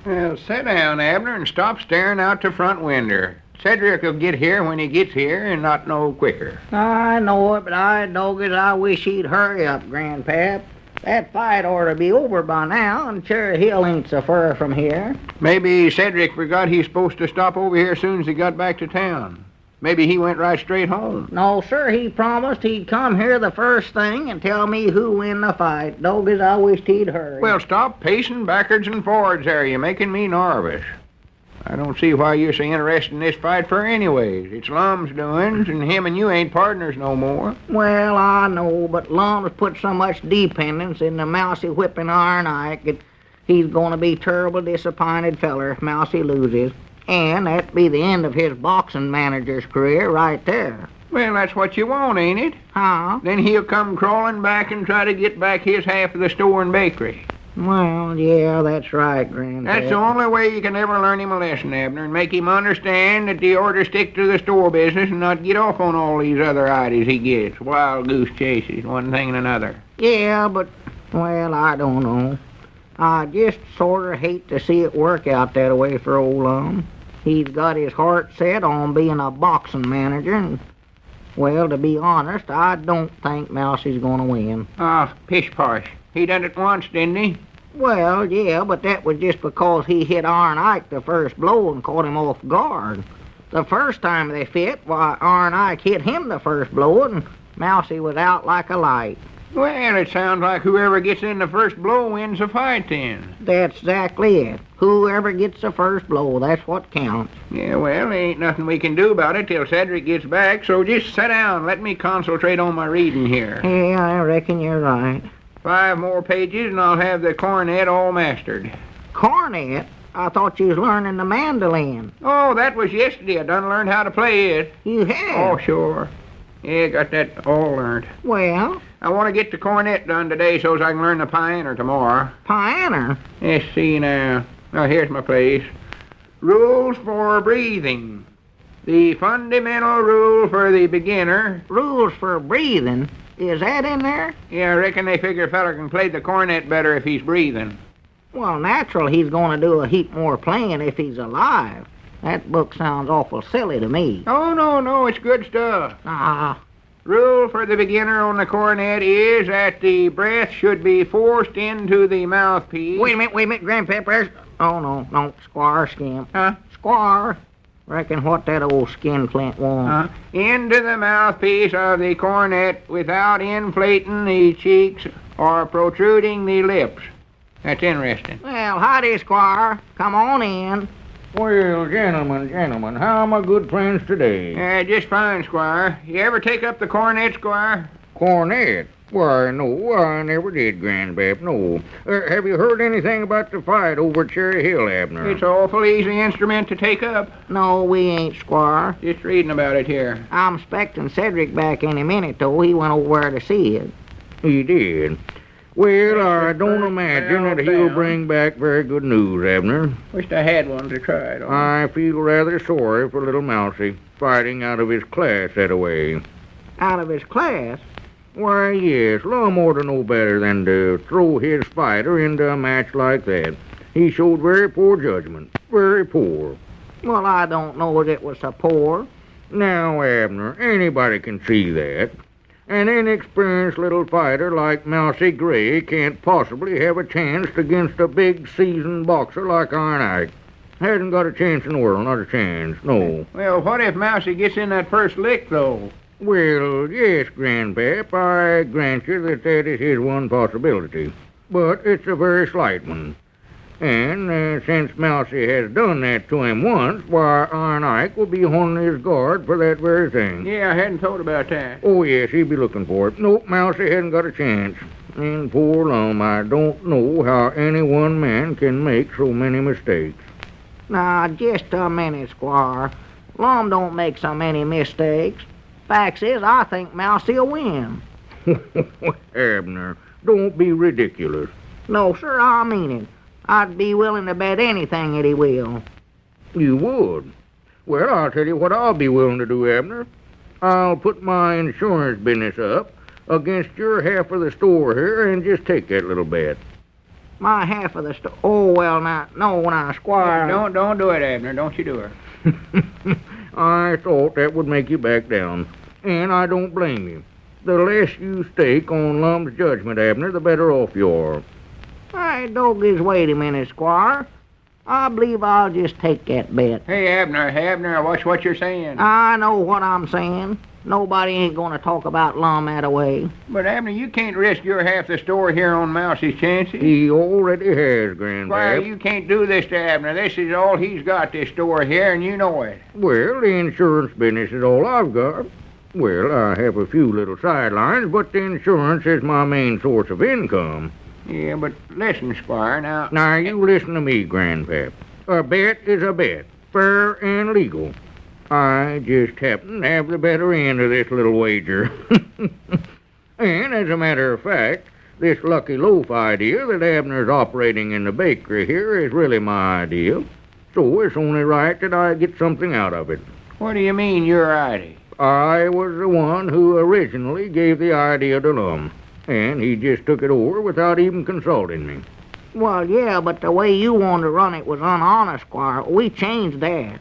Well, sit down, Abner, and stop staring out the front window. Cedric will get here when he gets here and not no quicker. I know it, but I wish he'd hurry up, Grandpap. That fight ought to be over by now, and Cherry Hill ain't so far from here. Maybe Cedric forgot he's supposed to stop over here as soon as he got back to town. Maybe he went right straight home. No, sir, he promised he'd come here the first thing and tell me who win the fight. Doggos, I wished he'd hurry. Well, stop pacing backwards and forwards there. You're making me nervous. I don't see why you're so interested in this fight for anyways. It's Lum's doings, and him and you ain't partners no more. Well, I know, but Lum has put so much dependence in the mousy whipping Iron Ike that he's going to be terrible disappointed feller if Mousy loses. And that'd be the end of his boxing manager's career right there. Well, that's what you want, ain't it? Huh? Then he'll come crawling back and try to get back his half of the store and bakery. Well, yeah, that's right, Grandpa. That's the only way you can ever learn him a lesson, Abner, and make him understand that he ought to stick to the store business and not get off on all these other ideas he gets. Wild goose chases, one thing and another. Yeah, but, well, I don't know. I just sort of hate to see it work out that way for old Lum. He's got his heart set on being a boxing manager, and, well, to be honest, I don't think Mousy's going to win. Pish-posh. He done it once, didn't he? Well, yeah, but that was just because he hit Iron Ike the first blow and caught him off guard. The first time they fit, why, Iron Ike hit him the first blow, and Mousy was out like a light. Well, it sounds like whoever gets in the first blow wins the fight, then. That's exactly it. Whoever gets the first blow, that's what counts. Yeah, well, there ain't nothing we can do about it till Cedric gets back, so just sit down. Let me concentrate on my reading here. Yeah, I reckon you're right. 5 more pages, and I'll have the cornet all mastered. Cornet? I thought you was learning the mandolin. Oh, that was yesterday. I done learned how to play it. You have? Oh, sure. Yeah, got that all learned. Well? I want to get the cornet done today so as I can learn the piano tomorrow. Piano? Let's see now. Oh, here's my place. Rules for breathing. The fundamental rule for the beginner. Rules for breathing? Is that in there? Yeah, I reckon they figure a feller can play the cornet better if he's breathing. Well, natural he's going to do a heap more playing if he's alive. That book sounds awful silly to me. Oh, no, it's good stuff. Rule for the beginner on the cornet is that the breath should be forced into the mouthpiece. Wait a minute, Grandpap. Oh, no, Squire Skim. Huh? Squire. Reckon what that old skinflint wants. Into the mouthpiece of the cornet without inflating the cheeks or protruding the lips. That's interesting. Well, howdy, Squire. Come on in. Well, gentlemen, how are my good friends today? Just fine, Squire. You ever take up the cornet, Squire? Cornet? Why, no, I never did, Grandpap, no. Have you heard anything about the fight over at Cherry Hill, Abner? It's an awful easy instrument to take up. No, we ain't, Squire. Just reading about it here. I'm expecting Cedric back any minute, though. He went over to see it. He did? Well, I don't imagine that he'll bring back very good news, Abner. Wished I had one to try it on. I feel rather sorry for little Mousy, fighting out of his class that way. Out of his class? Why, yes, Lum ought to know better than to throw his fighter into a match like that. He showed very poor judgment. Very poor. Well, I don't know as it was so poor. Now, Abner, anybody can see that. An inexperienced little fighter like Mousy Gray can't possibly have a chance against a big seasoned boxer like Iron Ike. Hasn't got a chance in the world, not a chance, no. Well, what if Mousy gets in that first lick, though? Well, yes, Grandpap, I grant you that is his one possibility. But it's a very slight one. And since Mousy has done that to him once, why, Iron Ike will be on his guard for that very thing. Yeah, I hadn't thought about that. Oh, yes, he'll be looking for it. Nope, Mousy hasn't got a chance. And poor Lum, I don't know how any one man can make so many mistakes. Now, just a minute, Squire. Lum don't make so many mistakes. Facts is, I think Mousy'll win. Abner, don't be ridiculous. No, sir, I mean it. I'd be willing to bet anything that he will. You would? Well, I'll tell you what I'll be willing to do, Abner. I'll put my insurance business up against your half of the store here and just take that little bet. My half of the store. Oh, well, now, Squire. Don't do it, Abner. Don't you do it. I thought that would make you back down, and I don't blame you. The less you stake on Lum's judgment, Abner, the better off you are. Hey, doggies, wait a minute, Squire. I believe I'll just take that bet. Hey, Abner, watch what you're saying. I know what I'm saying. Nobody ain't gonna talk about Lum that way. But, Abner, you can't risk your half the store here on Mousie's chances. He already has, Grandpap. Squire, you can't do this to Abner. This is all he's got, this store here, and you know it. Well, the insurance business is all I've got. Well, I have a few little sidelines, but the insurance is my main source of income. Yeah, but listen, Squire, now... Now, you listen to me, Grandpap. A bet is a bet, fair and legal. I just happen to have the better end of this little wager. And as a matter of fact, this lucky loaf idea that Abner's operating in the bakery here is really my idea. So it's only right that I get something out of it. What do you mean, your idea? I was the one who originally gave the idea to Lum, and he just took it over without even consulting me. Well, yeah, but the way you wanted to run it was unhonest, Squire. We changed that.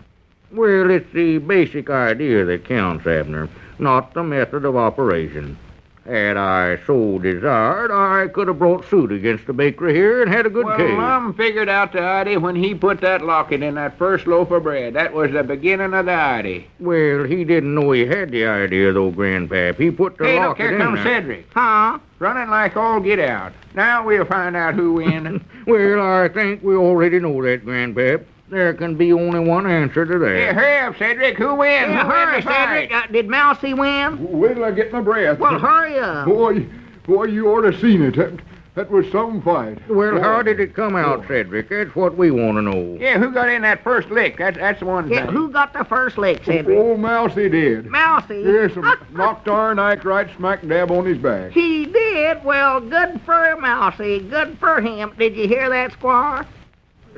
Well, it's the basic idea that counts, Abner, not the method of operation. Had I so desired, I could have brought suit against the bakery here and had a good case. Well, Lum figured out the idea when he put that locket in that first loaf of bread. That was the beginning of the idea. Well, he didn't know he had the idea, though, Grandpap. He put the look, locket in here comes there. Cedric. Huh? Running like all get out. Now we'll find out who wins. Well, I think we already know that, Grandpap. There can be only one answer to that. Hey, hurry up, Cedric. Who wins? Yeah, hurry, Cedric. Did Mousy win? Wait till I get my breath. Well, hurry up. Boy, you ought to seen it. That was some fight. Well, how did it come out, Cedric? That's what we want to know. Yeah, who got in that first lick? That's the one Yeah, thing. who got the first lick, Cedric? Oh, Mousy did. Mousy? Yes, knocked our Ike right smack dab on his back. He did? Well, good for Mousy. Good for him. Did you hear that, Squire?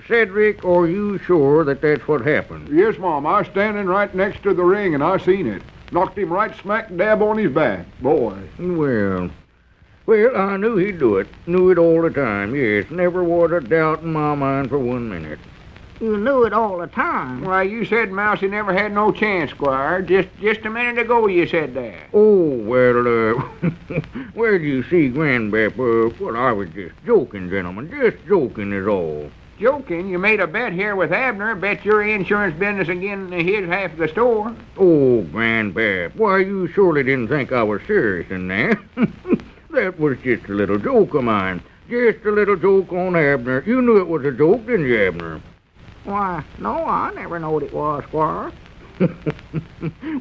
Cedric, are you sure that that's what happened? Yes, Mom. I was standing right next to the ring, and I seen it. Knocked him right smack dab on his back. Boy. Well, I knew he'd do it. Knew it all the time, yes. Never was a doubt in my mind for 1 minute. You knew it all the time. Why, you said Mousy never had no chance, Squire. Just a minute ago you said that. Oh, well, well, you see, Grandpap, well, I was just joking, gentlemen. Just joking is all. Joking? You made a bet here with Abner. Bet your insurance business again his half of the store. Oh, Grandpap, why, you surely didn't think I was serious in that. That was just a little joke of mine. Just a little joke on Abner. You knew it was a joke, didn't you, Abner? Why, no, I never knowed it was, Squire.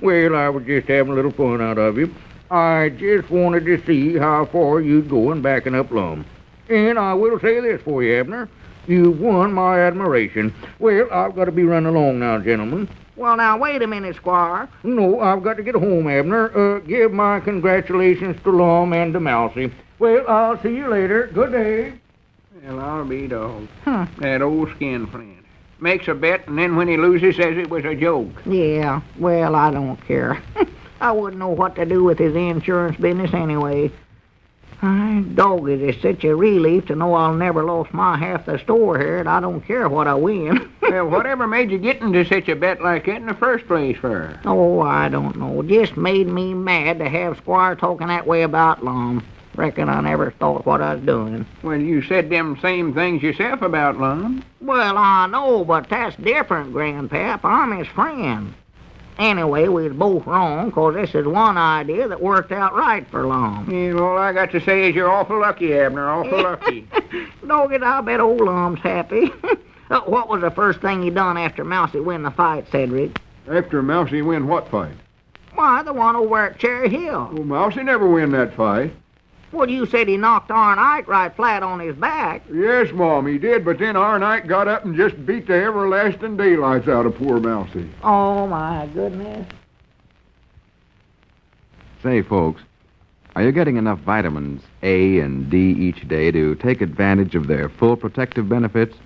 Well, I was just having a little fun out of you. I just wanted to see how far you'd go in backing up Lum. And I will say this for you, Abner. You've won my admiration. Well, I've got to be running along now, gentlemen. Well, now, wait a minute, Squire. No, I've got to get home, Abner. Give my congratulations to Lum and to Mousy. Well, I'll see you later. Good day. Well, I'll be dogged. That old skin flint. Makes a bet, and then when he loses, says it was a joke. Yeah, well, I don't care. I wouldn't know what to do with his insurance business anyway. Dog, it is such a relief to know I'll never lost my half the store here, and I don't care what I win. Well, whatever made you get into such a bet like that in the first place for? Oh, I don't know. Just made me mad to have Squire talking that way about Lum. Reckon I never thought what I was doing. Well, you said them same things yourself about Lum. Well, I know, but that's different, Grandpap. I'm his friend. Anyway, we was both wrong, 'cause this is one idea that worked out right for Lum. Yeah, all I got to say is you're awful lucky, Abner, awful lucky. Dogged, I bet old Lum's happy. What was the first thing you done after Mousy win the fight, Cedric? After Mousy win what fight? Why, the one over at Cherry Hill. Well, Mousy never win that fight. Well, you said he knocked Arn Ike right flat on his back. Yes, Mom, he did, but then Arn Ike got up and just beat the everlasting daylights out of poor Mousy. Oh, my goodness. Say, folks, are you getting enough vitamins A and D each day to take advantage of their full protective benefits?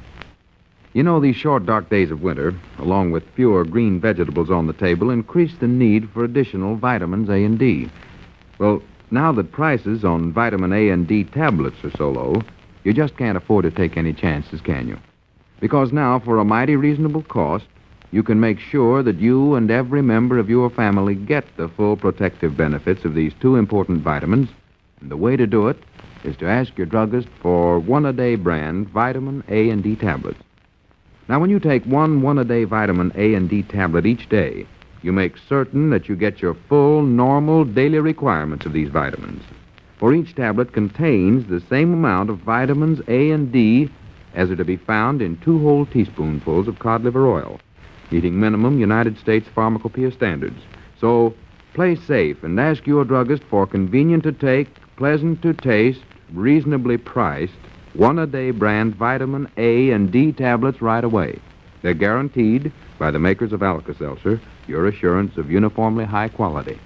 You know, these short, dark days of winter, along with fewer green vegetables on the table, increase the need for additional vitamins A and D. Well, now that prices on vitamin A and D tablets are so low, you just can't afford to take any chances, can you? Because now, for a mighty reasonable cost, you can make sure that you and every member of your family get the full protective benefits of these two important vitamins. And the way to do it is to ask your druggist for one-a-day brand vitamin A and D tablets. Now, when you take one-a-day vitamin A and D tablet each day, you make certain that you get your full, normal daily requirements of these vitamins. For each tablet contains the same amount of vitamins A and D as are to be found in 2 whole teaspoonfuls of cod liver oil, meeting minimum United States pharmacopoeia standards. So, play safe and ask your druggist for convenient-to-take, pleasant-to-taste, reasonably priced, one-a-day brand vitamin A and D tablets right away. They're guaranteed by the makers of Alka-Seltzer, your assurance of uniformly high quality.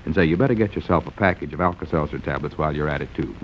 And say, you better get yourself a package of Alka-Seltzer tablets while you're at it, too.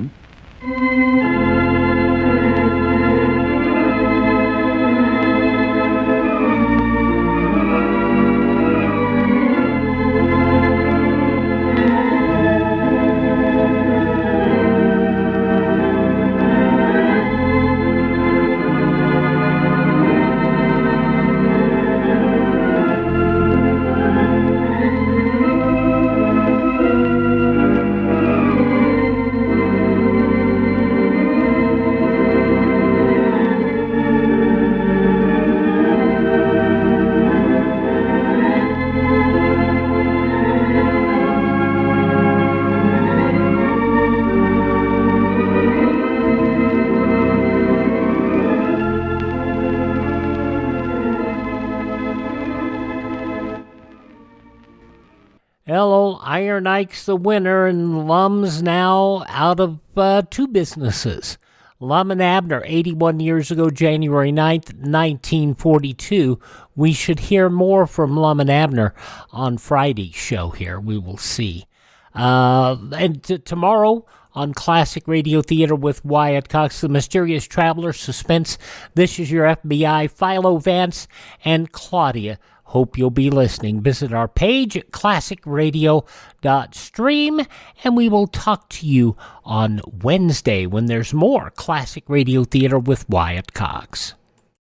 Old Iron Ike's the winner, and Lum's now out of 2 businesses. Lum and Abner, 81 years ago, January 9th, 1942. We should hear more from Lum and Abner on Friday's show here. We will see. And tomorrow on Classic Radio Theater with Wyatt Cox, The Mysterious Traveler, Suspense, This Is Your FBI, Philo Vance, and Claudia. Hope you'll be listening. Visit our page at classicradio.stream, and we will talk to you on Wednesday when there's more Classic Radio Theater with Wyatt Cox.